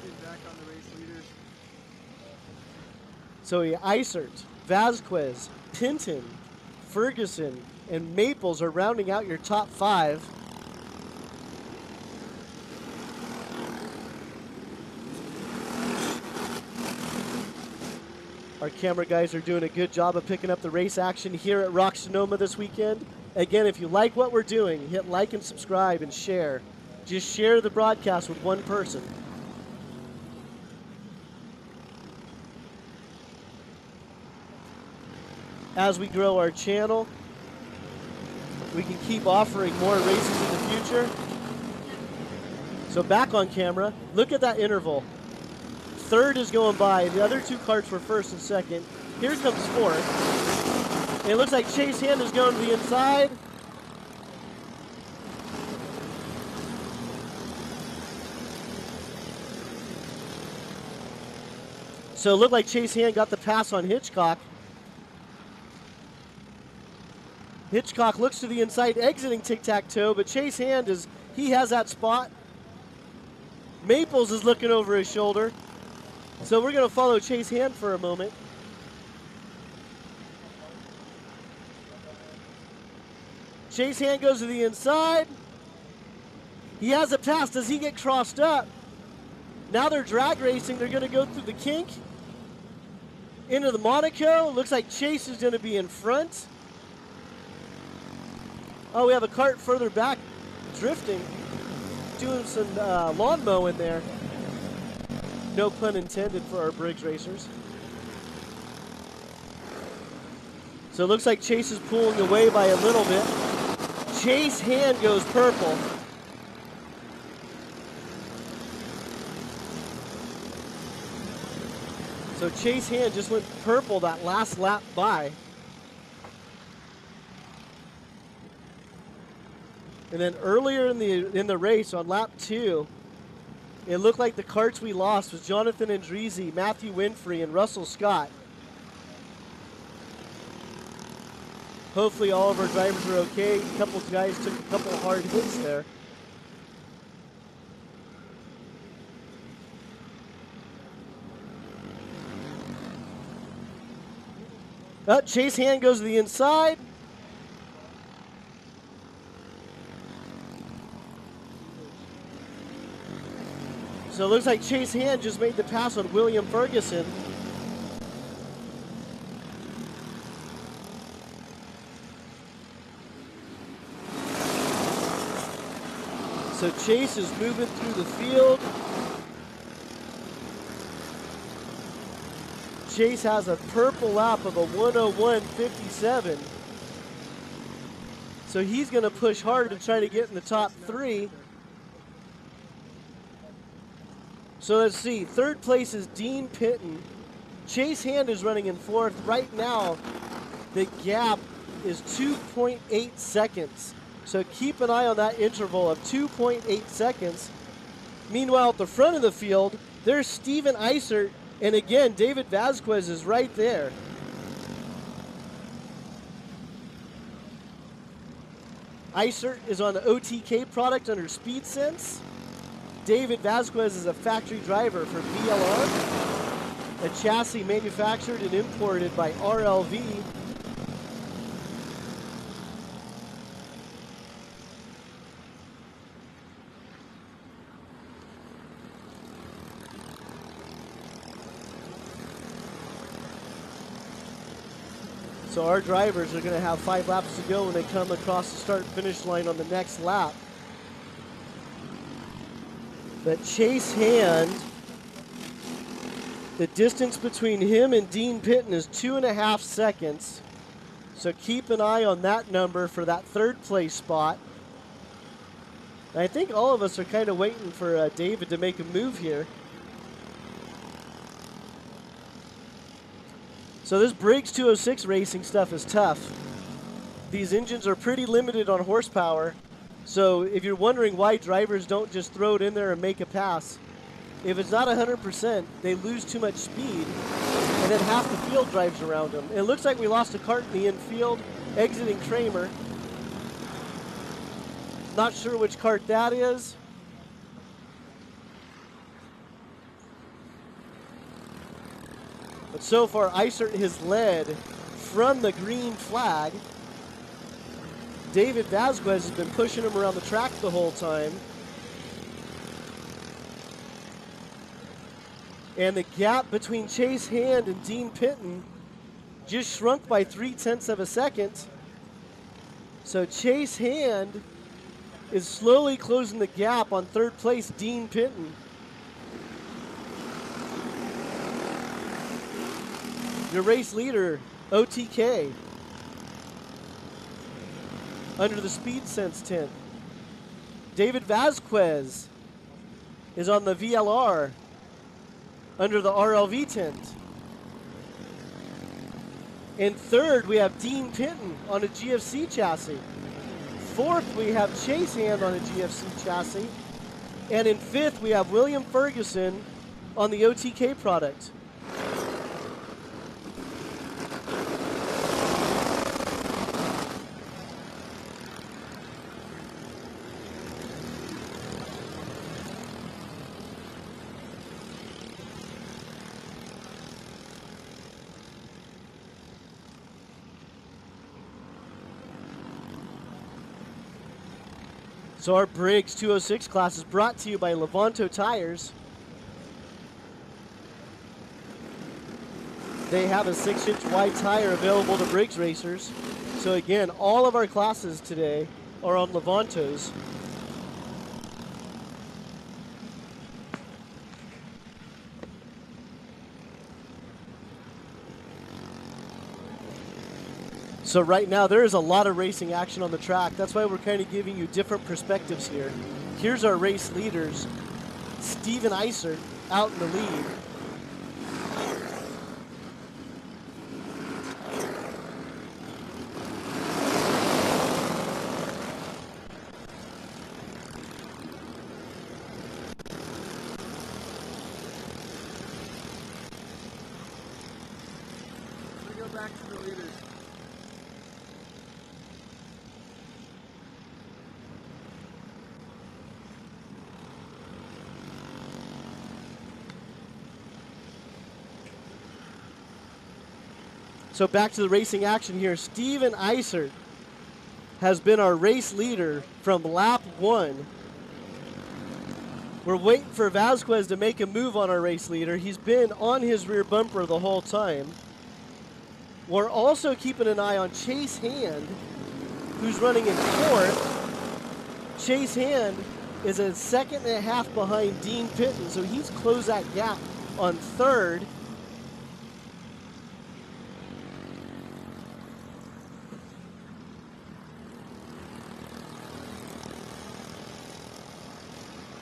Getting back on the race leaders. So Isert, Vasquez, Pinton, Ferguson, and Maples are rounding out your top five. Our camera guys are doing a good job of picking up the race action here at Rock Sonoma this weekend. Again, if you like what we're doing, hit like and subscribe and share. Just share the broadcast with one person. As we grow our channel, we can keep offering more races in the future. So back on camera, look at that interval. Third is going by. The other two carts were first and second. Here comes fourth. And it looks like Chase Hand is going to the inside. So it looked like Chase Hand got the pass on Hitchcock. Hitchcock looks to the inside, exiting tic-tac-toe, but Chase Hand he has that spot. Maples is looking over his shoulder. So we're going to follow Chase Hand for a moment. Chase Hand goes to the inside. He has a pass. Does he get crossed up? Now they're drag racing. They're going to go through the kink into the Monaco. Looks like Chase is going to be in front. Oh, we have a cart further back drifting, doing some lawn mowing there. No pun intended for our Briggs racers. So it looks like Chase is pulling away by a little bit. Chase Hand goes purple. So Chase Hand just went purple that last lap by. And then earlier in the race on lap 2, it looked like the carts we lost was Jonathan Andreezy, Matthew Winfrey, and Russell Scott. Hopefully all of our drivers are okay. A couple of guys took a couple of hard hits there. Chase Hand goes to the inside. So it looks like Chase Hand just made the pass on William Ferguson. So Chase is moving through the field. Chase has a purple lap of a 101.57. So he's going to push hard to try to get in the top 3. So let's see, third place is Dean Pinton. Chase Hand is running in fourth. Right now, the gap is 2.8 seconds. So keep an eye on that interval of 2.8 seconds. Meanwhile, at the front of the field, there's Steven Isert, and again, David Vasquez is right there. Isert is on the OTK product under Speed Sense. David Vasquez is a factory driver for VLR, a chassis manufactured and imported by RLV. So our drivers are going to have 5 laps to go when they come across the start-finish line on the next lap. But Chase Hand, the distance between him and Dean Pinton is 2.5 seconds. So keep an eye on that number for that third place spot. And I think all of us are kind of waiting for David to make a move here. So this Briggs 206 racing stuff is tough. These engines are pretty limited on horsepower. So if you're wondering why drivers don't just throw it in there and make a pass, if it's not 100%, they lose too much speed, and then half the field drives around them. It looks like we lost a kart in the infield, exiting Kramer. Not sure which kart that is. But so far, Isert has led from the green flag. David Vasquez has been pushing him around the track the whole time. And the gap between Chase Hand and Dean Pinton just shrunk by 0.3 of a second. So Chase Hand is slowly closing the gap on third place, Dean Pinton. Your race leader, OTK, under the Speed Sense tent. David Vasquez is on the VLR under the RLV tent. In third, we have Dean Pinton on a GFC chassis. Fourth, we have Chase Hand on a GFC chassis. And in fifth, we have William Ferguson on the OTK product. So our Briggs 206 class is brought to you by Levanto Tires. They have a 6-inch wide tire available to Briggs racers. So again, all of our classes today are on Levantos. So right now, there is a lot of racing action on the track. That's why we're kind of giving you different perspectives here. Here's our race leaders. Steven Isert out in the lead. We go back to the leaders. So back to the racing action here. Steven Isert has been our race leader from lap 1. We're waiting for Vasquez to make a move on our race leader. He's been on his rear bumper the whole time. We're also keeping an eye on Chase Hand, who's running in fourth. Chase Hand is a second and a half behind Dean Pinton, so he's closed that gap on third.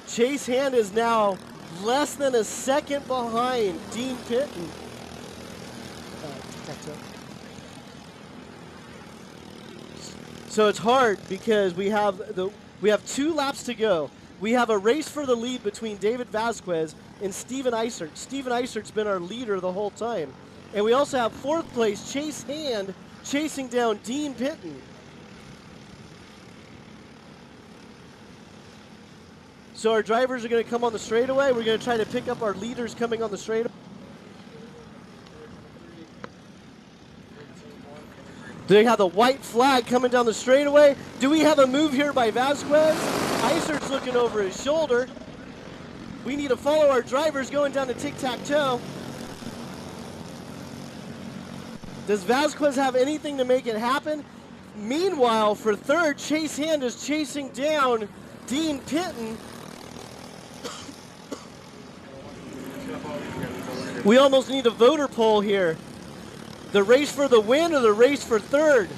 Chase Hand is now less than a second behind Dean Pinton. So it's hard because we have 2 laps to go. We have a race for the lead between David Vasquez and Steven Isert. Steven Isert's been our leader the whole time. And we also have fourth place Chase Hand chasing down Dean Pinton. So our drivers are going to come on the straightaway. We're going to try to pick up our leaders coming on the straightaway. They have the white flag coming down the straightaway. Do we have a move here by Vasquez? Isert's looking over his shoulder. We need to follow our drivers going down to tic-tac-toe. Does Vasquez have anything to make it happen? Meanwhile, for third, Chase Hand is chasing down Dean Pinton. We almost need a voter poll here. The race for the win or the race for third?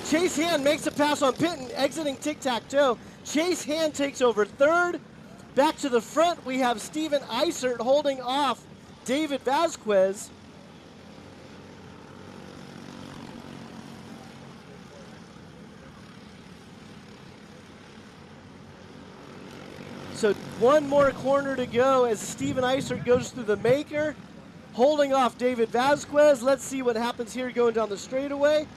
Chase Hand makes a pass on Pinton, exiting tic-tac-toe. Chase Hand takes over third. Back to the front, we have Steven Eisert holding off David Vasquez. So one more corner to go as Steven Eisert goes through the maker, holding off David Vasquez. Let's see what happens here going down the straightaway.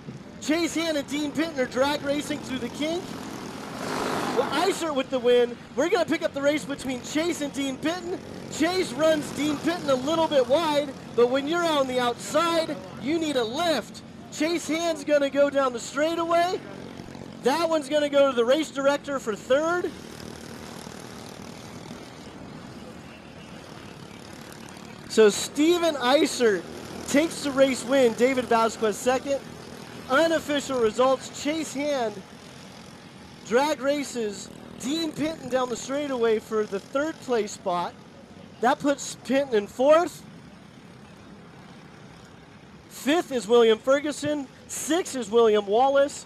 Chase Hand and Dean Pinton are drag racing through the kink. Well, Eisert with the win. We're going to pick up the race between Chase and Dean Pinton. Chase runs Dean Pinton a little bit wide, but when you're on the outside, you need a lift. Chase Hand's going to go down the straightaway. That one's going to go to the race director for third. So Steven Eisert takes the race win. David Vasquez second. Unofficial results, Chase Hand drag races Dean Pinton down the straightaway for the third place spot. That puts Pinton in fourth. Fifth is William Ferguson. Sixth is William Wallace.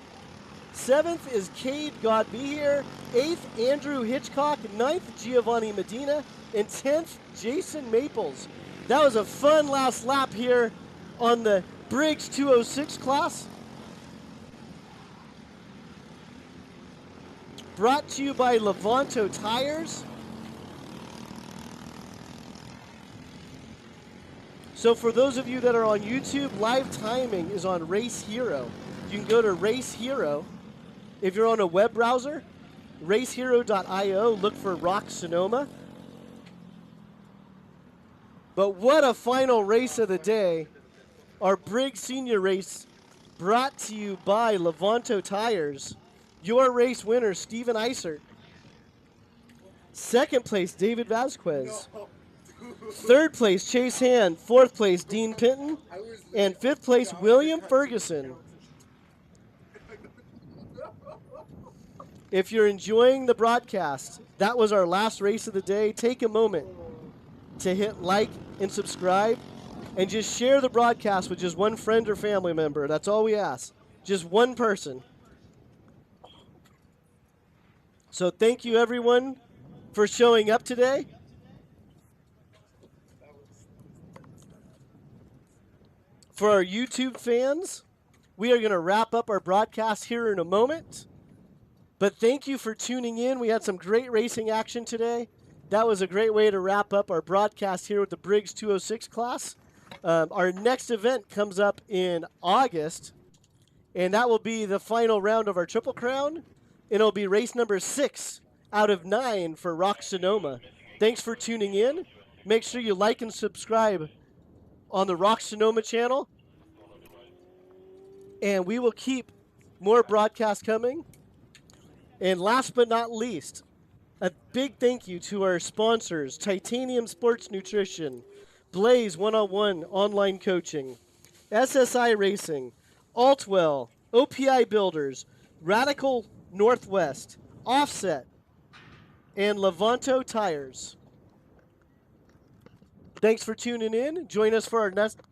Seventh is Cade God Be Here. Eighth, Andrew Hitchcock. Ninth, Giovanni Medina. And 10th, Jason Maples. That was a fun last lap here on the Briggs 206 class. Brought to you by Levanto Tires. So for those of you that are on YouTube, live timing is on Race Hero. You can go to Race Hero. If you're on a web browser, racehero.io, look for Rock Sonoma. But what a final race of the day. Our Briggs Senior Race brought to you by Levanto Tires. Your race winner, Steven Eisert. Second place, David Vasquez. Third place, Chase Hand. Fourth place, Dean Pinton. And fifth place, William Ferguson. If you're enjoying the broadcast, that was our last race of the day. Take a moment to hit like and subscribe, and just share the broadcast with just one friend or family member. That's all we ask. Just one person. So thank you, everyone, for showing up today. For our YouTube fans, we are going to wrap up our broadcast here in a moment. But thank you for tuning in. We had some great racing action today. That was a great way to wrap up our broadcast here with the Briggs 206 class. Our next event comes up in August, and that will be the final round of our Triple Crown. It'll be race number 6 out of 9 for Rock Sonoma. Thanks for tuning in. Make sure you like and subscribe on the Rock Sonoma channel. And we will keep more broadcasts coming. And last but not least, a big thank you to our sponsors, Titanium Sports Nutrition, Blaze One-on-One Online Coaching, SSI Racing, Altwell, OPI Builders, Radical Northwest, Offset, and Levanto Tires. Thanks for tuning in. Join us for our next